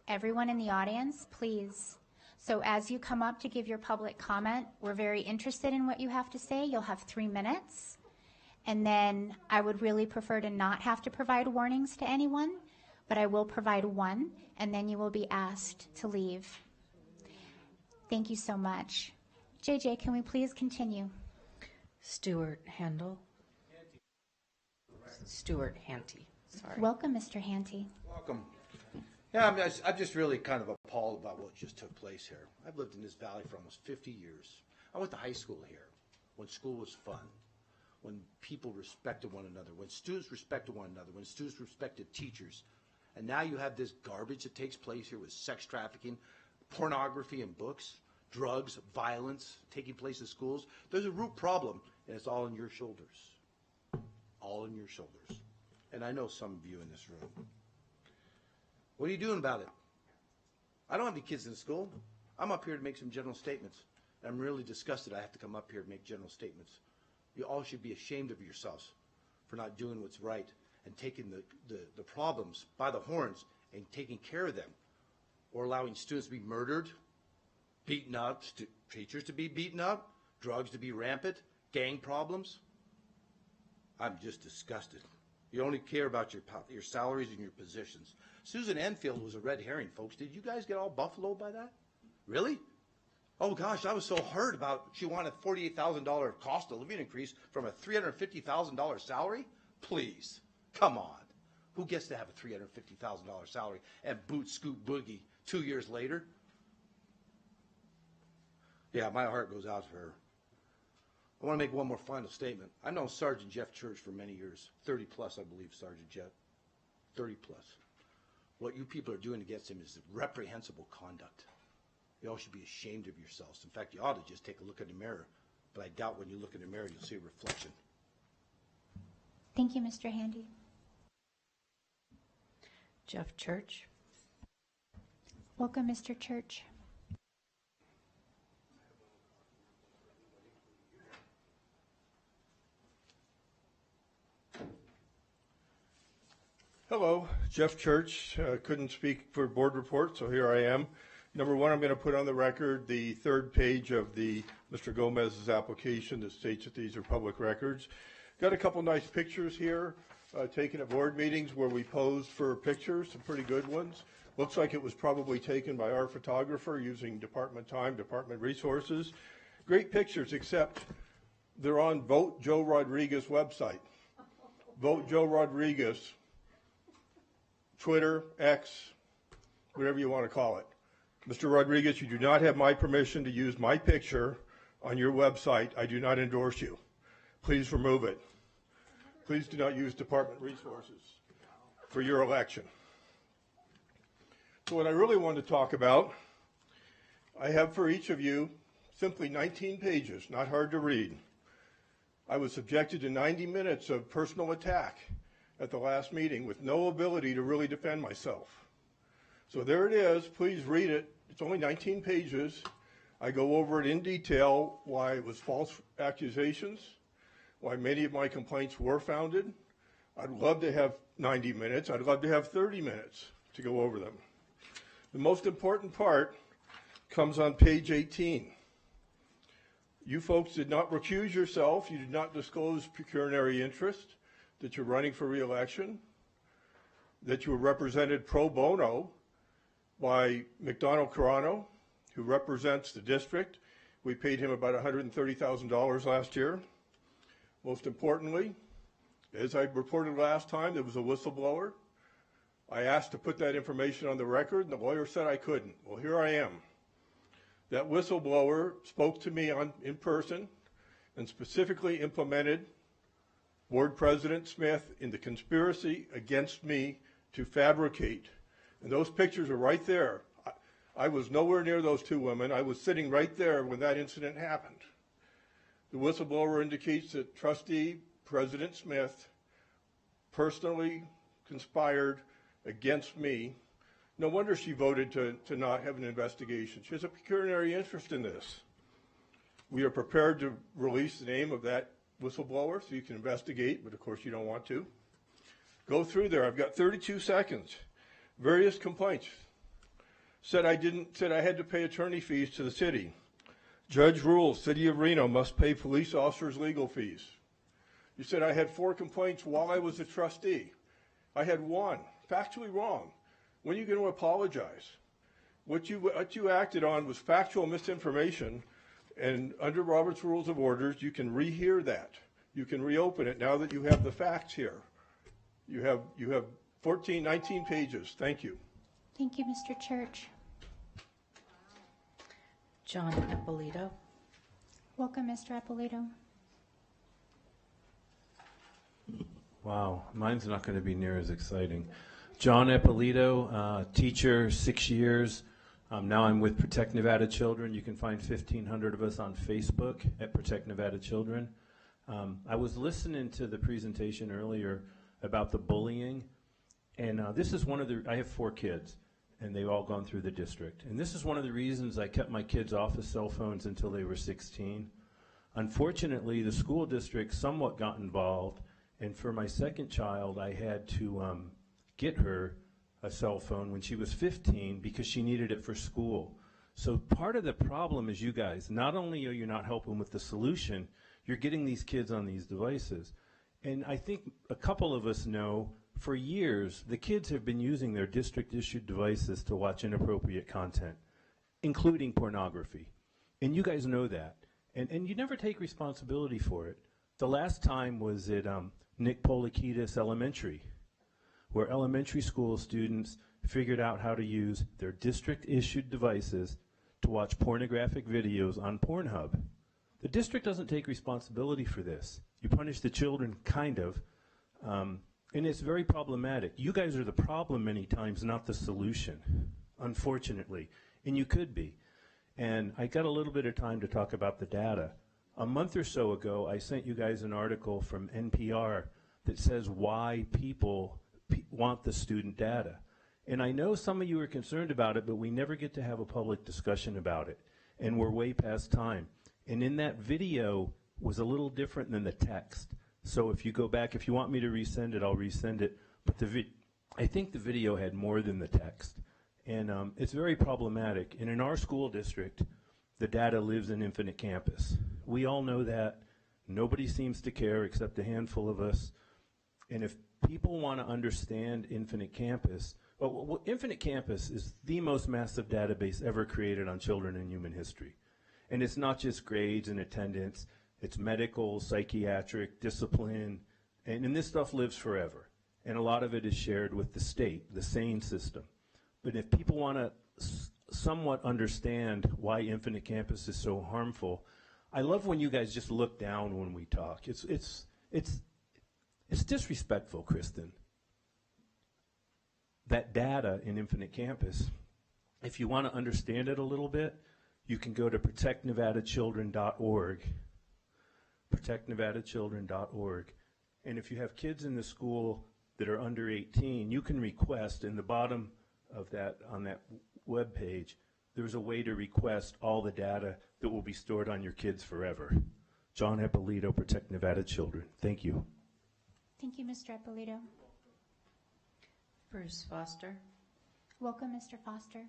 everyone in the audience, please. So as you come up to give your public comment, we're very interested in what you have to say. You'll have 3 minutes. And then I would really prefer to not have to provide warnings to anyone, but I will provide one, and then you will be asked to leave. Thank you so much. JJ, can we please continue? Stuart Handel. Stuart Hanty. Sorry. Welcome, Mr. Hanty. Welcome. Yeah, I'm just really kind of appalled about what just took place here. I've lived in this valley for almost 50 years. I went to high school here when school was fun, when people respected one another, when students respected one another, when students respected teachers. And now you have this garbage that takes place here with sex trafficking, pornography in books, drugs, violence taking place in schools. There's a root problem, and it's all on your shoulders. All on your shoulders. And I know some of you in this room. What are you doing about it? I don't have any kids in school. I'm up here to make some general statements. I'm really disgusted I have to come up here to make general statements. You all should be ashamed of yourselves for not doing what's right and taking the problems by the horns and taking care of them, or allowing students to be murdered, beaten up, teachers to be beaten up, drugs to be rampant, gang problems. I'm just disgusted. You only care about your salaries and your positions. Susan Enfield was a red herring, folks. Did you guys get all buffaloed by that? Really? Oh gosh, I was so hurt about she wanted a $48,000 cost of living increase from a $350,000 salary. Please, come on. Who gets to have a $350,000 salary and boot scoot boogie 2 years later? Yeah, my heart goes out to her. I want to make one more final statement. I've known Sergeant Jeff Church for many years, 30 plus, I believe, Sergeant Jeff, 30 plus. What you people are doing against him is reprehensible conduct. You all should be ashamed of yourselves. In fact, you ought to just take a look in the mirror. But I doubt when you look in the mirror, you'll see a reflection. Thank you, Mr. Handy. Jeff Church. Welcome, Mr. Church. Hello, Jeff Church. Couldn't speak for board report, so here I am. Number one, I'm going to put on the record the third page of Mr. Gomez's application that states that these are public records. Got a couple nice pictures here taken at board meetings where we posed for pictures, some pretty good ones. Looks like it was probably taken by our photographer using department time, department resources. Great pictures, except they're on Vote Joe Rodriguez website. Vote Joe Rodriguez, Twitter, X, whatever you want to call it. Mr. Rodriguez, you do not have my permission to use my picture on your website. I do not endorse you. Please remove it. Please do not use department resources for your election. So what I really want to talk about, I have for each of you simply 19 pages, not hard to read. I was subjected to 90 minutes of personal attack at the last meeting with no ability to really defend myself. So there it is. Please read it. It's only 19 pages. I go over it in detail, why it was false accusations, why many of my complaints were founded. I'd love to have 90 minutes. I'd love to have 30 minutes to go over them. The most important part comes on page 18. You folks did not recuse yourself. You did not disclose pecuniary interest, that you're running for re-election, that you were represented pro bono by McDonald Carano, who represents the district. We paid him about $130,000 last year. Most importantly, as I reported last time, there was a whistleblower I asked to put that information on the record, and the lawyer said I couldn't. Well, here I am. That whistleblower spoke to me in person and specifically implemented Board President Smith in the conspiracy against me to fabricate. And those pictures are right there. I was nowhere near those two women. I was sitting right there when that incident happened. The whistleblower indicates that Trustee President Smith personally conspired against me. No wonder she voted to not have an investigation. She has a pecuniary interest in this. We are prepared to release the name of that whistleblower so you can investigate, but of course you don't want to. Go through there. I've got 32 seconds. Various complaints. Said I had to pay attorney fees to the city. Judge rules City of Reno must pay police officers legal fees. You said I had 4 complaints while I was a trustee. I had 1. Factually wrong. When are you going to apologize? What you acted on was factual misinformation, and under Robert's Rules of Orders, you can rehear that. You can reopen it now that you have the facts here. You have 19 pages. Thank you. Thank you, Mr. Church. John Ippolito. Welcome, Mr. Ippolito. Wow, mine's not going to be near as exciting. John Ippolito, teacher, 6 years. Now I'm with Protect Nevada Children. You can find 1,500 of us on Facebook at Protect Nevada Children. I was listening to the presentation earlier about the bullying, and this is one of the, I have 4 kids, and they've all gone through the district. And this is one of the reasons I kept my kids off of cell phones until they were 16. Unfortunately, the school district somewhat got involved, and for my second child, I had to get her a cell phone when she was 15 because she needed it for school. So part of the problem is you guys, not only are you not helping with the solution, you're getting these kids on these devices. And I think a couple of us know for years the kids have been using their district-issued devices to watch inappropriate content, including pornography. And you guys know that. And you never take responsibility for it. The last time was at Nick Polikitis Elementary, where elementary school students figured out how to use their district-issued devices to watch pornographic videos on Pornhub. The district doesn't take responsibility for this. You punish the children, kind of, and it's very problematic. You guys are the problem many times, not the solution, unfortunately, and you could be. And I got a little bit of time to talk about the data. A month or so ago, I sent you guys an article from NPR that says why people want the student data. And I know some of you are concerned about it, but we never get to have a public discussion about it. And we're way past time. And in that video was a little different than the text. So if you go back, if you want me to resend it, I'll resend it. But I think the video had more than the text. And it's very problematic. And in our school district, the data lives in Infinite Campus. We all know that. Nobody seems to care except a handful of us. And if people want to understand Infinite Campus, well, Infinite Campus is the most massive database ever created on children in human history. And it's not just grades and attendance. It's medical, psychiatric, discipline, and this stuff lives forever. And a lot of it is shared with the state, the SANE system. But if people want to somewhat understand why Infinite Campus is so harmful, I love when you guys just look down when we talk. It's disrespectful, Kristen. That data in Infinite Campus, if you want to understand it a little bit, you can go to protectnevadachildren.org, protectnevadachildren.org. And if you have kids in the school that are under 18, you can request in the bottom of that, on that web page, there's a way to request all the data that will be stored on your kids forever. John Ippolito, Protect Nevada Children. Thank you. Thank you, Mr. Ippolito. Bruce Foster. Welcome, Mr. Foster.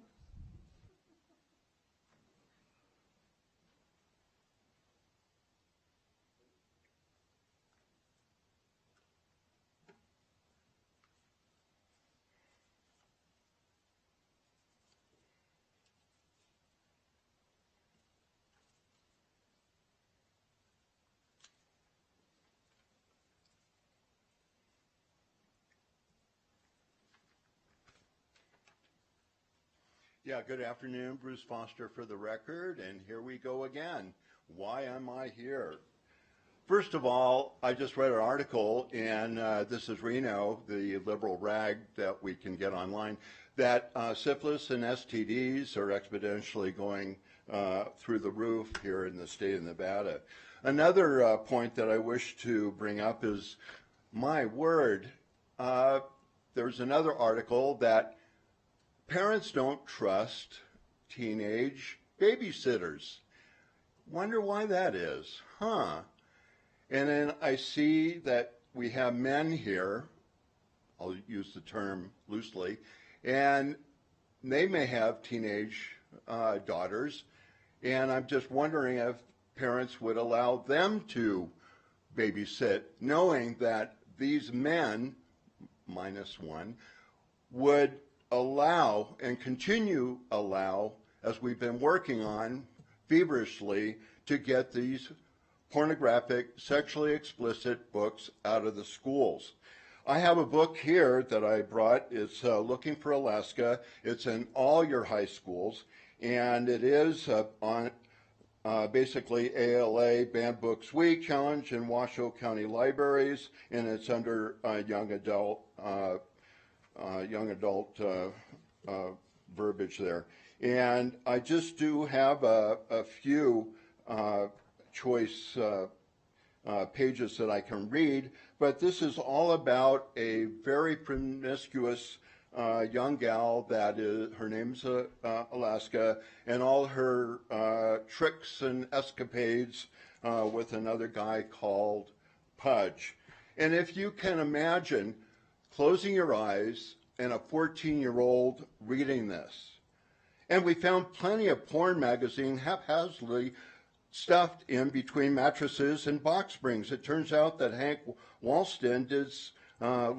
Yeah, good afternoon. Bruce Foster for the record, and here we go again. Why am I here? First of all, I just read an article, and this is Reno, the liberal rag that we can get online, that syphilis and STDs are exponentially going through the roof here in the state of Nevada. Another point that I wish to bring up is, my word, there's another article that parents don't trust teenage babysitters. Wonder why that is, huh? And then I see that we have men here, I'll use the term loosely, and they may have teenage daughters, and I'm just wondering if parents would allow them to babysit, knowing that these men, minus one, would allow and continue allow, as we've been working on feverishly, to get these pornographic, sexually explicit books out of the schools. I have a book here that I brought. It's Looking for Alaska. It's in all your high schools, and it is on basically ALA Banned Books Week Challenge in Washoe County Libraries, and it's under young adult verbiage there. And I just do have a few choice pages that I can read, but this is all about a very promiscuous young gal that is, her name's Alaska, and all her tricks and escapades with another guy called Pudge. And if you can imagine closing your eyes and a 14-year-old reading this. And we found plenty of porn magazine haphazardly stuffed in between mattresses and box springs. It turns out that Hank Walston did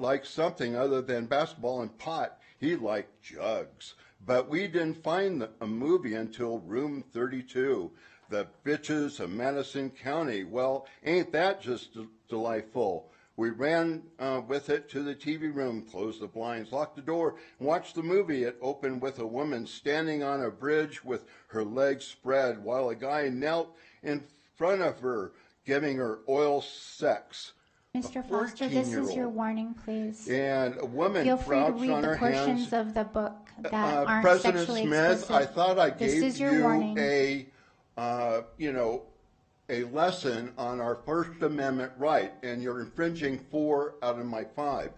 like something other than basketball and pot. He liked jugs. But we didn't find a movie until Room 32, The Bitches of Madison County. Well, ain't that just delightful? We ran with it to the TV room, closed the blinds, locked the door, and watched the movie. It opened with a woman standing on a bridge with her legs spread while a guy knelt in front of her, giving her oral sex. Mr. Foster, this is your warning, please. And a woman Feel free to crouched read on the her portions hands. of the book that aren't President sexually Smith, explicit. I thought I This gave is your you warning. a lesson on our First Amendment right, and you're infringing 4 out of my 5.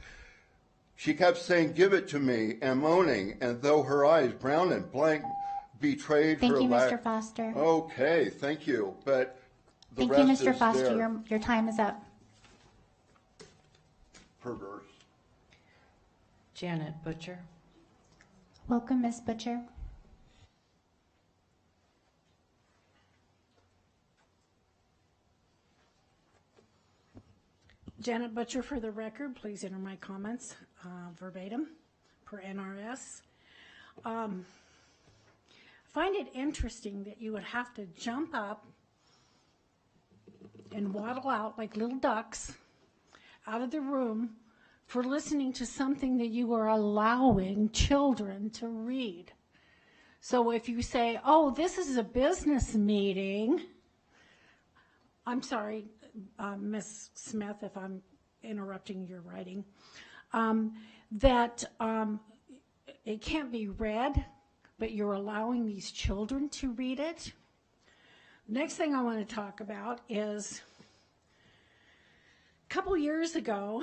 She kept saying, "Give it to me," and moaning, and though her eyes, brown and blank, betrayed Thank her you, lack. Mr. Foster. Okay, thank you. But the Thank you, rest Mr. is Foster. there. Your time is up. Perverse. Janet Butcher. Welcome, Ms. Butcher. Janet Butcher, for the record, please enter my comments verbatim per NRS. Find it interesting that you would have to jump up and waddle out like little ducks out of the room for listening to something that you are allowing children to read. So if you say, "Oh, this is a business meeting," I'm sorry, Ms. Smith, if I'm interrupting your writing, that it can't be read, but you're allowing these children to read it. Next thing I want to talk about is a couple years ago,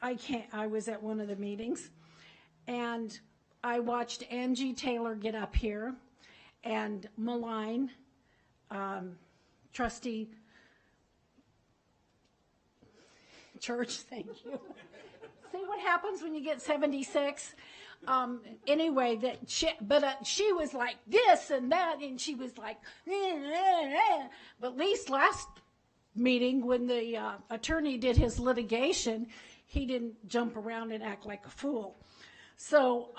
I was at one of the meetings, and I watched Angie Taylor get up here and malign Trustee Church. Thank you. See what happens when you get 76? Anyway, she was like this and that, and she was like, but at least last meeting when the attorney did his litigation, he didn't jump around and act like a fool. So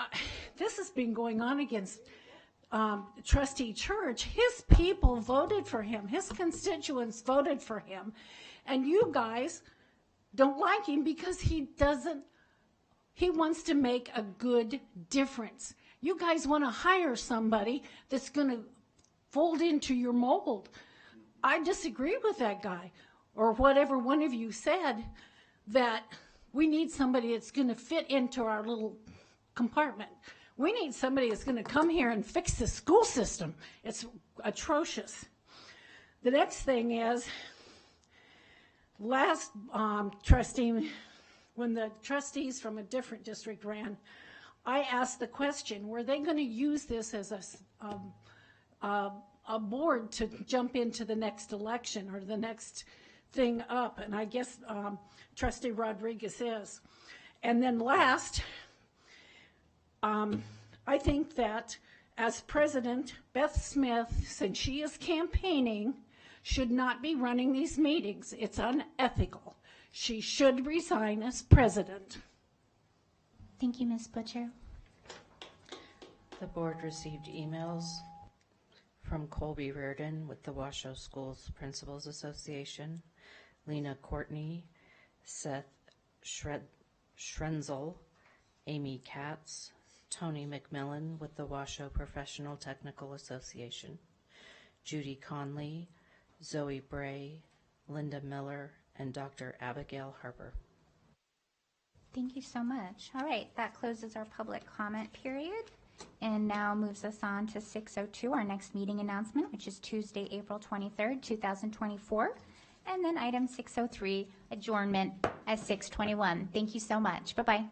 this has been going on against Trustee Church. His people voted for him. His constituents voted for him. And you guys don't like him because he wants to make a good difference. You guys want to hire somebody that's going to fold into your mold. I disagree with that guy, or whatever one of you said, that we need somebody that's going to fit into our little compartment. We need somebody that's going to come here and fix the school system. It's atrocious. The next thing is, last trustee, when the trustees from a different district ran, I asked the question, were they going to use this as a board to jump into the next election or the next thing up? And I guess Trustee Rodriguez is. And then last, I think that as president, Beth Smith, since she is campaigning, should not be running these meetings. It's unethical. She should resign as president. Thank you, Ms. Butcher. The board received emails from Colby Reardon with the Washoe Schools Principals Association, Lena Courtney, Seth Schrenzel, Amy Katz, Tony McMillan with the Washoe Professional Technical Association, Judy Conley, Zoe Bray, Linda Miller, and Dr. Abigail Harper. Thank you so much. All right, that closes our public comment period and now moves us on to 6:02, our next meeting announcement, which is Tuesday, April 23rd, 2024. And then item 6:03, adjournment at 6:21. Thank you so much. Bye-bye.